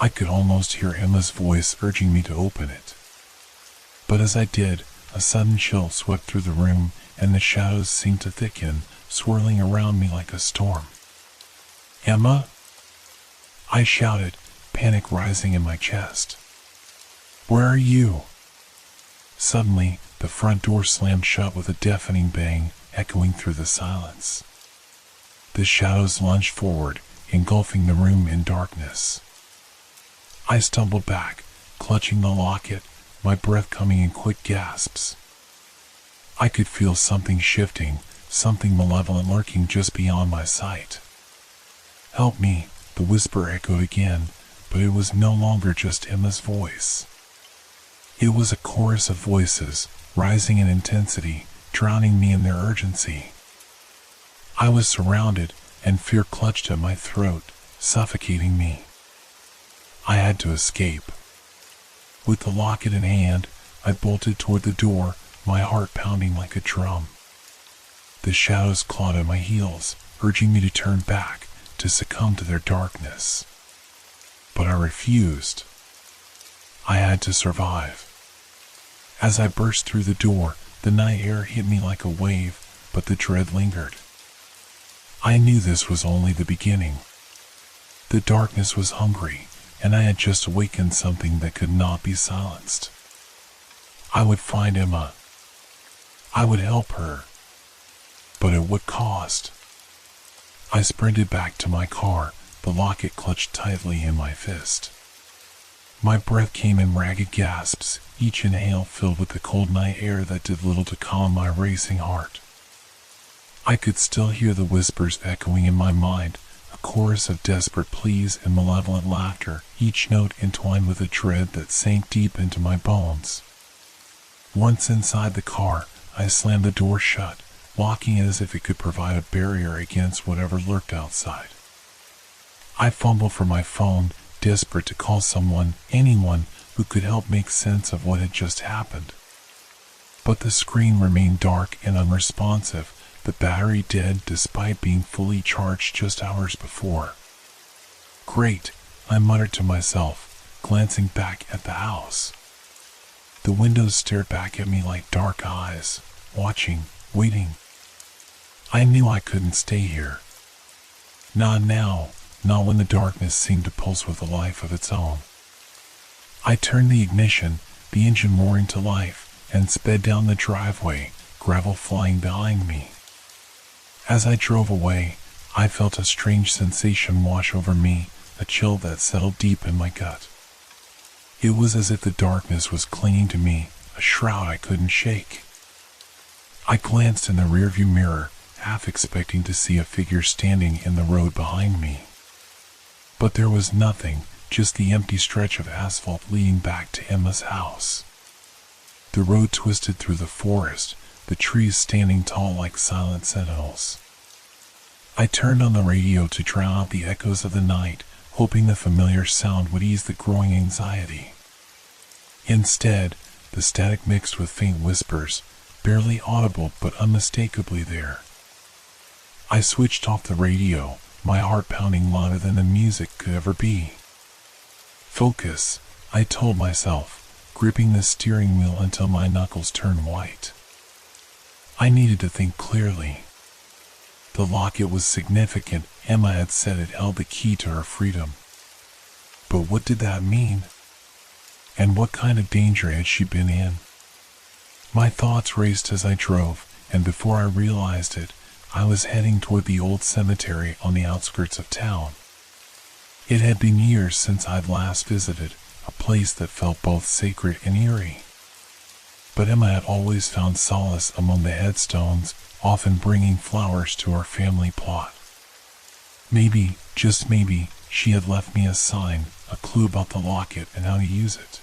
I could almost hear Emma's voice urging me to open it. But as I did, a sudden chill swept through the room, and the shadows seemed to thicken, swirling around me like a storm. Emma? I shouted, panic rising in my chest. Where are you? Suddenly, the front door slammed shut with a deafening bang, echoing through the silence. The shadows lunged forward, engulfing the room in darkness. I stumbled back, clutching the locket, my breath coming in quick gasps. I could feel something shifting, something malevolent lurking just beyond my sight. Help me, the whisper echoed again, but it was no longer just Emma's voice. It was a chorus of voices, rising in intensity, drowning me in their urgency. I was surrounded, and fear clutched at my throat, suffocating me. I had to escape. With the locket in hand, I bolted toward the door, my heart pounding like a drum. The shadows clawed at my heels, urging me to turn back, to succumb to their darkness. But I refused. I had to survive. As I burst through the door, the night air hit me like a wave, but the dread lingered. I knew this was only the beginning. The darkness was hungry, and I had just awakened something that could not be silenced. I would find Emma. I would help her. But at what cost? I sprinted back to my car, the locket clutched tightly in my fist. My breath came in ragged gasps, each inhale filled with the cold night air that did little to calm my racing heart. I could still hear the whispers echoing in my mind, a chorus of desperate pleas and malevolent laughter, each note entwined with a dread that sank deep into my bones. Once inside the car, I slammed the door shut, locking it as if it could provide a barrier against whatever lurked outside. I fumbled for my phone, desperate to call someone, anyone, who could help make sense of what had just happened. But the screen remained dark and unresponsive, the battery dead despite being fully charged just hours before. Great, I muttered to myself, glancing back at the house. The windows stared back at me like dark eyes, watching, waiting. I knew I couldn't stay here. Not now, not when the darkness seemed to pulse with a life of its own. I turned the ignition, the engine roaring to life, and sped down the driveway, gravel flying behind me. As I drove away, I felt a strange sensation wash over me, a chill that settled deep in my gut. It was as if the darkness was clinging to me, a shroud I couldn't shake. I glanced in the rearview mirror, half expecting to see a figure standing in the road behind me. But there was nothing, just the empty stretch of asphalt leading back to Emma's house. The road twisted through the forest, the trees standing tall like silent sentinels. I turned on the radio to drown out the echoes of the night, hoping the familiar sound would ease the growing anxiety. Instead, the static mixed with faint whispers, barely audible but unmistakably there. I switched off the radio, my heart pounding louder than the music could ever be. Focus, I told myself, gripping the steering wheel until my knuckles turned white. I needed to think clearly. The locket was significant. Emma had said it held the key to her freedom. But what did that mean? And what kind of danger had she been in? My thoughts raced as I drove, and before I realized it, I was heading toward the old cemetery on the outskirts of town. It had been years since I'd last visited, a place that felt both sacred and eerie. But Emma had always found solace among the headstones, often bringing flowers to our family plot. Maybe, just maybe, she had left me a sign, a clue about the locket and how to use it.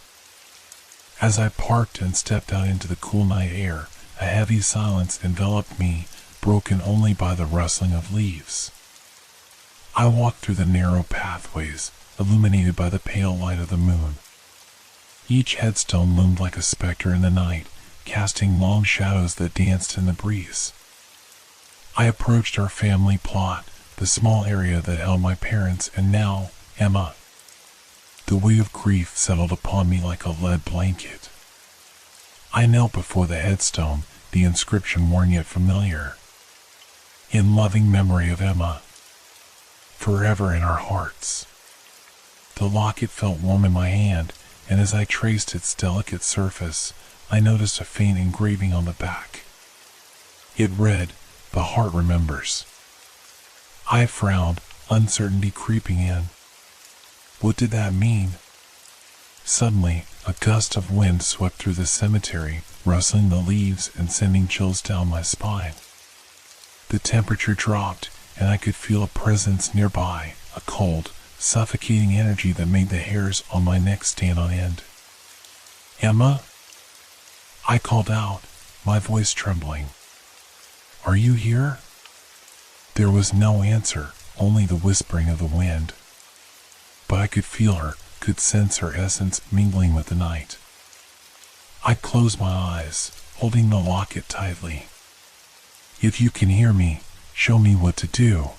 As I parked and stepped out into the cool night air, a heavy silence enveloped me, broken only by the rustling of leaves. I walked through the narrow pathways, illuminated by the pale light of the moon. Each headstone loomed like a specter in the night, casting long shadows that danced in the breeze. I approached our family plot, the small area that held my parents and now, Emma. The weight of grief settled upon me like a lead blanket. I knelt before the headstone, the inscription worn yet familiar. In loving memory of Emma. Forever in our hearts. The locket felt warm in my hand, and as I traced its delicate surface, I noticed a faint engraving on the back. It read, "The heart remembers." I frowned, uncertainty creeping in. What did that mean? Suddenly, a gust of wind swept through the cemetery, rustling the leaves and sending chills down my spine. The temperature dropped, and I could feel a presence nearby, a cold, suffocating energy that made the hairs on my neck stand on end. "Emma?" I called out, my voice trembling. "Are you here?" There was no answer, only the whispering of the wind. But I could feel her, could sense her essence mingling with the night. I closed my eyes, holding the locket tightly. "If you can hear me, show me what to do."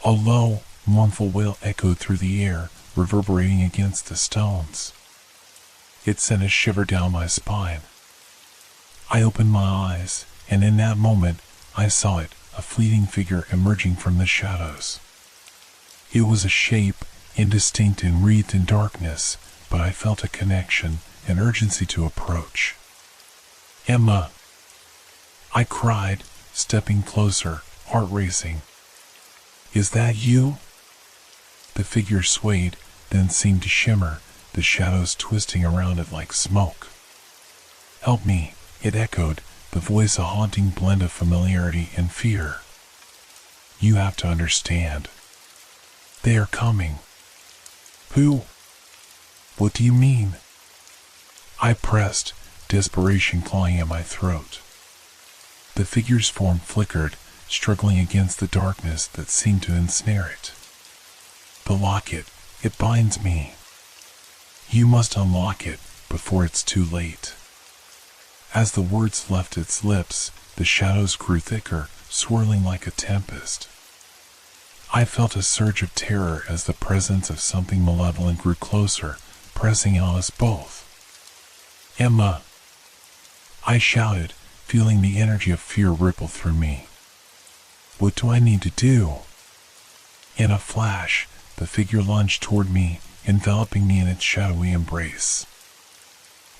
A low, mournful wail echoed through the air, reverberating against the stones. It sent a shiver down my spine. I opened my eyes, and in that moment, I saw it, a fleeting figure emerging from the shadows. It was a shape, indistinct and wreathed in darkness, but I felt a connection, an urgency to approach. "Emma!" I cried, stepping closer, heart racing. "Is that you?" The figure swayed, then seemed to shimmer, the shadows twisting around it like smoke. "Help me," it echoed, the voice a haunting blend of familiarity and fear. "You have to understand. They are coming." "Who? What do you mean?" I pressed, desperation clawing at my throat. The figure's form flickered, struggling against the darkness that seemed to ensnare it. "The locket, it binds me. You must unlock it before it's too late." As the words left its lips, the shadows grew thicker, swirling like a tempest. I felt a surge of terror as the presence of something malevolent grew closer, pressing on us both. "Emma!" I shouted, feeling the energy of fear ripple through me. "What do I need to do?" In a flash, the figure lunged toward me, enveloping me in its shadowy embrace.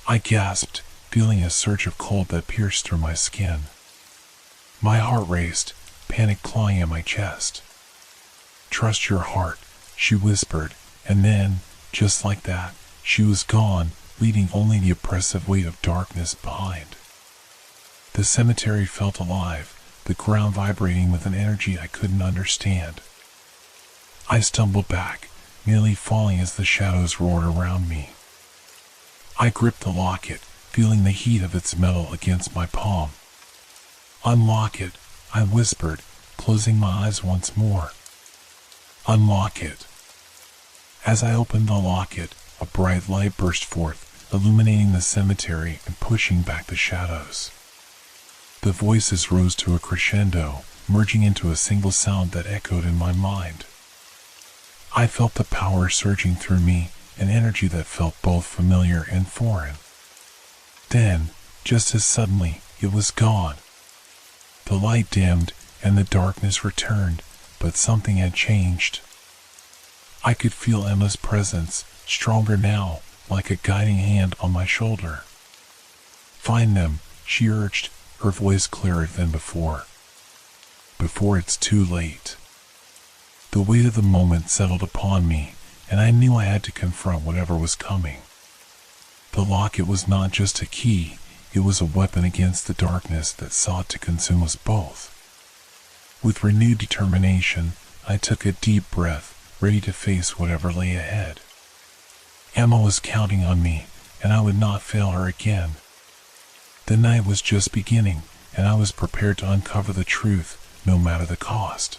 I gasped, feeling a surge of cold that pierced through my skin. My heart raced, panic clawing at my chest. "Trust your heart," she whispered, and then, just like that, she was gone, leaving only the oppressive weight of darkness behind. The cemetery felt alive, the ground vibrating with an energy I couldn't understand. I stumbled back, nearly falling as the shadows roared around me. I gripped the locket, feeling the heat of its metal against my palm. "Unlock it," I whispered, closing my eyes once more. "Unlock it." As I opened the locket, a bright light burst forth, illuminating the cemetery and pushing back the shadows. The voices rose to a crescendo, merging into a single sound that echoed in my mind. I felt the power surging through me, an energy that felt both familiar and foreign. Then, just as suddenly, it was gone. The light dimmed, and the darkness returned, but something had changed. I could feel Emma's presence, stronger now, like a guiding hand on my shoulder. "Find them," she urged, her voice clearer than before. "Before it's too late." The weight of the moment settled upon me, and I knew I had to confront whatever was coming. The locket was not just a key, it was a weapon against the darkness that sought to consume us both. With renewed determination, I took a deep breath, ready to face whatever lay ahead. Emma was counting on me, and I would not fail her again. The night was just beginning, and I was prepared to uncover the truth, no matter the cost.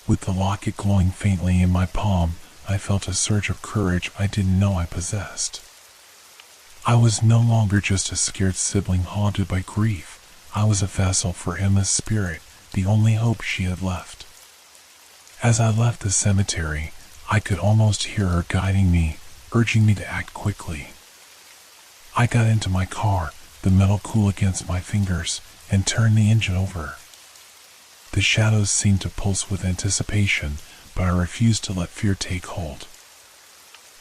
With the locket glowing faintly in my palm, I felt a surge of courage I didn't know I possessed. I was no longer just a scared sibling haunted by grief. I was a vessel for Emma's spirit, the only hope she had left. As I left the cemetery, I could almost hear her guiding me, urging me to act quickly. I got into my car, the metal cool against my fingers, and turned the engine over. The shadows seemed to pulse with anticipation, but I refused to let fear take hold.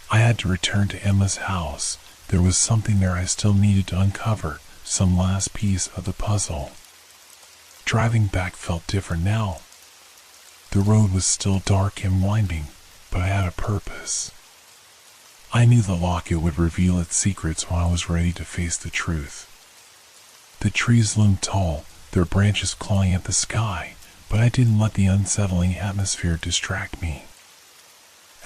I had to return to Emma's house. There was something there I still needed to uncover, some last piece of the puzzle. Driving back felt different now. The road was still dark and winding, but I had a purpose. I knew the locket would reveal its secrets when I was ready to face the truth. The trees loomed tall, their branches clawing at the sky, but I didn't let the unsettling atmosphere distract me.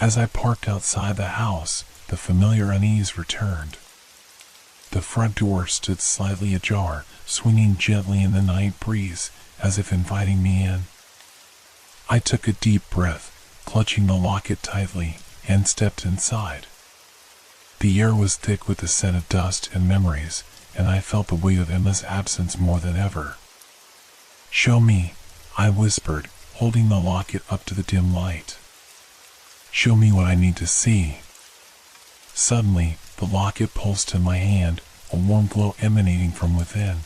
As I parked outside the house, the familiar unease returned. The front door stood slightly ajar, swinging gently in the night breeze, as if inviting me in. I took a deep breath, clutching the locket tightly, and stepped inside. The air was thick with the scent of dust and memories, and I felt the weight of Emma's absence more than ever. "Show me," I whispered, holding the locket up to the dim light. "Show me what I need to see." Suddenly, the locket pulsed in my hand, a warm glow emanating from within.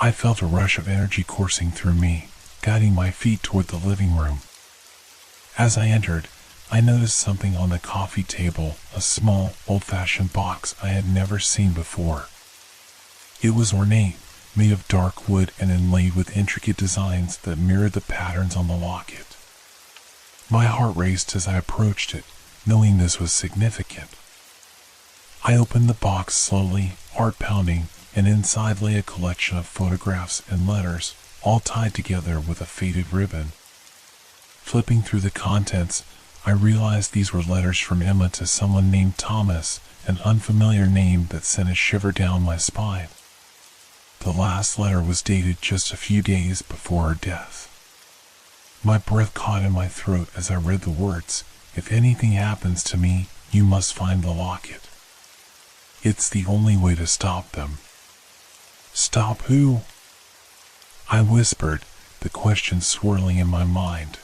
I felt a rush of energy coursing through me, guiding my feet toward the living room. As I entered, I noticed something on the coffee table, a small, old-fashioned box I had never seen before. It was ornate, made of dark wood and inlaid with intricate designs that mirrored the patterns on the locket. My heart raced as I approached it, knowing this was significant. I opened the box slowly, heart pounding, and inside lay a collection of photographs and letters, all tied together with a faded ribbon. Flipping through the contents, I realized these were letters from Emma to someone named Thomas, an unfamiliar name that sent a shiver down my spine. The last letter was dated just a few days before her death. My breath caught in my throat as I read the words, "If anything happens to me, you must find the locket. It's the only way to stop them." "Stop who?" I whispered, the question swirling in my mind.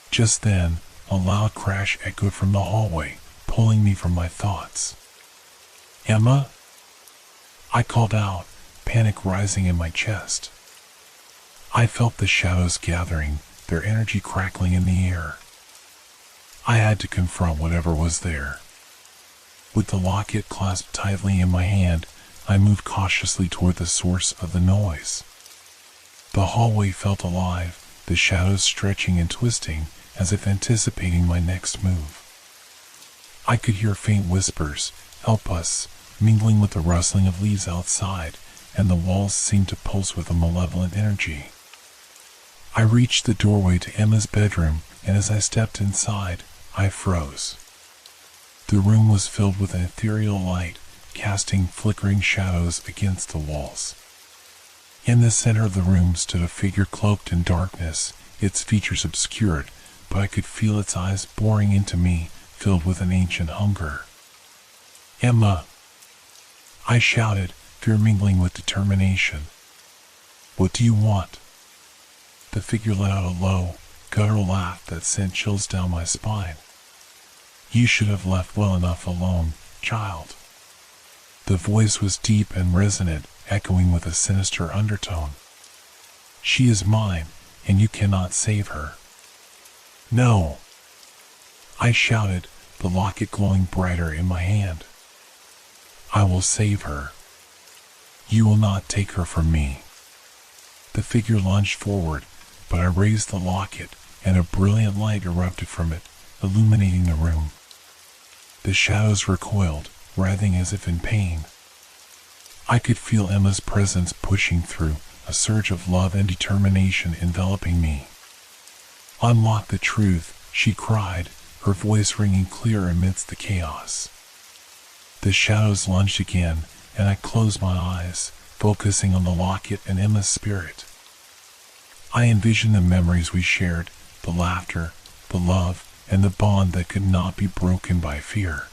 Just then, a loud crash echoed from the hallway, pulling me from my thoughts. "Emma?" I called out, panic rising in my chest. I felt the shadows gathering, their energy crackling in the air. I had to confront whatever was there. With the locket clasped tightly in my hand, I moved cautiously toward the source of the noise. The hallway felt alive, the shadows stretching and twisting, as if anticipating my next move. I could hear faint whispers, "Help us," mingling with the rustling of leaves outside, and the walls seemed to pulse with a malevolent energy. I reached the doorway to Emma's bedroom, and as I stepped inside, I froze. The room was filled with an ethereal light, casting flickering shadows against the walls. In the center of the room stood a figure cloaked in darkness, its features obscured, but I could feel its eyes boring into me, filled with an ancient hunger. "Emma!" I shouted, fear mingling with determination. "What do you want?" The figure let out a low, guttural laugh that sent chills down my spine. "You should have left well enough alone, child." The voice was deep and resonant, echoing with a sinister undertone. "She is mine, and you cannot save her." "No!" I shouted, the locket glowing brighter in my hand. "I will save her. You will not take her from me." The figure lunged forward, but I raised the locket, and a brilliant light erupted from it, illuminating the room. The shadows recoiled, writhing as if in pain. I could feel Emma's presence pushing through, a surge of love and determination enveloping me. "Unlock the truth," she cried, her voice ringing clear amidst the chaos. The shadows lunged again, and I closed my eyes, focusing on the locket and Emma's spirit. I envisioned the memories we shared, the laughter, the love, and the bond that could not be broken by fear.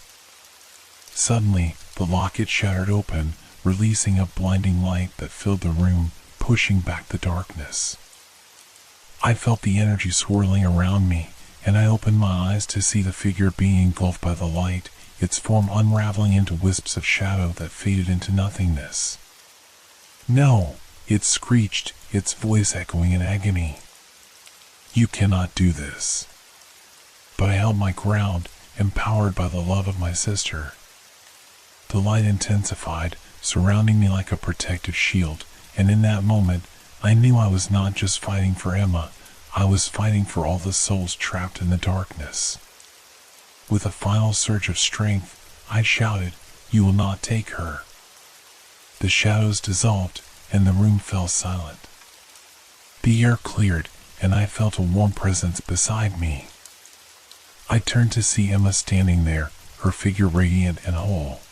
Suddenly, the locket shattered open, releasing a blinding light that filled the room, pushing back the darkness. I felt the energy swirling around me, and I opened my eyes to see the figure being engulfed by the light, its form unraveling into wisps of shadow that faded into nothingness. "No!" it screeched, its voice echoing in agony. "You cannot do this." But I held my ground, empowered by the love of my sister. The light intensified, surrounding me like a protective shield, and in that moment, I knew I was not just fighting for Emma, I was fighting for all the souls trapped in the darkness. With a final surge of strength, I shouted, "You will not take her." The shadows dissolved, and the room fell silent. The air cleared, and I felt a warm presence beside me. I turned to see Emma standing there, her figure radiant and whole.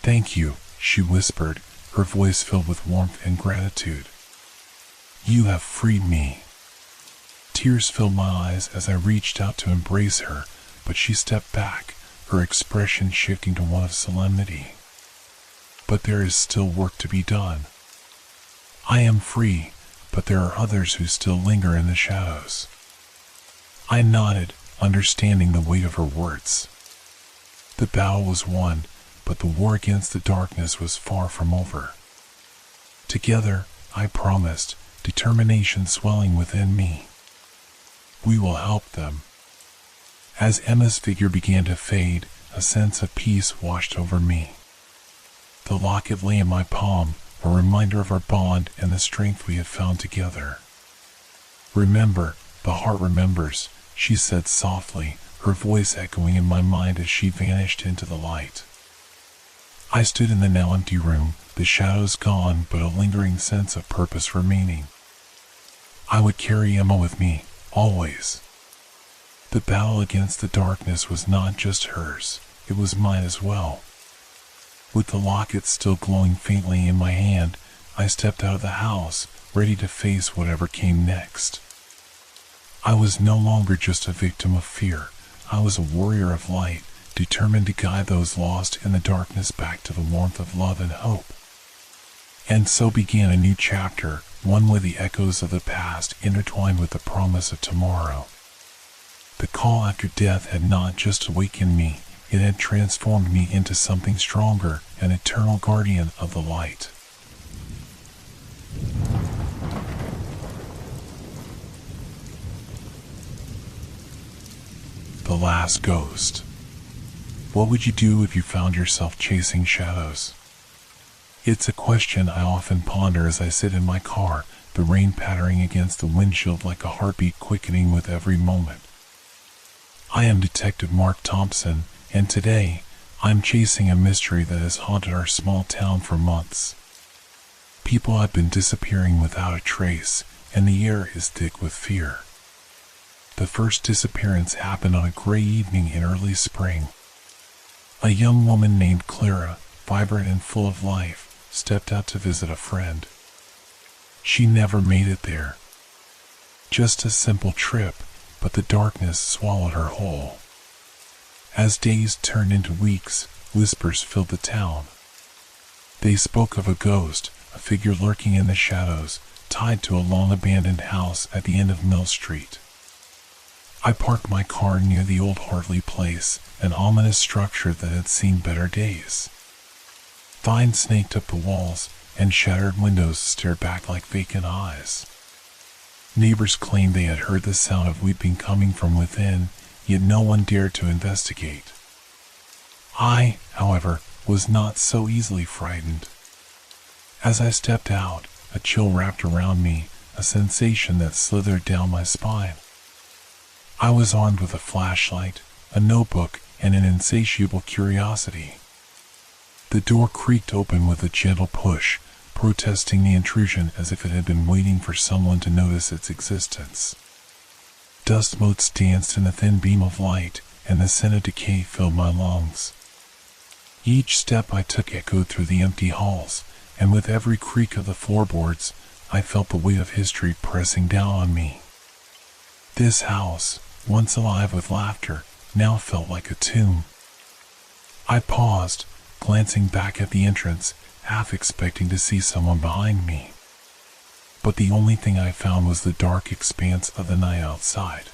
"Thank you," she whispered, her voice filled with warmth and gratitude. "You have freed me." Tears filled my eyes as I reached out to embrace her, but she stepped back, her expression shifting to one of solemnity. "But there is still work to be done. I am free, but there are others who still linger in the shadows." I nodded, understanding the weight of her words. The battle was won, but the war against the darkness was far from over. Together, I promised, determination swelling within me. We will help them. As Emma's figure began to fade, a sense of peace washed over me. The locket lay in my palm, a reminder of our bond and the strength we had found together. "Remember, the heart remembers," she said softly, her voice echoing in my mind as she vanished into the light. I stood in the now empty room, the shadows gone but a lingering sense of purpose remaining. I would carry Emma with me, always. The battle against the darkness was not just hers, it was mine as well. With the locket still glowing faintly in my hand, I stepped out of the house, ready to face whatever came next. I was no longer just a victim of fear, I was a warrior of light, determined to guide those lost in the darkness back to the warmth of love and hope. And so began a new chapter, one where the echoes of the past intertwined with the promise of tomorrow. The call after death had not just awakened me, it had transformed me into something stronger, an eternal guardian of the light. The Last Ghost. What would you do if you found yourself chasing shadows? It's a question I often ponder as I sit in my car, the rain pattering against the windshield like a heartbeat quickening with every moment. I am Detective Mark Thompson, and today, I'm chasing a mystery that has haunted our small town for months. People have been disappearing without a trace, and the air is thick with fear. The first disappearance happened on a gray evening in early spring. A young woman named Clara, vibrant and full of life, stepped out to visit a friend. She never made it there. Just a simple trip, but the darkness swallowed her whole. As days turned into weeks, whispers filled the town. They spoke of a ghost, a figure lurking in the shadows, tied to a long-abandoned house at the end of Mill Street. I parked my car near the old Hartley place, an ominous structure that had seen better days. Vines snaked up the walls, and shattered windows stared back like vacant eyes. Neighbors claimed they had heard the sound of weeping coming from within, yet no one dared to investigate. I, however, was not so easily frightened. As I stepped out, a chill wrapped around me, a sensation that slithered down my spine. I was armed with a flashlight, a notebook, and an insatiable curiosity. The door creaked open with a gentle push, protesting the intrusion as if it had been waiting for someone to notice its existence. Dust motes danced in a thin beam of light, and the scent of decay filled my lungs. Each step I took echoed through the empty halls, and with every creak of the floorboards, I felt the weight of history pressing down on me. This house, once alive with laughter, now felt like a tomb. I paused, glancing back at the entrance, half expecting to see someone behind me. But the only thing I found was the dark expanse of the night outside.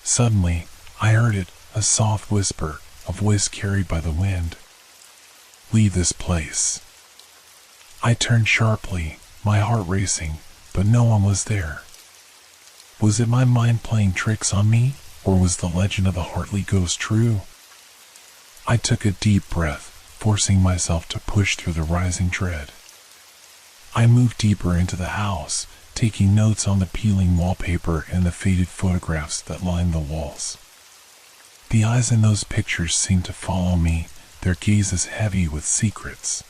Suddenly, I heard it, a soft whisper, a voice carried by the wind. "Leave this place." I turned sharply, my heart racing, but no one was there. Was it my mind playing tricks on me, or was the legend of the Hartley ghost true? I took a deep breath, forcing myself to push through the rising dread. I moved deeper into the house, taking notes on the peeling wallpaper and the faded photographs that lined the walls. The eyes in those pictures seemed to follow me, their gazes heavy with secrets.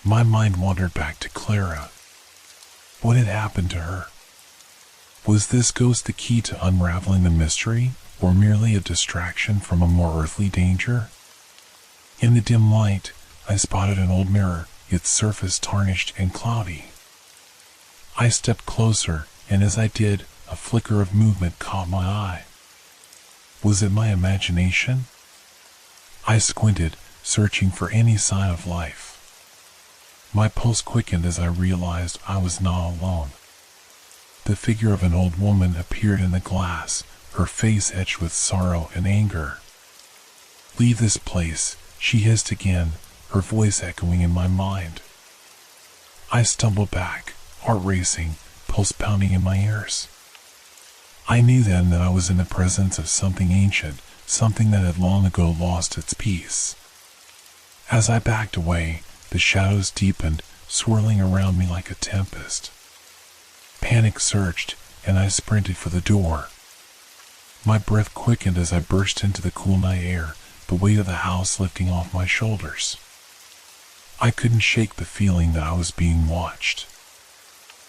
My mind wandered back to Clara. What had happened to her? Was this ghost the key to unraveling the mystery, or merely a distraction from a more earthly danger? In the dim light, I spotted an old mirror, its surface tarnished and cloudy. I stepped closer, and as I did, a flicker of movement caught my eye. Was it my imagination? I squinted, searching for any sign of life. My pulse quickened as I realized I was not alone. The figure of an old woman appeared in the glass, her face etched with sorrow and anger. "Leave this place," she hissed again, her voice echoing in my mind. I stumbled back, heart racing, pulse pounding in my ears. I knew then that I was in the presence of something ancient, something that had long ago lost its peace. As I backed away, the shadows deepened, swirling around me like a tempest. Panic surged, and I sprinted for the door. My breath quickened as I burst into the cool night air, the weight of the house lifting off my shoulders. I couldn't shake the feeling that I was being watched.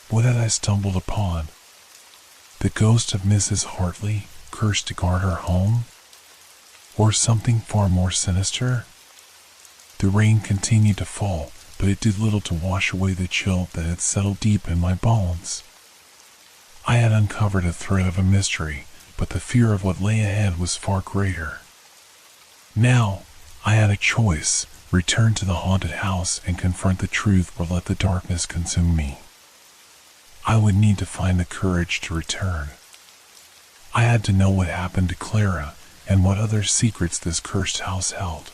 What had I stumbled upon? The ghost of Mrs. Hartley, cursed to guard her home? Or something far more sinister? The rain continued to fall, but it did little to wash away the chill that had settled deep in my bones. I had uncovered a thread of a mystery, but the fear of what lay ahead was far greater. Now, I had a choice: return to the haunted house and confront the truth, or let the darkness consume me. I would need to find the courage to return. I had to know what happened to Clara, and what other secrets this cursed house held.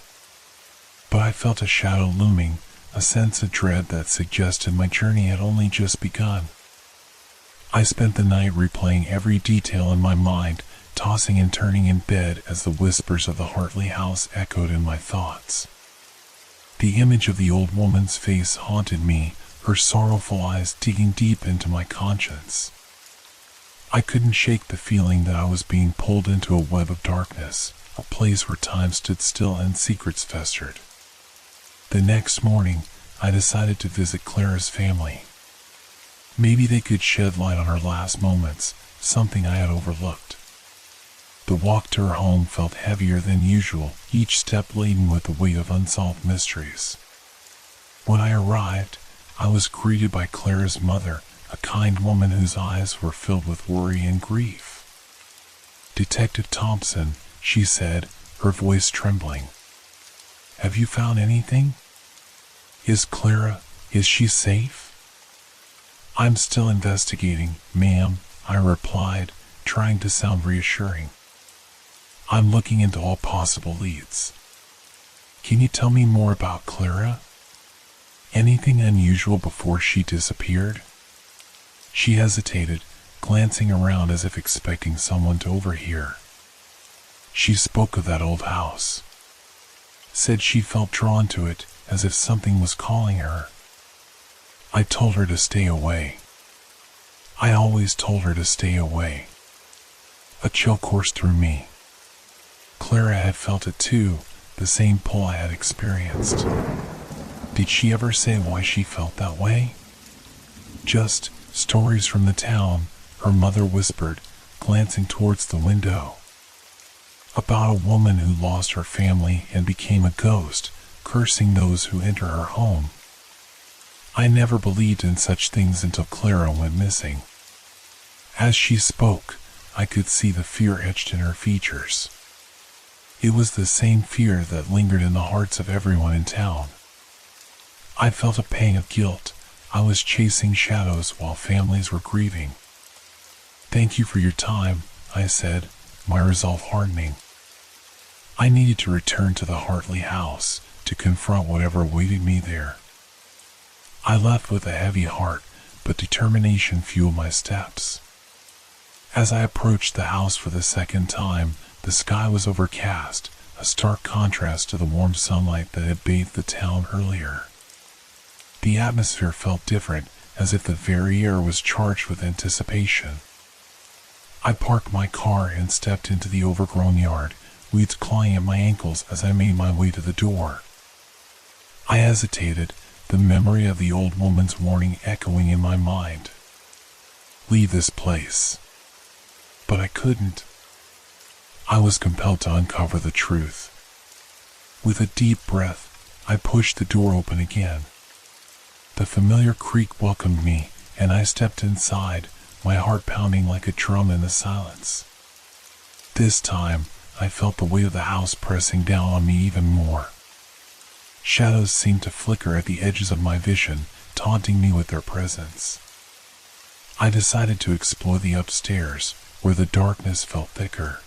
But I felt a shadow looming, a sense of dread that suggested my journey had only just begun. I spent the night replaying every detail in my mind, tossing and turning in bed as the whispers of the Hartley house echoed in my thoughts. The image of the old woman's face haunted me, her sorrowful eyes digging deep into my conscience. I couldn't shake the feeling that I was being pulled into a web of darkness, a place where time stood still and secrets festered. The next morning, I decided to visit Clara's family. Maybe they could shed light on her last moments, something I had overlooked. The walk to her home felt heavier than usual, each step laden with the weight of unsolved mysteries. When I arrived, I was greeted by Clara's mother, a kind woman whose eyes were filled with worry and grief. "Detective Thompson," she said, her voice trembling. "Have you found anything? Is she safe?" "I'm still investigating, ma'am," I replied, trying to sound reassuring. "I'm looking into all possible leads." "Can you tell me more about Clara? Anything unusual before she disappeared?" She hesitated, glancing around as if expecting someone to overhear. She spoke of that old house. Said she felt drawn to it, as if something was calling her. I told her to stay away. I always told her to stay away. A chill coursed through me. Clara had felt it too, the same pull I had experienced. Did she ever say why she felt that way? "Just stories from the town," her mother whispered, glancing towards the window. "About a woman who lost her family and became a ghost, cursing those who enter her home." I never believed in such things until Clara went missing. As she spoke, I could see the fear etched in her features. It was the same fear that lingered in the hearts of everyone in town. I felt a pang of guilt. I was chasing shadows while families were grieving. "Thank you for your time," I said, my resolve hardening. I needed to return to the Hartley house to confront whatever awaited me there. I left with a heavy heart, but determination fueled my steps. As I approached the house for the second time, the sky was overcast, a stark contrast to the warm sunlight that had bathed the town earlier. The atmosphere felt different, as if the very air was charged with anticipation. I parked my car and stepped into the overgrown yard, weeds clawing at my ankles as I made my way to the door. I hesitated, the memory of the old woman's warning echoing in my mind. "Leave this place." But I couldn't. I was compelled to uncover the truth. With a deep breath, I pushed the door open again. The familiar creak welcomed me, and I stepped inside, my heart pounding like a drum in the silence. This time, I felt the weight of the house pressing down on me even more. Shadows seemed to flicker at the edges of my vision, taunting me with their presence. I decided to explore the upstairs, where the darkness felt thicker.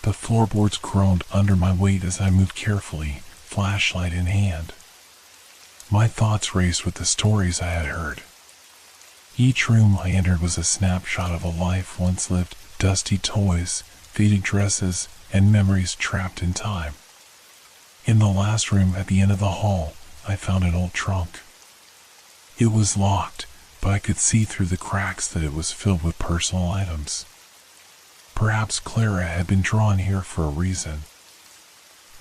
The floorboards groaned under my weight as I moved carefully, flashlight in hand. My thoughts raced with the stories I had heard. Each room I entered was a snapshot of a life once lived, dusty toys, faded dresses, and memories trapped in time. In the last room at the end of the hall, I found an old trunk. It was locked, but I could see through the cracks that it was filled with personal items. Perhaps Clara had been drawn here for a reason.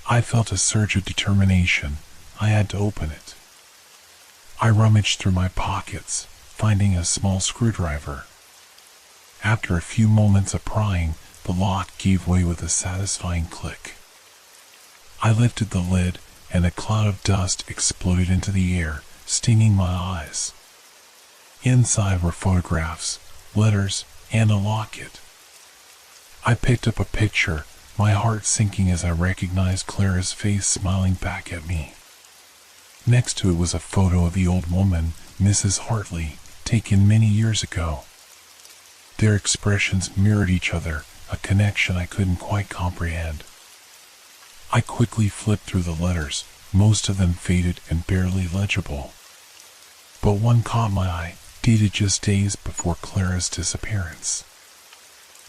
I felt a surge of determination. I had to open it. I rummaged through my pockets, finding a small screwdriver. After a few moments of prying, the lock gave way with a satisfying click. I lifted the lid, and a cloud of dust exploded into the air, stinging my eyes. Inside were photographs, letters, and a locket. I picked up a picture, my heart sinking as I recognized Clara's face smiling back at me. Next to it was a photo of the old woman, Mrs. Hartley, taken many years ago. Their expressions mirrored each other, a connection I couldn't quite comprehend. I quickly flipped through the letters, most of them faded and barely legible. But one caught my eye, dated just days before Clara's disappearance.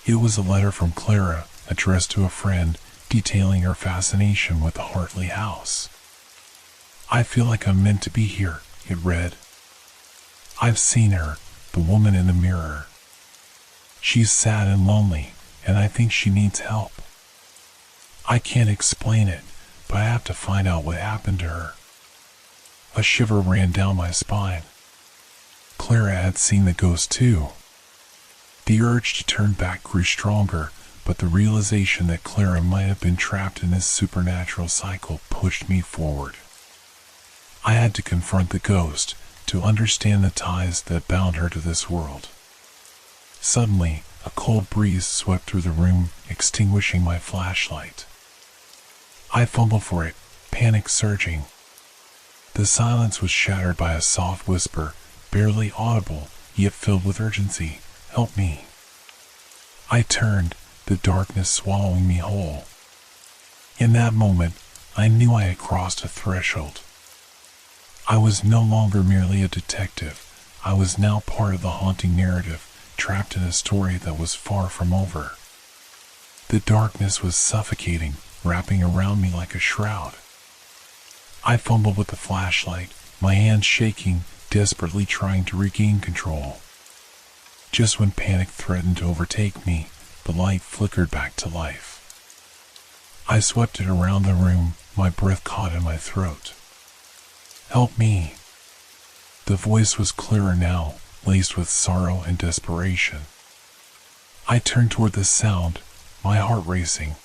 It was a letter from Clara, addressed to a friend, detailing her fascination with the Hartley house. "I feel like I'm meant to be here," it read. "I've seen her, the woman in the mirror. She's sad and lonely, and I think she needs help. I can't explain it, but I have to find out what happened to her." A shiver ran down my spine. Clara had seen the ghost too. The urge to turn back grew stronger, but the realization that Clara might have been trapped in this supernatural cycle pushed me forward. I had to confront the ghost, to understand the ties that bound her to this world. Suddenly, a cold breeze swept through the room, extinguishing my flashlight. I fumbled for it, panic surging. The silence was shattered by a soft whisper, barely audible, yet filled with urgency. "Help me." I turned, the darkness swallowing me whole. In that moment, I knew I had crossed a threshold. I was no longer merely a detective. I was now part of the haunting narrative, trapped in a story that was far from over. The darkness was suffocating, wrapping around me like a shroud. I fumbled with the flashlight, my hands shaking, desperately trying to regain control. Just when panic threatened to overtake me, the light flickered back to life. I swept it around the room, my breath caught in my throat. "Help me." The voice was clearer now, laced with sorrow and desperation. I turned toward the sound, my heart racing.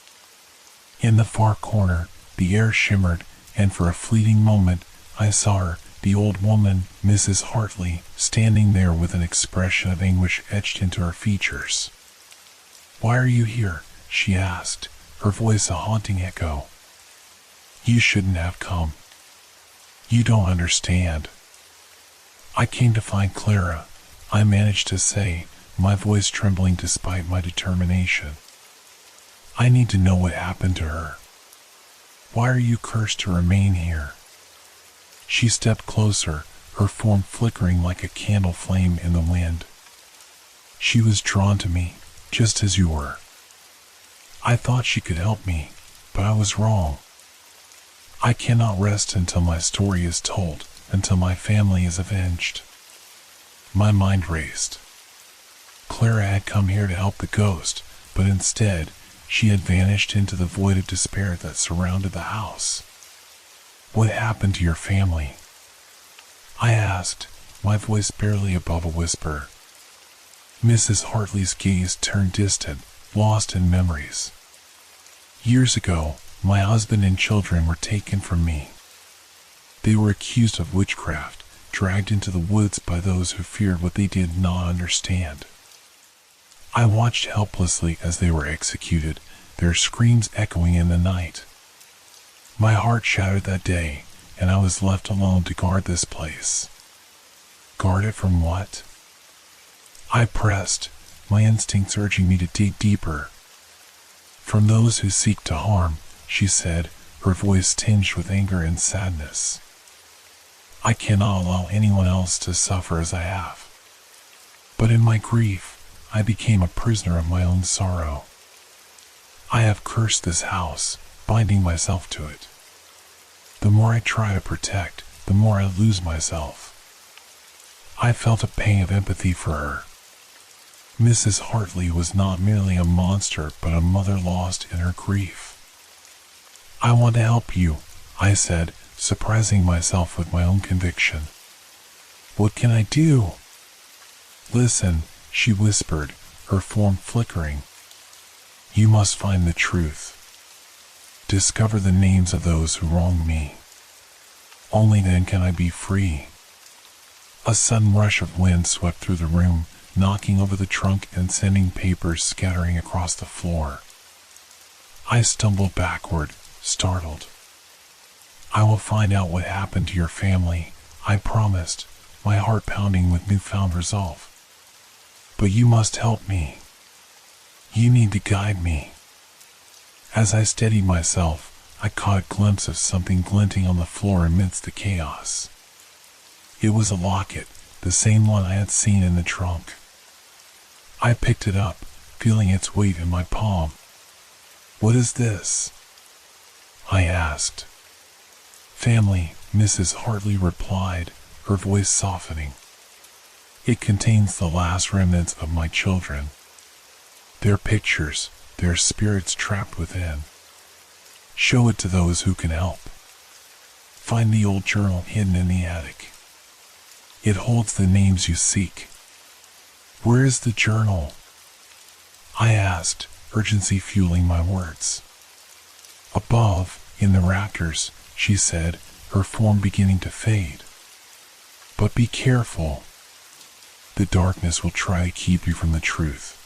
In the far corner, the air shimmered, and for a fleeting moment, I saw her, the old woman, Mrs. Hartley, standing there with an expression of anguish etched into her features. "Why are you here?" she asked, her voice a haunting echo. "You shouldn't have come. You don't understand." "I came to find Clara," I managed to say, my voice trembling despite my determination. "I need to know what happened to her. Why are you cursed to remain here?" She stepped closer, her form flickering like a candle flame in the wind. "She was drawn to me, just as you were. I thought she could help me, but I was wrong. I cannot rest until my story is told, until my family is avenged." My mind raced. Clara had come here to help the ghost, but instead, she had vanished into the void of despair that surrounded the house. "What happened to your family?" I asked, my voice barely above a whisper. Mrs. Hartley's gaze turned distant, lost in memories. "Years ago, my husband and children were taken from me. They were accused of witchcraft, dragged into the woods by those who feared what they did not understand. I watched helplessly as they were executed, their screams echoing in the night. My heart shattered that day, and I was left alone to guard this place." "Guard it from what?" I pressed, my instincts urging me to dig deeper. "From those who seek to harm," she said, her voice tinged with anger and sadness. "I cannot allow anyone else to suffer as I have. But in my grief, I became a prisoner of my own sorrow. I have cursed this house, binding myself to it. The more I try to protect, the more I lose myself." I felt a pang of empathy for her. Mrs. Hartley was not merely a monster, but a mother lost in her grief. "I want to help you," I said, surprising myself with my own conviction. "What can I do?" "Listen," she whispered, her form flickering. "You must find the truth. Discover the names of those who wronged me. Only then can I be free." A sudden rush of wind swept through the room, knocking over the trunk and sending papers scattering across the floor. I stumbled backward, startled. "I will find out what happened to your family," I promised, my heart pounding with newfound resolve. "But you must help me. You need to guide me." As I steadied myself, I caught a glimpse of something glinting on the floor amidst the chaos. It was a locket, the same one I had seen in the trunk. I picked it up, feeling its weight in my palm. "What is this?" I asked. "Family," Mrs. Hartley replied, her voice softening. "It contains the last remnants of my children. Their pictures, their spirits trapped within. Show it to those who can help." Find the old journal hidden in the attic. It holds the names you seek. Where is the journal? I asked, urgency fueling my words. Above, in the rafters, she said, her form beginning to fade. But be careful. The darkness will try to keep you from the truth.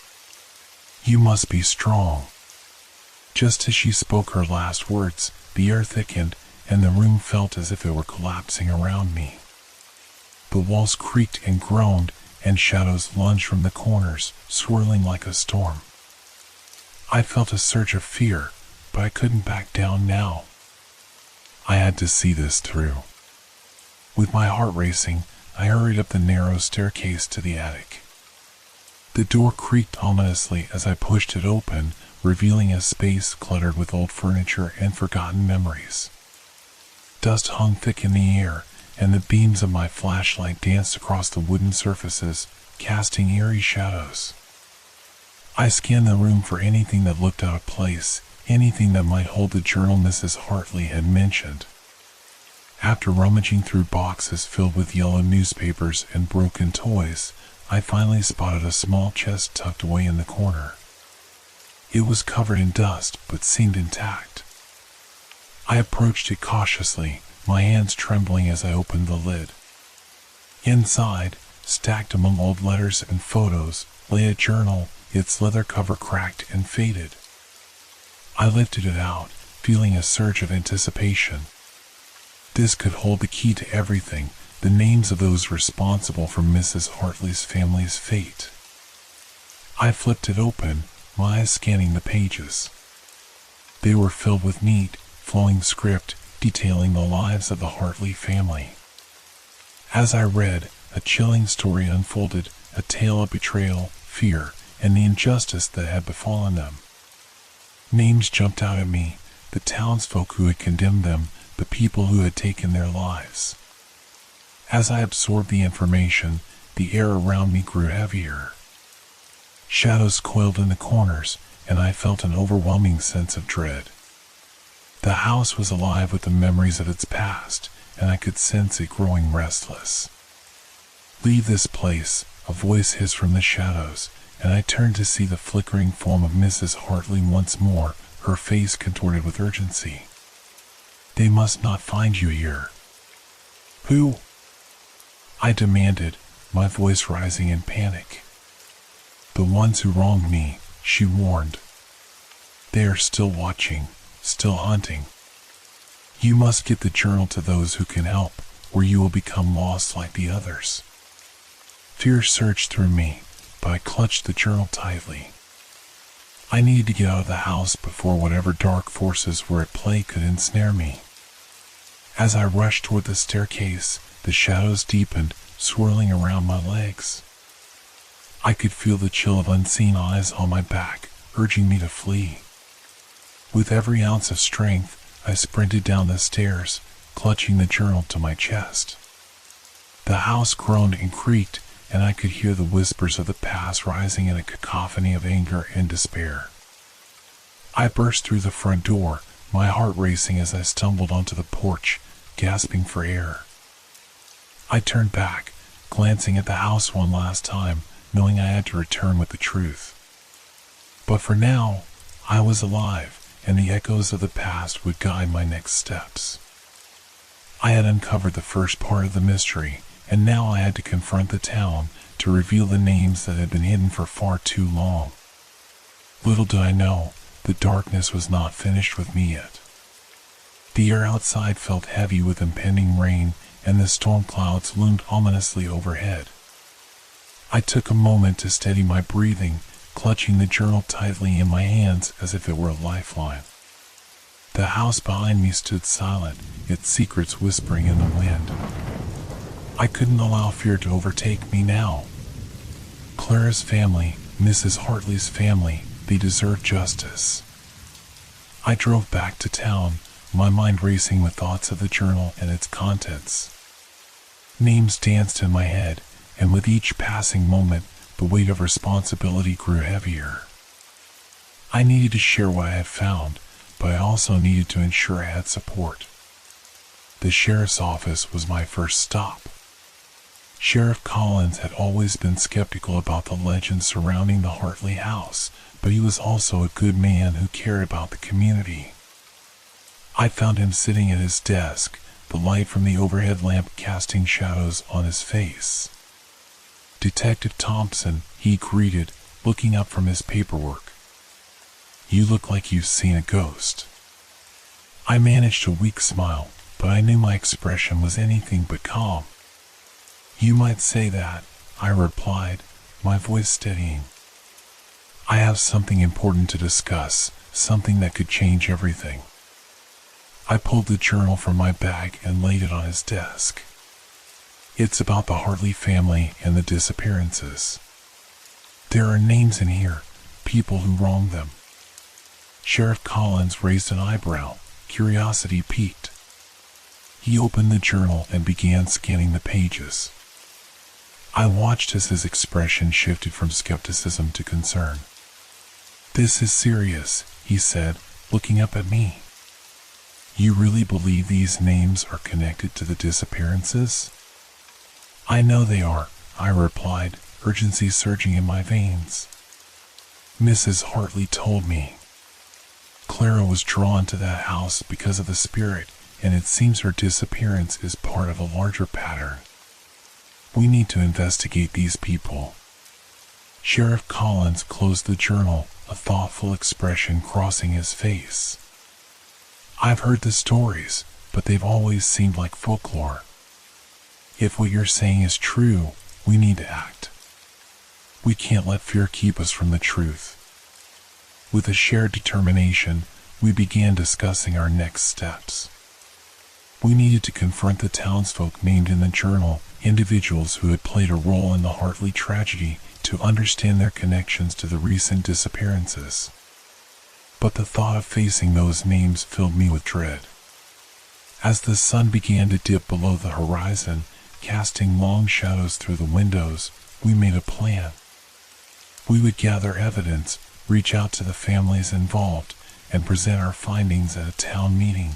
You must be strong. Just as she spoke her last words, the air thickened, and the room felt as if it were collapsing around me. The walls creaked and groaned, and shadows lunged from the corners, swirling like a storm. I felt a surge of fear, but I couldn't back down now. I had to see this through. With my heart racing, I hurried up the narrow staircase to the attic. The door creaked ominously as I pushed it open, revealing a space cluttered with old furniture and forgotten memories. Dust hung thick in the air, and the beams of my flashlight danced across the wooden surfaces, casting eerie shadows. I scanned the room for anything that looked out of place, anything that might hold the journal Mrs. Hartley had mentioned. After rummaging through boxes filled with yellow newspapers and broken toys, I finally spotted a small chest tucked away in the corner. It was covered in dust, but seemed intact. I approached it cautiously, my hands trembling as I opened the lid. Inside, stacked among old letters and photos, lay a journal, its leather cover cracked and faded. I lifted it out, feeling a surge of anticipation. This could hold the key to everything, the names of those responsible for Mrs. Hartley's family's fate. I flipped it open, my eyes scanning the pages. They were filled with neat, flowing script detailing the lives of the Hartley family. As I read, a chilling story unfolded, a tale of betrayal, fear, and the injustice that had befallen them. Names jumped out at me, the townsfolk who had condemned them, the people who had taken their lives. As I absorbed the information, the air around me grew heavier. Shadows coiled in the corners, and I felt an overwhelming sense of dread. The house was alive with the memories of its past, and I could sense it growing restless. "Leave this place," a voice hissed from the shadows, and I turned to see the flickering form of Mrs. Hartley once more, her face contorted with urgency. "They must not find you here." "Who?" I demanded, my voice rising in panic. "The ones who wronged me," she warned. "They are still watching, still hunting. You must get the journal to those who can help, or you will become lost like the others." Fear surged through me, but I clutched the journal tightly. I needed to get out of the house before whatever dark forces were at play could ensnare me. As I rushed toward the staircase, the shadows deepened, swirling around my legs. I could feel the chill of unseen eyes on my back, urging me to flee. With every ounce of strength, I sprinted down the stairs, clutching the journal to my chest. The house groaned and creaked, and I could hear the whispers of the past rising in a cacophony of anger and despair. I burst through the front door, my heart racing as I stumbled onto the porch, gasping for air. I turned back, glancing at the house one last time, knowing I had to return with the truth. But for now, I was alive, and the echoes of the past would guide my next steps. I had uncovered the first part of the mystery, and now I had to confront the town to reveal the names that had been hidden for far too long. Little did I know, the darkness was not finished with me yet. The air outside felt heavy with impending rain, and the storm clouds loomed ominously overhead. I took a moment to steady my breathing, clutching the journal tightly in my hands as if it were a lifeline. The house behind me stood silent, its secrets whispering in the wind. I couldn't allow fear to overtake me now. Clara's family, Mrs. Hartley's family, they deserved justice. I drove back to town, my mind racing with thoughts of the journal and its contents. Names danced in my head, and with each passing moment, the weight of responsibility grew heavier. I needed to share what I had found, but I also needed to ensure I had support. the sheriff's office was my first stop. Sheriff Collins had always been skeptical about the legend surrounding the Hartley house, but he was also a good man who cared about the community. I found him sitting at his desk, the light from the overhead lamp casting shadows on his face. "Detective Thompson," he greeted, looking up from his paperwork. "You look like you've seen a ghost." I managed a weak smile, but I knew my expression was anything but calm. "You might say that," I replied, my voice steadying. "I have something important to discuss, something that could change everything." I pulled the journal from my bag and laid it on his desk. "It's about the Hartley family and the disappearances. There are names in here, people who wronged them." Sheriff Collins raised an eyebrow, curiosity piqued. He opened the journal and began scanning the pages. I watched as his expression shifted from skepticism to concern. "This is serious," he said, looking up at me. "You really believe these names are connected to the disappearances?" "I know they are," I replied, urgency surging in my veins. "Mrs. Hartley told me. Clara was drawn to that house because of the spirit, and it seems her disappearance is part of a larger pattern. We need to investigate these people." Sheriff Collins closed the journal, a thoughtful expression crossing his face. "I've heard the stories, but they've always seemed like folklore. If what you're saying is true, we need to act. We can't let fear keep us from the truth." With a shared determination, we began discussing our next steps. We needed to confront the townsfolk named in the journal, individuals who had played a role in the Hartley tragedy, to understand their connections to the recent disappearances. But the thought of facing those names filled me with dread. As the sun began to dip below the horizon, casting long shadows through the windows, we made a plan. We would gather evidence, reach out to the families involved, and present our findings at a town meeting.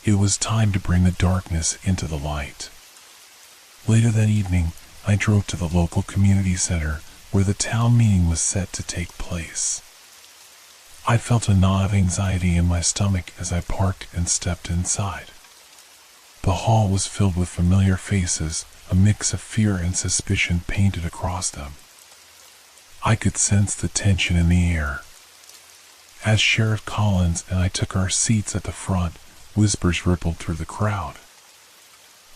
It was time to bring the darkness into the light. Later that evening, I drove to the local community center, where the town meeting was set to take place. I felt a knot of anxiety in my stomach as I parked and stepped inside. The hall was filled with familiar faces, a mix of fear and suspicion painted across them. I could sense the tension in the air. As Sheriff Collins and I took our seats at the front, whispers rippled through the crowd.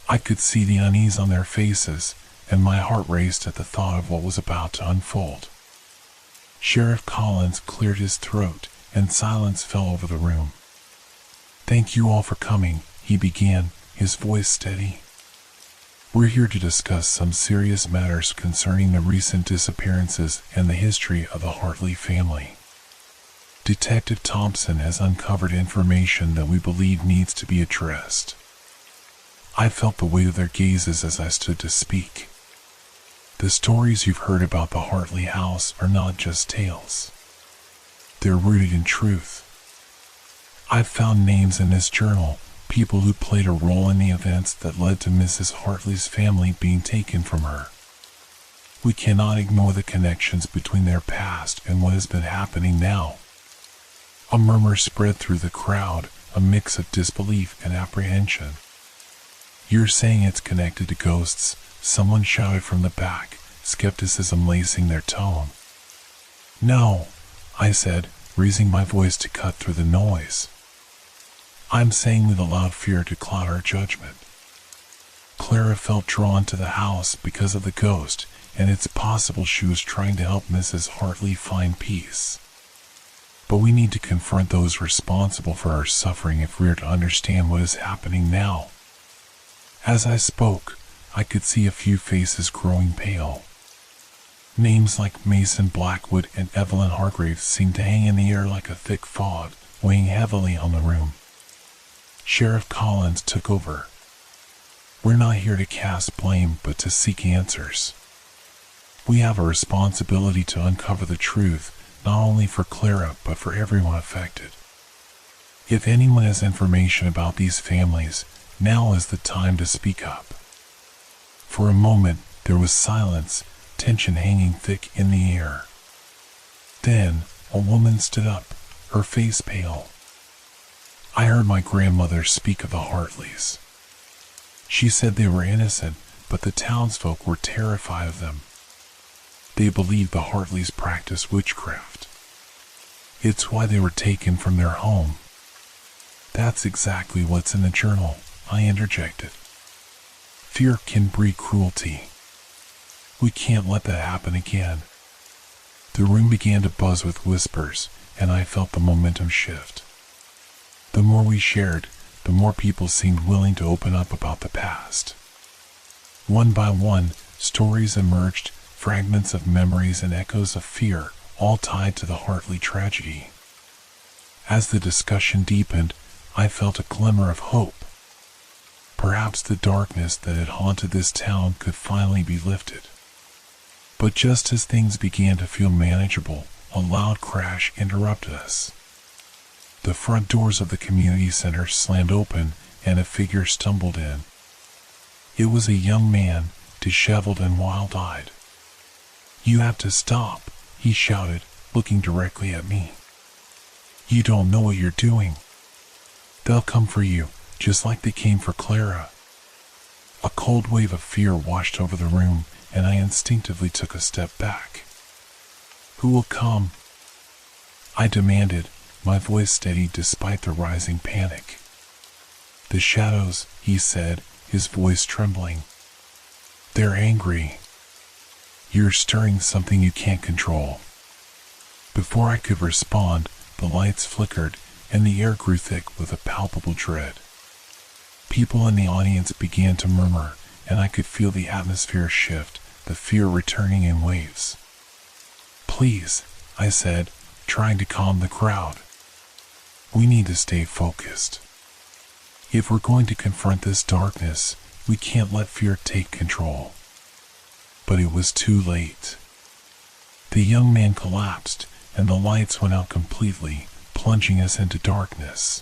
I could see the unease on their faces, and my heart raced at the thought of what was about to unfold. Sheriff Collins cleared his throat, and silence fell over the room. "Thank you all for coming," he began, his voice steady. "We're here to discuss some serious matters concerning the recent disappearances and the history of the Hartley family. Detective Thompson has uncovered information that we believe needs to be addressed." I felt the weight of their gazes as I stood to speak. The stories you've heard about the Hartley house are not just tales. They're rooted in truth. I've found names in this journal, people who played a role in the events that led to Mrs. Hartley's family being taken from her. We cannot ignore the connections between their past and what has been happening now. A murmur spread through the crowd, a mix of disbelief and apprehension. "You're saying it's connected to ghosts?" someone shouted from the back, skepticism lacing their tone. "No," I said, raising my voice to cut through the noise. "I'm saying we've allowed fear to cloud our judgment. Clara felt drawn to the house because of the ghost, and it's possible she was trying to help Mrs. Hartley find peace. But we need to confront those responsible for her suffering if we are to understand what is happening now." As I spoke, I could see a few faces growing pale. Names like Mason Blackwood and Evelyn Hargrave seemed to hang in the air like a thick fog, weighing heavily on the room. Sheriff Collins took over. "We're not here to cast blame, but to seek answers. We have a responsibility to uncover the truth, not only for Clara, but for everyone affected. If anyone has information about these families, Now is the time to speak up. For a moment, there was silence, tension hanging thick in the air. Then, a woman stood up, her face pale. I heard my grandmother speak of the Hartleys. She said they were innocent, but the townsfolk were terrified of them. They believed the Hartleys practiced witchcraft. It's why they were taken from their home. That's exactly what's in the journal, I interjected. Fear can breed cruelty. We can't let that happen again. The room began to buzz with whispers, and I felt the momentum shift. The more we shared, the more people seemed willing to open up about the past. One by one, stories emerged, fragments of memories and echoes of fear, all tied to the Hartley tragedy. As the discussion deepened, I felt a glimmer of hope. Perhaps the darkness that had haunted this town could finally be lifted. But just as things began to feel manageable, a loud crash interrupted us. The front doors of the community center slammed open, and a figure stumbled in. It was a young man, disheveled and wild-eyed. "You have to stop," he shouted, looking directly at me. "You don't know what you're doing. They'll come for you, just like they came for Clara." A cold wave of fear washed over the room, and I instinctively took a step back. "Who will come?" I demanded, my voice steady despite the rising panic. "The shadows," he said, his voice trembling. "They're angry. You're stirring something you can't control." Before I could respond, the lights flickered, and the air grew thick with a palpable dread. People in the audience began to murmur, and I could feel the atmosphere shift, the fear returning in waves. "Please," I said, trying to calm the crowd. "We need to stay focused. If we're going to confront this darkness, we can't let fear take control." But it was too late. The young man collapsed, and the lights went out completely, plunging us into darkness.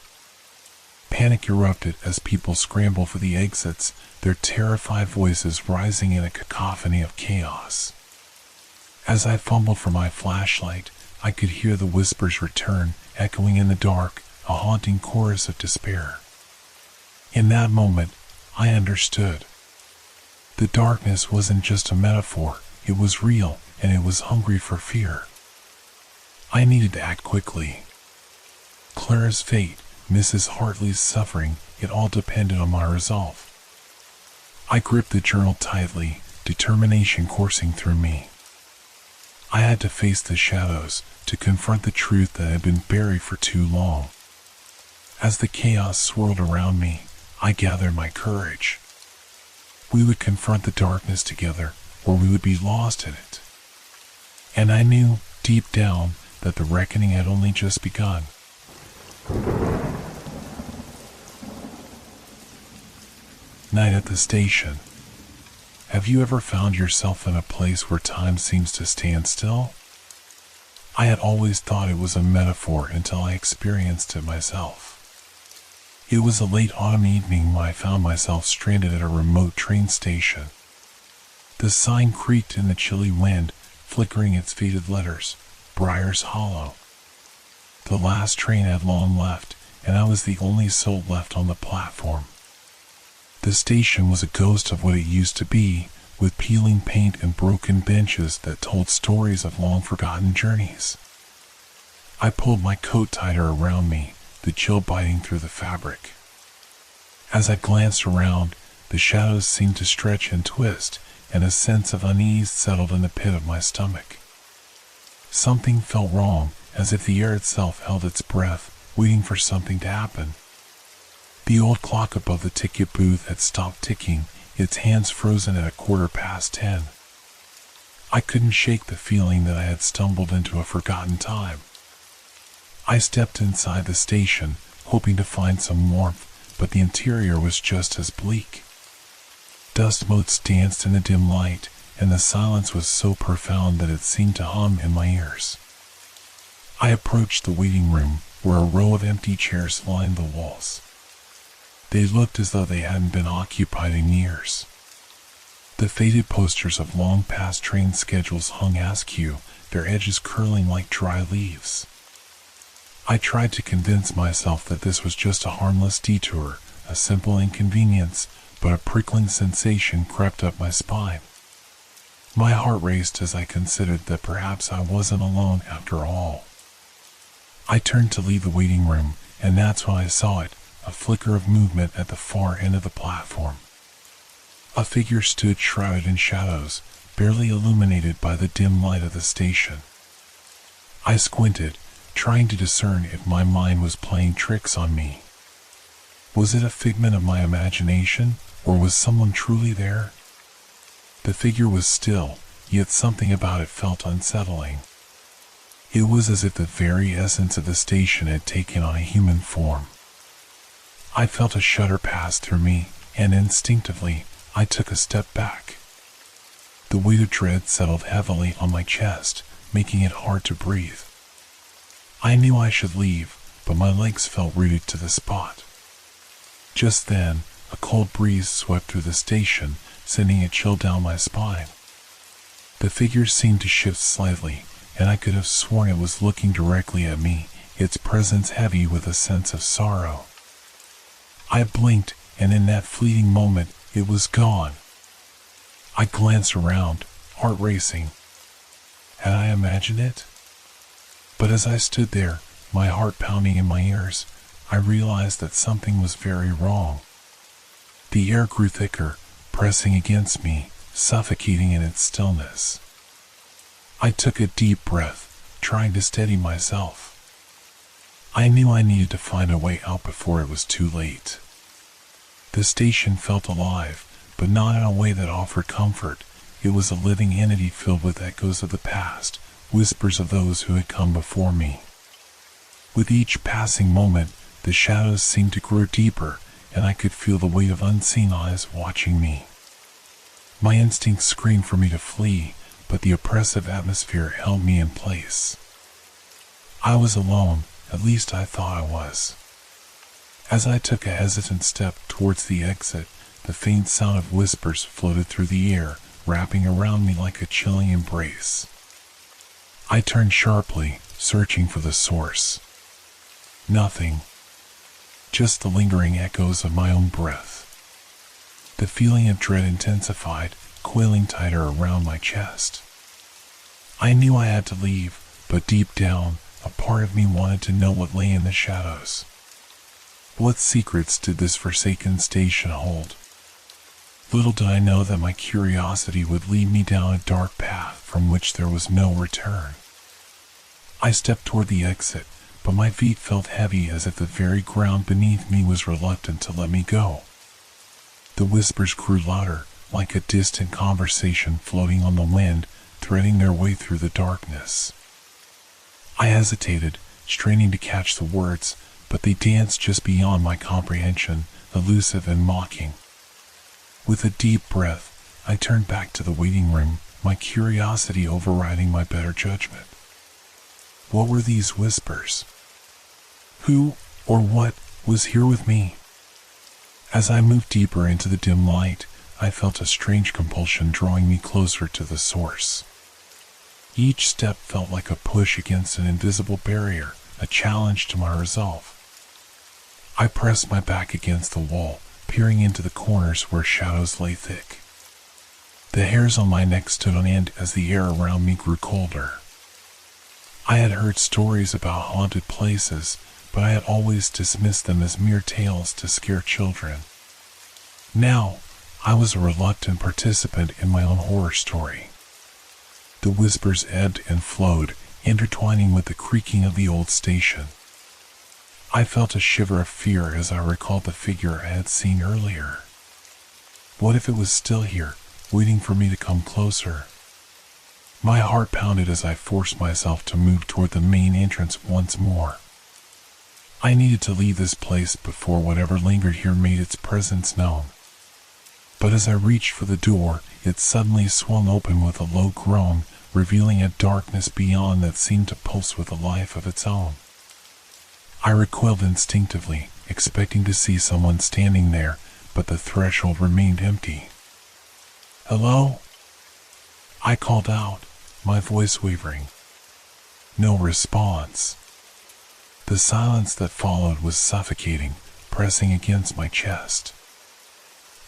Panic erupted as people scrambled for the exits, their terrified voices rising in a cacophony of chaos. As I fumbled for my flashlight, I could hear the whispers return, echoing in the dark, a haunting chorus of despair. In that moment, I understood. The darkness wasn't just a metaphor, it was real, and it was hungry for fear. I needed to act quickly. Clara's fate, Mrs. Hartley's suffering, it all depended on my resolve. I gripped the journal tightly, determination coursing through me. I had to face the shadows, to confront the truth that had been buried for too long. As the chaos swirled around me, I gathered my courage. We would confront the darkness together, or we would be lost in it. And I knew, deep down, that the reckoning had only just begun. Night at the station. Have you ever found yourself in a place where time seems to stand still? I had always thought it was a metaphor until I experienced it myself. It was a late autumn evening when I found myself stranded at a remote train station. The sign creaked in the chilly wind, flickering its faded letters, Briars Hollow. The last train had long left, and I was the only soul left on the platform. The station was a ghost of what it used to be, with peeling paint and broken benches that told stories of long-forgotten journeys. I pulled my coat tighter around me, the chill biting through the fabric. As I glanced around, the shadows seemed to stretch and twist, and a sense of unease settled in the pit of my stomach. Something felt wrong, as if the air itself held its breath, waiting for something to happen. The old clock above the ticket booth had stopped ticking, its hands frozen at 10:15. I couldn't shake the feeling that I had stumbled into a forgotten time. I stepped inside the station, hoping to find some warmth, but the interior was just as bleak. Dust motes danced in the dim light, and the silence was so profound that it seemed to hum in my ears. I approached the waiting room, where a row of empty chairs lined the walls. They looked as though they hadn't been occupied in years. The faded posters of long past train schedules hung askew, their edges curling like dry leaves. I tried to convince myself that this was just a harmless detour, a simple inconvenience, but a prickling sensation crept up my spine. My heart raced as I considered that perhaps I wasn't alone after all. I turned to leave the waiting room, and that's when I saw it, a flicker of movement at the far end of the platform. A figure stood shrouded in shadows, barely illuminated by the dim light of the station. I squinted, trying to discern if my mind was playing tricks on me. Was it a figment of my imagination, or was someone truly there? The figure was still, yet something about it felt unsettling. It was as if the very essence of the station had taken on a human form. I felt a shudder pass through me, and instinctively, I took a step back. The weight of dread settled heavily on my chest, making it hard to breathe. I knew I should leave, but my legs felt rooted to the spot. Just then, a cold breeze swept through the station, sending a chill down my spine. The figure seemed to shift slightly, and I could have sworn it was looking directly at me, its presence heavy with a sense of sorrow. I blinked, and in that fleeting moment, it was gone. I glanced around, heart racing. Had I imagined it? But as I stood there, my heart pounding in my ears, I realized that something was very wrong. The air grew thicker, pressing against me, suffocating in its stillness. I took a deep breath, trying to steady myself. I knew I needed to find a way out before it was too late. The station felt alive, but not in a way that offered comfort. It was a living entity filled with echoes of the past, whispers of those who had come before me. With each passing moment, the shadows seemed to grow deeper, and I could feel the weight of unseen eyes watching me. My instincts screamed for me to flee, but the oppressive atmosphere held me in place. I was alone, at least I thought I was. As I took a hesitant step towards the exit, the faint sound of whispers floated through the air, wrapping around me like a chilling embrace. I turned sharply, searching for the source. Nothing. Just the lingering echoes of my own breath. The feeling of dread intensified, coiling tighter around my chest. I knew I had to leave, but deep down, a part of me wanted to know what lay in the shadows. What secrets did this forsaken station hold? Little did I know that my curiosity would lead me down a dark path from which there was no return. I stepped toward the exit, but my feet felt heavy as if the very ground beneath me was reluctant to let me go. The whispers grew louder, like a distant conversation floating on the wind, threading their way through the darkness. I hesitated, straining to catch the words, but they danced just beyond my comprehension, elusive and mocking. With a deep breath, I turned back to the waiting room, my curiosity overriding my better judgment. What were these whispers? Who, or what, was here with me? As I moved deeper into the dim light, I felt a strange compulsion drawing me closer to the source. Each step felt like a push against an invisible barrier, a challenge to my resolve. I pressed my back against the wall, peering into the corners where shadows lay thick. The hairs on my neck stood on end as the air around me grew colder. I had heard stories about haunted places, but I had always dismissed them as mere tales to scare children. Now, I was a reluctant participant in my own horror story. The whispers ebbed and flowed, intertwining with the creaking of the old station. I felt a shiver of fear as I recalled the figure I had seen earlier. What if it was still here, waiting for me to come closer? My heart pounded as I forced myself to move toward the main entrance once more. I needed to leave this place before whatever lingered here made its presence known. But as I reached for the door, it suddenly swung open with a low groan, revealing a darkness beyond that seemed to pulse with a life of its own. I recoiled instinctively, expecting to see someone standing there, but the threshold remained empty. "Hello?" I called out, my voice wavering. No response. The silence that followed was suffocating, pressing against my chest.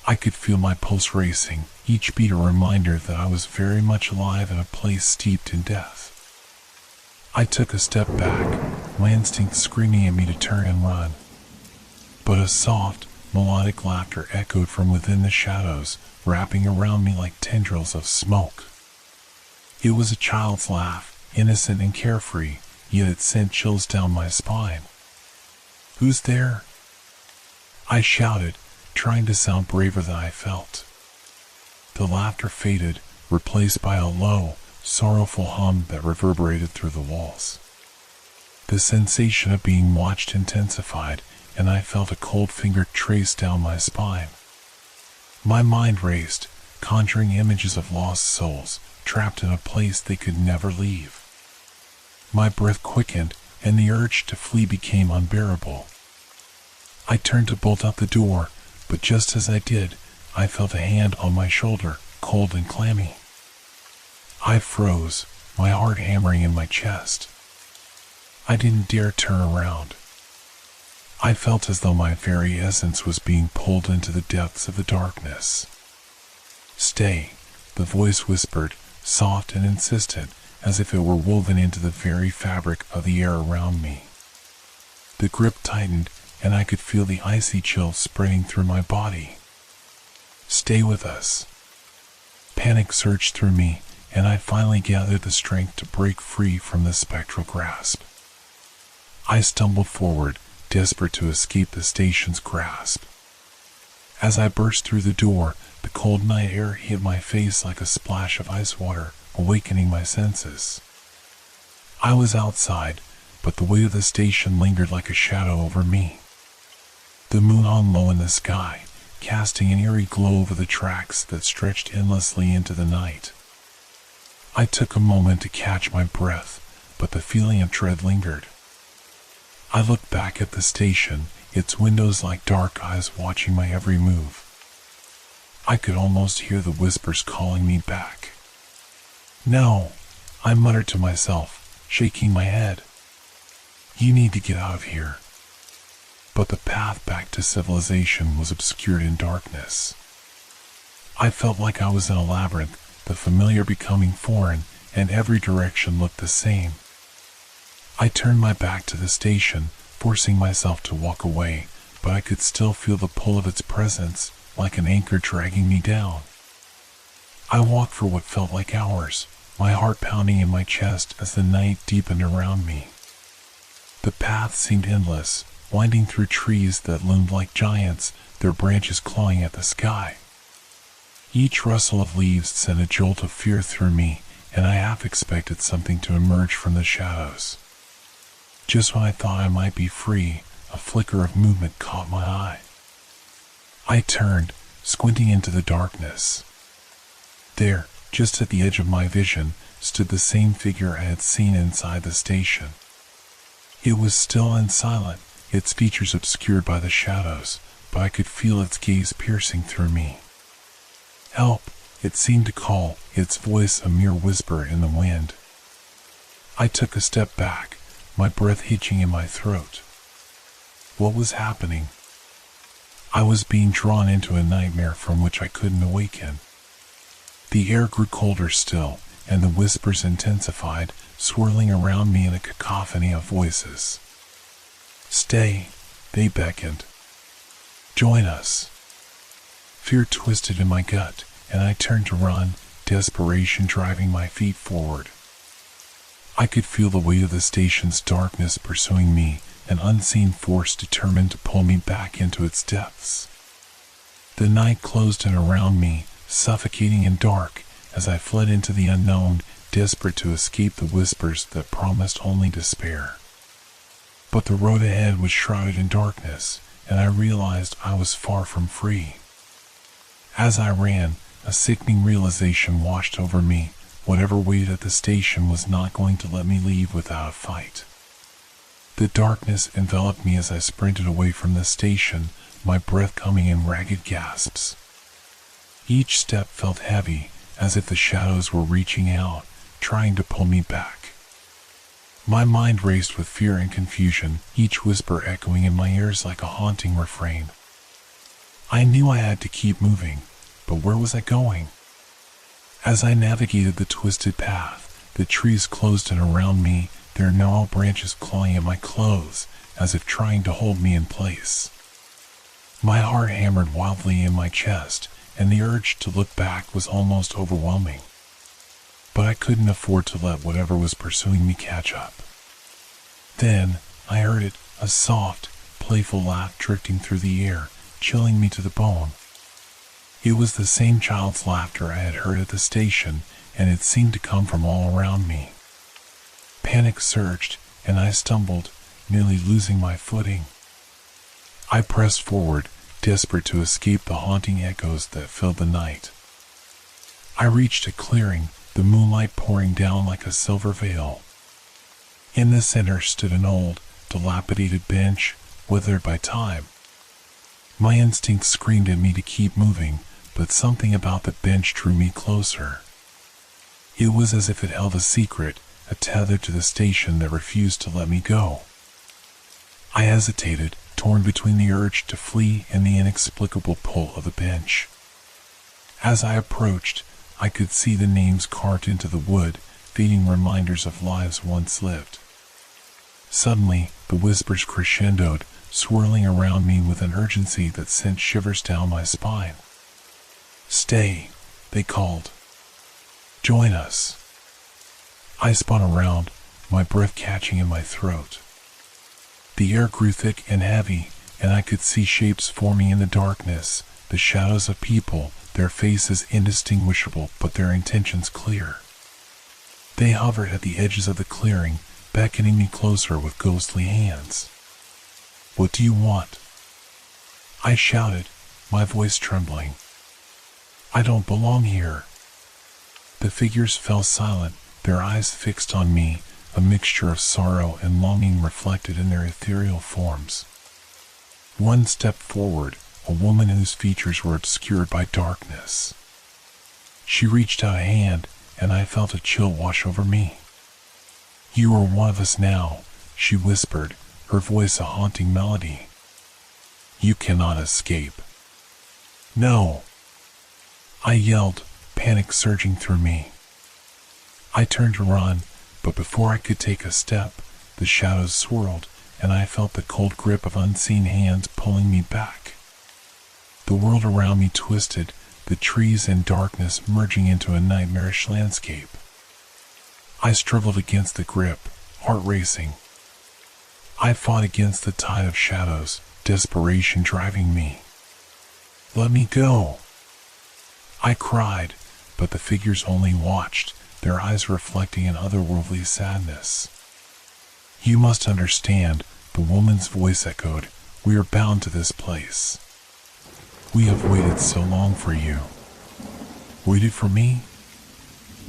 I could feel my pulse racing, each beat a reminder that I was very much alive in a place steeped in death. I took a step back, my instincts screaming at me to turn and run. But a soft, melodic laughter echoed from within the shadows, wrapping around me like tendrils of smoke. It was a child's laugh, innocent and carefree, yet it sent chills down my spine. "Who's there?" I shouted, trying to sound braver than I felt. The laughter faded, replaced by a low, sorrowful hum that reverberated through the walls. The sensation of being watched intensified, and I felt a cold finger trace down my spine. My mind raced, conjuring images of lost souls, trapped in a place they could never leave. My breath quickened, and the urge to flee became unbearable. I turned to bolt out the door, but just as I did, I felt a hand on my shoulder, cold and clammy. I froze, my heart hammering in my chest. I didn't dare turn around. I felt as though my very essence was being pulled into the depths of the darkness. "Stay," the voice whispered, soft and insistent, as if it were woven into the very fabric of the air around me. The grip tightened, and I could feel the icy chill spreading through my body. "Stay with us." Panic surged through me, and I finally gathered the strength to break free from the spectral grasp. I stumbled forward, desperate to escape the station's grasp. As I burst through the door, the cold night air hit my face like a splash of ice water, awakening my senses. I was outside, but the weight of the station lingered like a shadow over me. The moon hung low in the sky, casting an eerie glow over the tracks that stretched endlessly into the night. I took a moment to catch my breath, but the feeling of dread lingered. I looked back at the station, its windows like dark eyes watching my every move. I could almost hear the whispers calling me back. "No," I muttered to myself, shaking my head. "You need to get out of here." But the path back to civilization was obscured in darkness. I felt like I was in a labyrinth, the familiar becoming foreign, and every direction looked the same. I turned my back to the station, forcing myself to walk away, but I could still feel the pull of its presence, like an anchor dragging me down. I walked for what felt like hours, my heart pounding in my chest as the night deepened around me. The path seemed endless, winding through trees that loomed like giants, their branches clawing at the sky. Each rustle of leaves sent a jolt of fear through me, and I half expected something to emerge from the shadows. Just when I thought I might be free, a flicker of movement caught my eye. I turned, squinting into the darkness. There, just at the edge of my vision, stood the same figure I had seen inside the station. It was still and silent, its features obscured by the shadows, but I could feel its gaze piercing through me. "Help," it seemed to call, its voice a mere whisper in the wind. I took a step back, my breath hitching in my throat. What was happening? I was being drawn into a nightmare from which I couldn't awaken. The air grew colder still, and the whispers intensified, swirling around me in a cacophony of voices. "Stay," they beckoned. "Join us." Fear twisted in my gut, and I turned to run, desperation driving my feet forward. I could feel the weight of the station's darkness pursuing me, an unseen force determined to pull me back into its depths. The night closed in around me, suffocating and dark, as I fled into the unknown, desperate to escape the whispers that promised only despair. But the road ahead was shrouded in darkness, and I realized I was far from free. As I ran, a sickening realization washed over me. Whatever waited at the station was not going to let me leave without a fight. The darkness enveloped me as I sprinted away from the station, my breath coming in ragged gasps. Each step felt heavy, as if the shadows were reaching out, trying to pull me back. My mind raced with fear and confusion, each whisper echoing in my ears like a haunting refrain. I knew I had to keep moving, but where was I going? As I navigated the twisted path, the trees closed in around me, their gnarled branches clawing at my clothes, as if trying to hold me in place. My heart hammered wildly in my chest, and the urge to look back was almost overwhelming. But I couldn't afford to let whatever was pursuing me catch up. Then, I heard it, a soft, playful laugh drifting through the air, chilling me to the bone. It was the same child's laughter I had heard at the station, and it seemed to come from all around me. Panic surged, and I stumbled, nearly losing my footing. I pressed forward, desperate to escape the haunting echoes that filled the night. I reached a clearing, the moonlight pouring down like a silver veil. In the center stood an old, dilapidated bench, withered by time. My instincts screamed at me to keep moving, but something about the bench drew me closer. It was as if it held a secret, a tether to the station that refused to let me go. I hesitated, torn between the urge to flee and the inexplicable pull of the bench. As I approached, I could see the names carved into the wood, fading reminders of lives once lived. Suddenly, the whispers crescendoed, swirling around me with an urgency that sent shivers down my spine. "Stay," they called. "Join us." I spun around, my breath catching in my throat. The air grew thick and heavy, and I could see shapes forming in the darkness, the shadows of people, their faces indistinguishable but their intentions clear. They hovered at the edges of the clearing, beckoning me closer with ghostly hands. "What do you want?" I shouted, my voice trembling. "I don't belong here." The figures fell silent, their eyes fixed on me, a mixture of sorrow and longing reflected in their ethereal forms. One stepped forward, a woman whose features were obscured by darkness. She reached out a hand, and I felt a chill wash over me. "You are one of us now," she whispered, her voice a haunting melody. "You cannot escape." "No!" I yelled, panic surging through me. I turned to run, but before I could take a step, the shadows swirled, and I felt the cold grip of unseen hands pulling me back. The world around me twisted, the trees and darkness merging into a nightmarish landscape. I struggled against the grip, heart racing. I fought against the tide of shadows, desperation driving me. "Let me go!" I cried, but the figures only watched, their eyes reflecting an otherworldly sadness. "You must understand," the woman's voice echoed, "we are bound to this place. We have waited so long for you." "Waited for me?"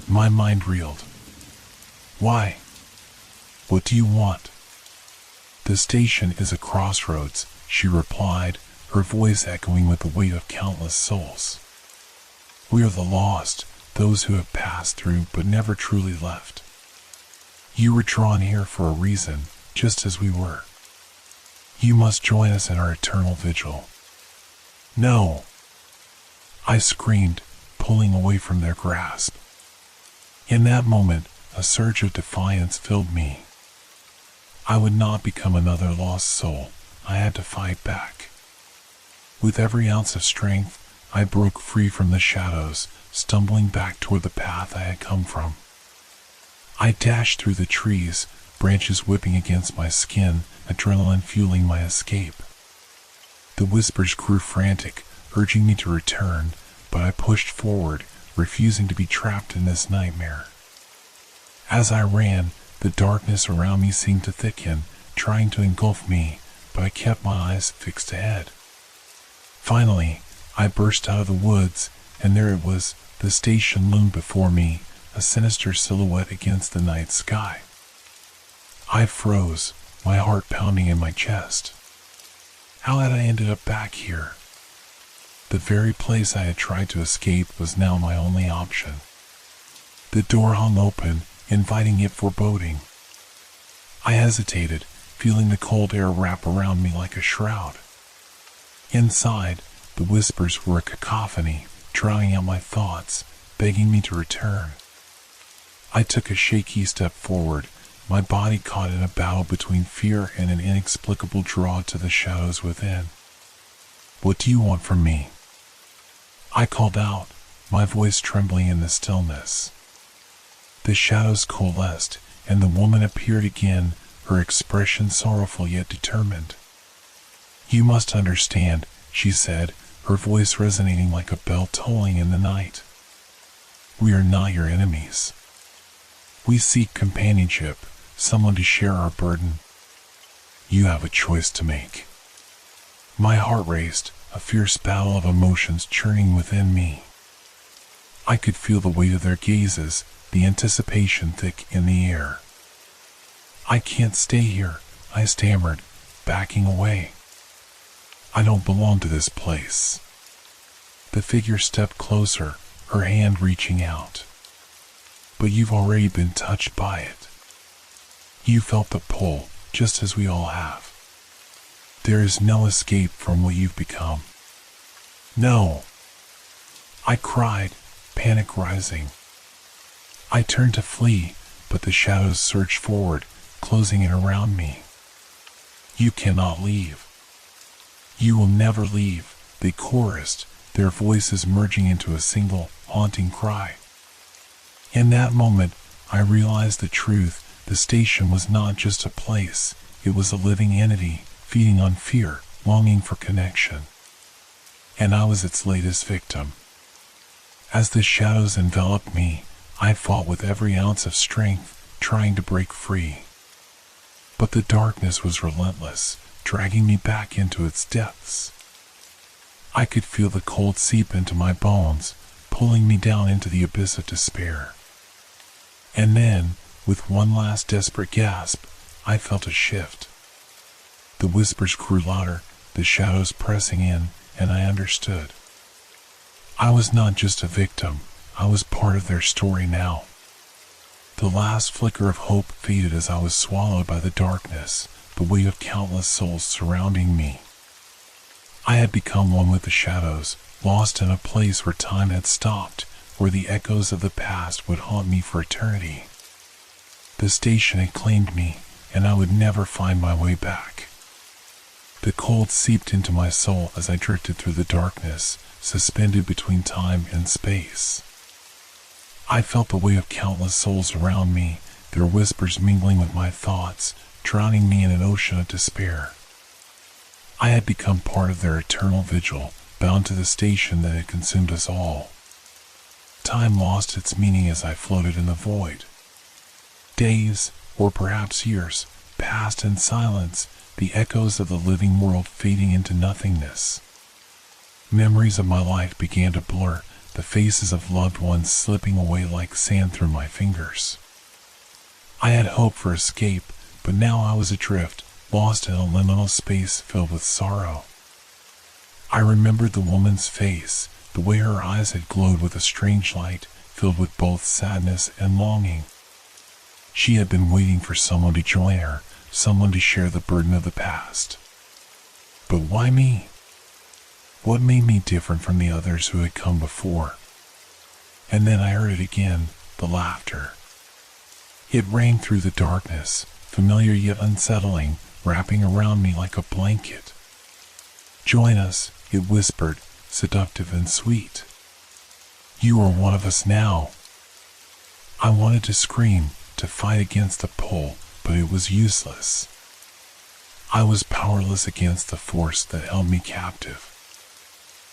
My mind reeled. "Why? What do you want?" "The station is a crossroads," she replied, her voice echoing with the weight of countless souls. "We are the lost, those who have passed through but never truly left. You were drawn here for a reason, just as we were. You must join us in our eternal vigil." "No!" I screamed, pulling away from their grasp. In that moment, a surge of defiance filled me. I would not become another lost soul. I had to fight back. With every ounce of strength, I broke free from the shadows, stumbling back toward the path I had come from. I dashed through the trees, branches whipping against my skin, adrenaline fueling my escape. The whispers grew frantic, urging me to return, but I pushed forward, refusing to be trapped in this nightmare. As I ran, the darkness around me seemed to thicken, trying to engulf me, but I kept my eyes fixed ahead. Finally, I burst out of the woods, and there it was, the station loomed before me, a sinister silhouette against the night sky. I froze, my heart pounding in my chest. How had I ended up back here? The very place I had tried to escape was now my only option. The door hung open, inviting yet foreboding. I hesitated, feeling the cold air wrap around me like a shroud. Inside, the whispers were a cacophony, drowning out my thoughts, begging me to return. I took a shaky step forward, my body caught in a battle between fear and an inexplicable draw to the shadows within. "What do you want from me?" I called out, my voice trembling in the stillness. The shadows coalesced, and the woman appeared again, her expression sorrowful yet determined. "You must understand," she said, her voice resonating like a bell tolling in the night. "We are not your enemies. We seek companionship, someone to share our burden. You have a choice to make." My heart raced, a fierce battle of emotions churning within me. I could feel the weight of their gazes, the anticipation thick in the air. "I can't stay here," I stammered, backing away. "I don't belong to this place." The figure stepped closer, her hand reaching out. "But you've already been touched by it. You felt the pull, just as we all have. There is no escape from what you've become." "No!" I cried, panic rising. I turned to flee, but the shadows surged forward, closing in around me. "You cannot leave. You will never leave," they chorused, their voices merging into a single, haunting cry. In that moment, I realized the truth. The station was not just a place, it was a living entity, feeding on fear, longing for connection. And I was its latest victim. As the shadows enveloped me, I fought with every ounce of strength, trying to break free. But the darkness was relentless, dragging me back into its depths. I could feel the cold seep into my bones, pulling me down into the abyss of despair. And then, with one last desperate gasp, I felt a shift. The whispers grew louder, the shadows pressing in, and I understood. I was not just a victim, I was part of their story now. The last flicker of hope faded as I was swallowed by the darkness, the weight of countless souls surrounding me. I had become one with the shadows, lost in a place where time had stopped, where the echoes of the past would haunt me for eternity. The station had claimed me, and I would never find my way back. The cold seeped into my soul as I drifted through the darkness, suspended between time and space. I felt the weight of countless souls around me, their whispers mingling with my thoughts, drowning me in an ocean of despair. I had become part of their eternal vigil, bound to the station that had consumed us all. Time lost its meaning as I floated in the void. Days, or perhaps years, passed in silence, the echoes of the living world fading into nothingness. Memories of my life began to blur, the faces of loved ones slipping away like sand through my fingers. I had hoped for escape, but now I was adrift, lost in a liminal space filled with sorrow. I remembered the woman's face, the way her eyes had glowed with a strange light, filled with both sadness and longing. She had been waiting for someone to join her, someone to share the burden of the past. But why me? What made me different from the others who had come before? And then I heard it again, the laughter. It rang through the darkness, familiar yet unsettling, wrapping around me like a blanket. "Join us," it whispered, seductive and sweet. "You are one of us now." I wanted to scream, to fight against the pull, but it was useless. I was powerless against the force that held me captive.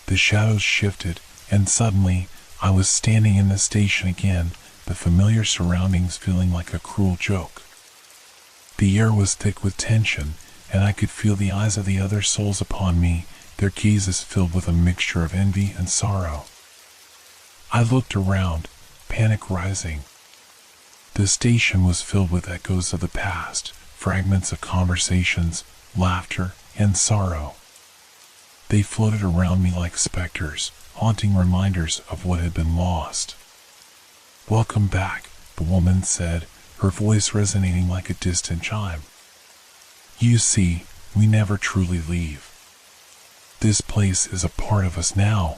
The shadows shifted, and suddenly, I was standing in the station again, the familiar surroundings feeling like a cruel joke. The air was thick with tension, and I could feel the eyes of the other souls upon me, their gazes filled with a mixture of envy and sorrow. I looked around, panic rising. The station was filled with echoes of the past, fragments of conversations, laughter, and sorrow. They floated around me like specters, haunting reminders of what had been lost. "Welcome back," the woman said, her voice resonating like a distant chime. "You see, we never truly leave. This place is a part of us now."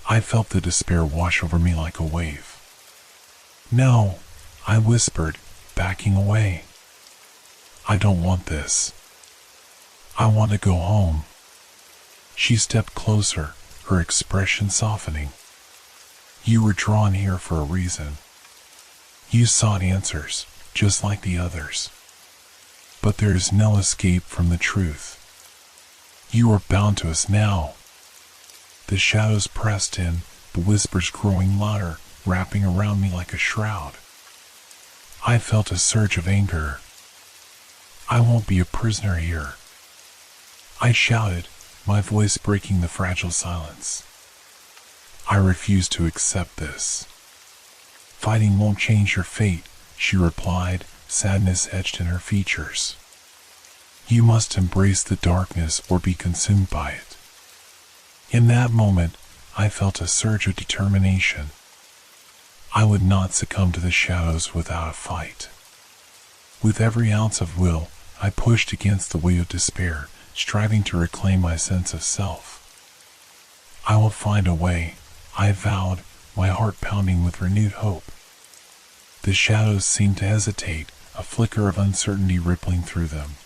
I felt the despair wash over me like a wave. "No," I whispered, backing away. "I don't want this. I want to go home." She stepped closer, her expression softening. "You were drawn here for a reason. You sought answers, just like the others. But there is no escape from the truth. You are bound to us now." The shadows pressed in, the whispers growing louder, wrapping around me like a shroud. I felt a surge of anger. "I won't be a prisoner here," I shouted, my voice breaking the fragile silence. "I refuse to accept this." "Fighting won't change your fate," she replied, sadness etched in her features. "You must embrace the darkness or be consumed by it." In that moment, I felt a surge of determination. I would not succumb to the shadows without a fight. With every ounce of will, I pushed against the weight of despair, striving to reclaim my sense of self. "I will find a way," I vowed, my heart pounding with renewed hope. The shadows seemed to hesitate, a flicker of uncertainty rippling through them.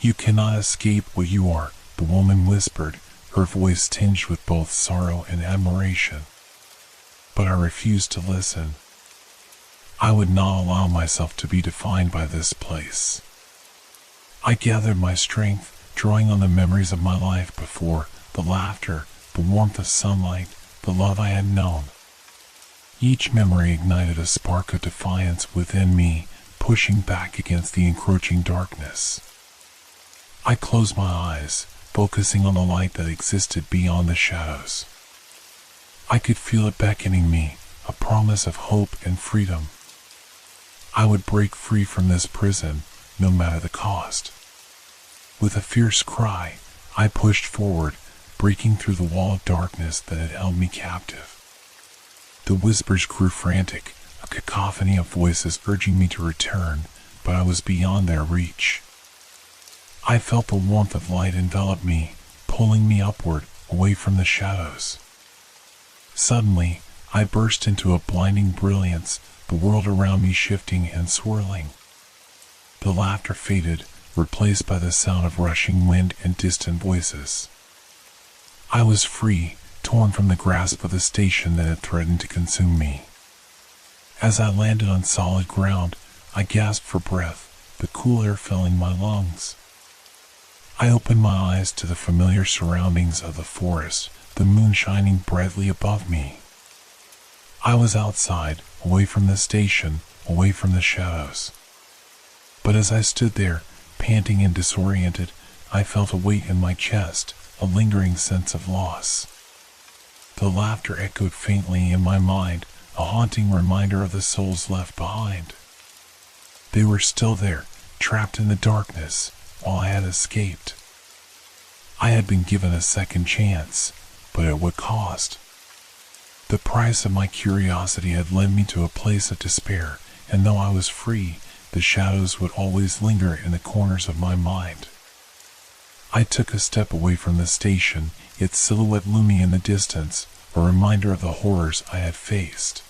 "You cannot escape what you are," the woman whispered, her voice tinged with both sorrow and admiration. But I refused to listen. I would not allow myself to be defined by this place. I gathered my strength, drawing on the memories of my life before, the laughter, the warmth of sunlight, the love I had known. Each memory ignited a spark of defiance within me, pushing back against the encroaching darkness. I closed my eyes, focusing on the light that existed beyond the shadows. I could feel it beckoning me, a promise of hope and freedom. I would break free from this prison, no matter the cost. With a fierce cry, I pushed forward, breaking through the wall of darkness that had held me captive. The whispers grew frantic, a cacophony of voices urging me to return, but I was beyond their reach. I felt the warmth of light envelop me, pulling me upward, away from the shadows. Suddenly, I burst into a blinding brilliance, the world around me shifting and swirling. The laughter faded, replaced by the sound of rushing wind and distant voices. I was free, torn from the grasp of the station that had threatened to consume me. As I landed on solid ground, I gasped for breath, the cool air filling my lungs. I opened my eyes to the familiar surroundings of the forest, the moon shining brightly above me. I was outside, away from the station, away from the shadows. But as I stood there, panting and disoriented, I felt a weight in my chest, a lingering sense of loss. The laughter echoed faintly in my mind, a haunting reminder of the souls left behind. They were still there, trapped in the darkness, while I had escaped. I had been given a second chance, but at what cost? The price of my curiosity had led me to a place of despair, and though I was free, the shadows would always linger in the corners of my mind. I took a step away from the station, its silhouette looming in the distance, a reminder of the horrors I had faced.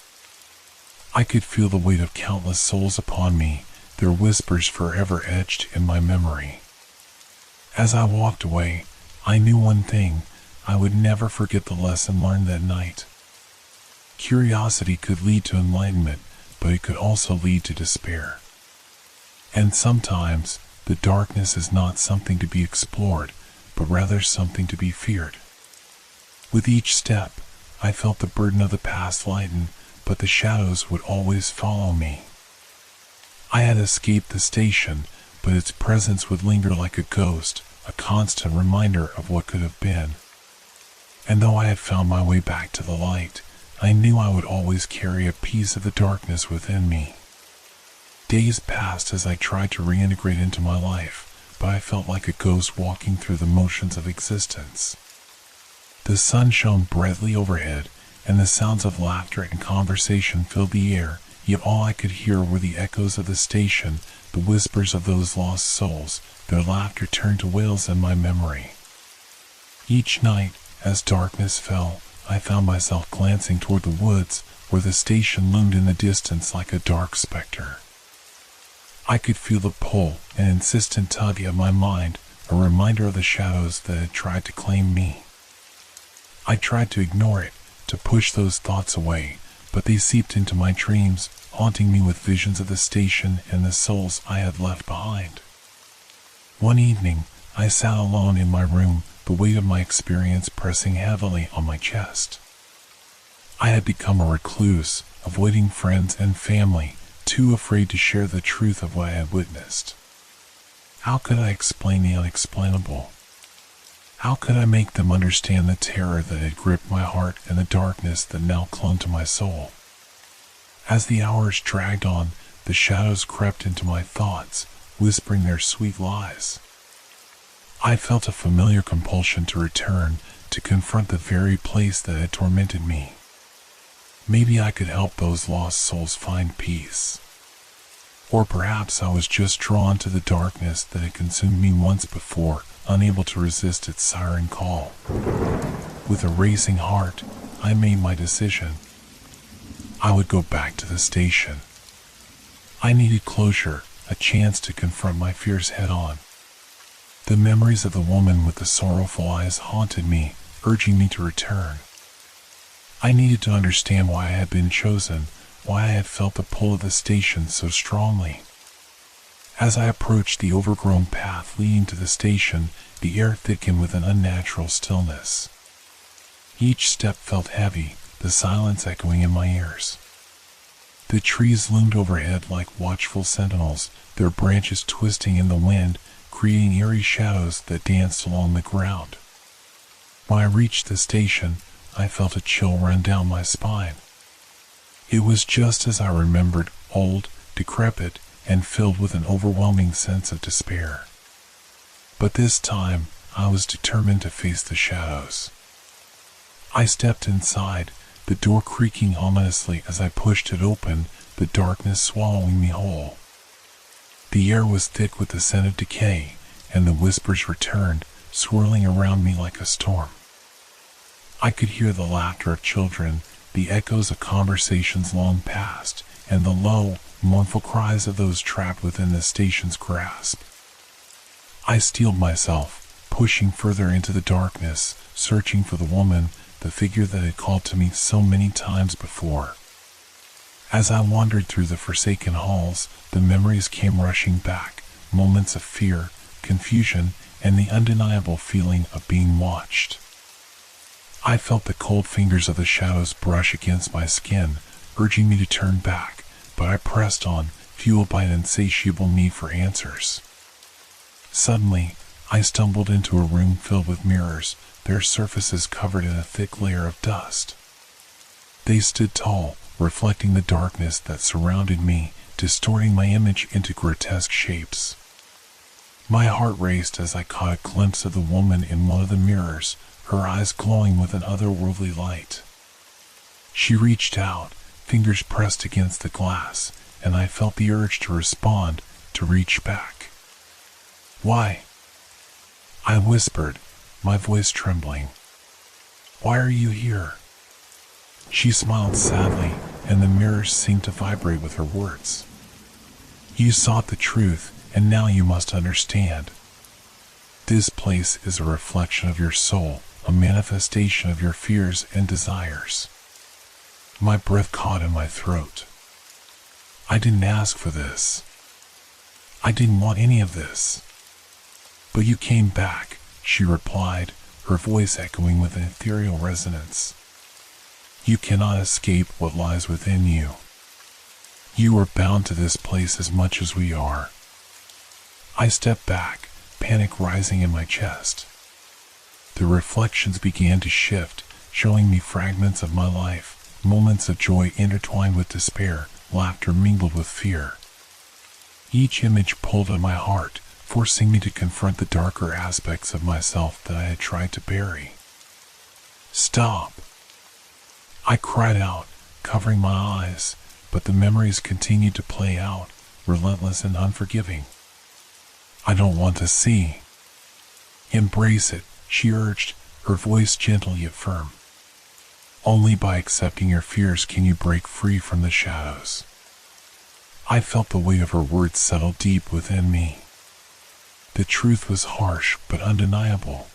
I could feel the weight of countless souls upon me, their whispers forever etched in my memory. As I walked away, I knew one thing: I would never forget the lesson learned that night. Curiosity could lead to enlightenment, but it could also lead to despair. And sometimes, the darkness is not something to be explored, but rather something to be feared. With each step, I felt the burden of the past lighten, but the shadows would always follow me. I had escaped the station, but its presence would linger like a ghost, a constant reminder of what could have been. And though I had found my way back to the light, I knew I would always carry a piece of the darkness within me. Days passed as I tried to reintegrate into my life, but I felt like a ghost walking through the motions of existence. The sun shone brightly overhead, and the sounds of laughter and conversation filled the air, yet all I could hear were the echoes of the station, the whispers of those lost souls. Their laughter turned to wails in my memory. Each night, as darkness fell, I found myself glancing toward the woods, where the station loomed in the distance like a dark specter. I could feel the pull, an insistent tug at my mind, a reminder of the shadows that had tried to claim me. I tried to ignore it, to push those thoughts away, but they seeped into my dreams, haunting me with visions of the station and the souls I had left behind. One evening, I sat alone in my room, the weight of my experience pressing heavily on my chest. I had become a recluse, avoiding friends and family, too afraid to share the truth of what I had witnessed. How could I explain the unexplainable? How could I make them understand the terror that had gripped my heart and the darkness that now clung to my soul? As the hours dragged on, the shadows crept into my thoughts, whispering their sweet lies. I felt a familiar compulsion to return, to confront the very place that had tormented me. Maybe I could help those lost souls find peace. Or perhaps I was just drawn to the darkness that had consumed me once before, unable to resist its siren call. With a racing heart, I made my decision. I would go back to the station. I needed closure, a chance to confront my fears head-on. The memories of the woman with the sorrowful eyes haunted me, urging me to return. I needed to understand why I had been chosen, why I had felt the pull of the station so strongly. As I approached the overgrown path leading to the station, the air thickened with an unnatural stillness. Each step felt heavy, the silence echoing in my ears. The trees loomed overhead like watchful sentinels, their branches twisting in the wind, creating eerie shadows that danced along the ground. When I reached the station, I felt a chill run down my spine. It was just as I remembered, old, decrepit, and filled with an overwhelming sense of despair. But this time, I was determined to face the shadows. I stepped inside, the door creaking ominously as I pushed it open, the darkness swallowing me whole. The air was thick with the scent of decay, and the whispers returned, swirling around me like a storm. I could hear the laughter of children, the echoes of conversations long past, and the low, mournful cries of those trapped within the station's grasp. I steeled myself, pushing further into the darkness, searching for the woman, the figure that had called to me so many times before. As I wandered through the forsaken halls, the memories came rushing back, moments of fear, confusion, and the undeniable feeling of being watched. I felt the cold fingers of the shadows brush against my skin, urging me to turn back, but I pressed on, fueled by an insatiable need for answers. Suddenly, I stumbled into a room filled with mirrors, their surfaces covered in a thick layer of dust. They stood tall, reflecting the darkness that surrounded me, distorting my image into grotesque shapes. My heart raced as I caught a glimpse of the woman in one of the mirrors, her eyes glowing with an otherworldly light. She reached out, fingers pressed against the glass, and I felt the urge to respond, to reach back. "Why?" I whispered, my voice trembling. "Why are you here?" She smiled sadly, and the mirrors seemed to vibrate with her words. "You sought the truth, and now you must understand. This place is a reflection of your soul, a manifestation of your fears and desires." My breath caught in my throat. I didn't ask for this. I didn't want any of this. "But you came back," she replied, her voice echoing with an ethereal resonance. "You cannot escape what lies within you. You are bound to this place as much as we are." I stepped back, panic rising in my chest. The reflections began to shift, showing me fragments of my life, moments of joy intertwined with despair, laughter mingled with fear. Each image pulled at my heart, forcing me to confront the darker aspects of myself that I had tried to bury. "Stop!" I cried out, covering my eyes, but the memories continued to play out, relentless and unforgiving. "I don't want to see." "Embrace it," she urged, her voice gentle yet firm. "Only by accepting your fears can you break free from the shadows." I felt the weight of her words settle deep within me. The truth was harsh but undeniable.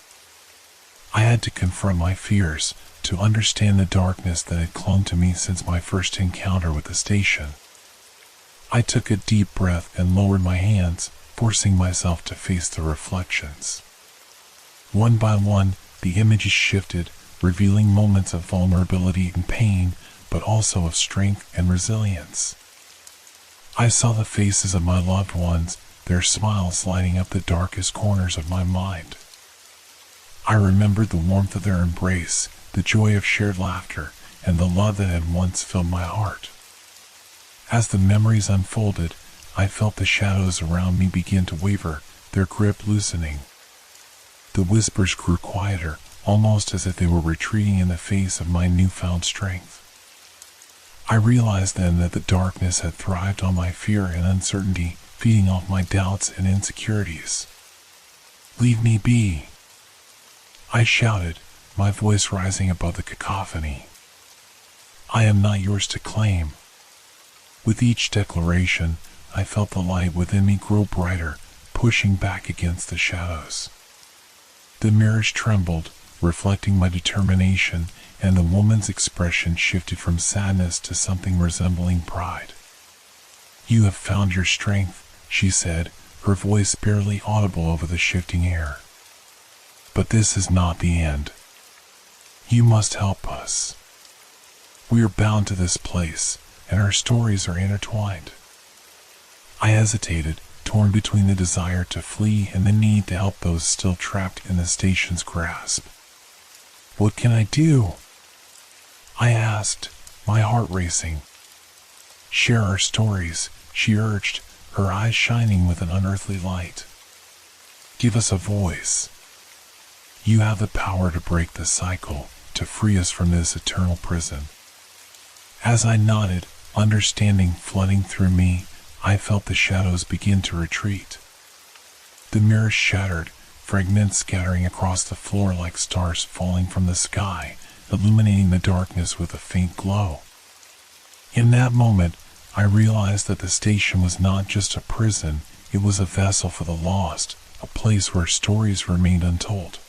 I had to confront my fears, to understand the darkness that had clung to me since my first encounter with the station. I took a deep breath and lowered my hands, forcing myself to face the reflections. One by one, the images shifted, revealing moments of vulnerability and pain, but also of strength and resilience. I saw the faces of my loved ones, their smiles lighting up the darkest corners of my mind. I remembered the warmth of their embrace, the joy of shared laughter, and the love that had once filled my heart. As the memories unfolded, I felt the shadows around me begin to waver, their grip loosening. The whispers grew quieter, almost as if they were retreating in the face of my newfound strength. I realized then that the darkness had thrived on my fear and uncertainty, feeding off my doubts and insecurities. "Leave me be!" I shouted, my voice rising above the cacophony. "I am not yours to claim." With each declaration, I felt the light within me grow brighter, pushing back against the shadows. The mirrors trembled, reflecting my determination, and the woman's expression shifted from sadness to something resembling pride. "You have found your strength," she said, her voice barely audible over the shifting air. "But this is not the end. You must help us. We are bound to this place, and our stories are intertwined." I hesitated, torn between the desire to flee and the need to help those still trapped in the station's grasp. "What can I do?" I asked, my heart racing. "Share our stories," she urged, her eyes shining with an unearthly light. "Give us a voice. You have the power to break the cycle, to free us from this eternal prison." As I nodded, understanding flooding through me, I felt the shadows begin to retreat. The mirrors shattered, fragments scattering across the floor like stars falling from the sky, illuminating the darkness with a faint glow. In that moment, I realized that the station was not just a prison, it was a vessel for the lost, a place where stories remained untold.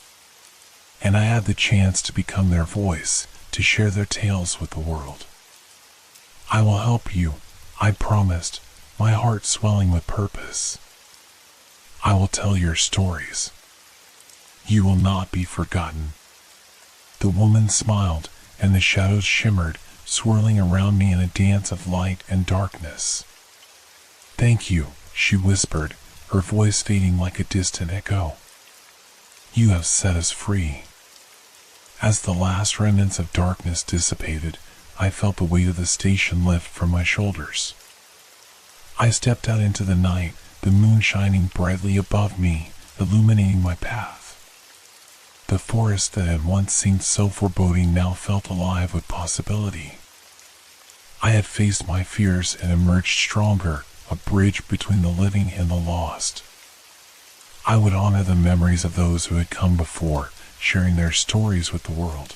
And I had the chance to become their voice, to share their tales with the world. "I will help you," I promised, my heart swelling with purpose. "I will tell your stories. You will not be forgotten." The woman smiled, and the shadows shimmered, swirling around me in a dance of light and darkness. "Thank you," she whispered, her voice fading like a distant echo. "You have set us free." As the last remnants of darkness dissipated, I felt the weight of the station lift from my shoulders. I stepped out into the night, the moon shining brightly above me, illuminating my path. The forest that had once seemed so foreboding now felt alive with possibility. I had faced my fears and emerged stronger, a bridge between the living and the lost. I would honor the memories of those who had come before, sharing their stories with the world.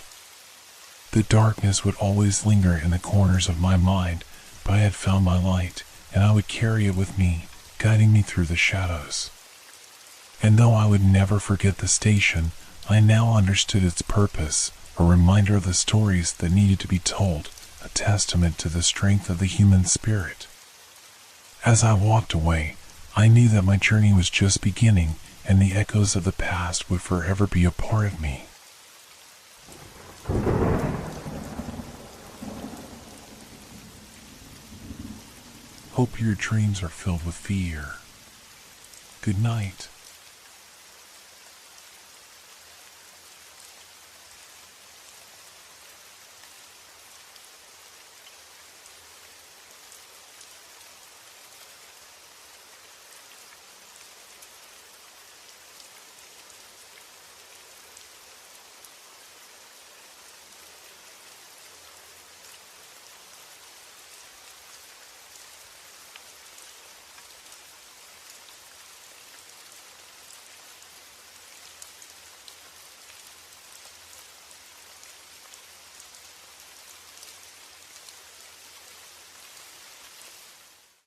The darkness would always linger in the corners of my mind, but I had found my light, and I would carry it with me, guiding me through the shadows. And though I would never forget the station, I now understood its purpose, a reminder of the stories that needed to be told, a testament to the strength of the human spirit. As I walked away, I knew that my journey was just beginning, and the echoes of the past would forever be a part of me. Hope your dreams are filled with fear. Good night.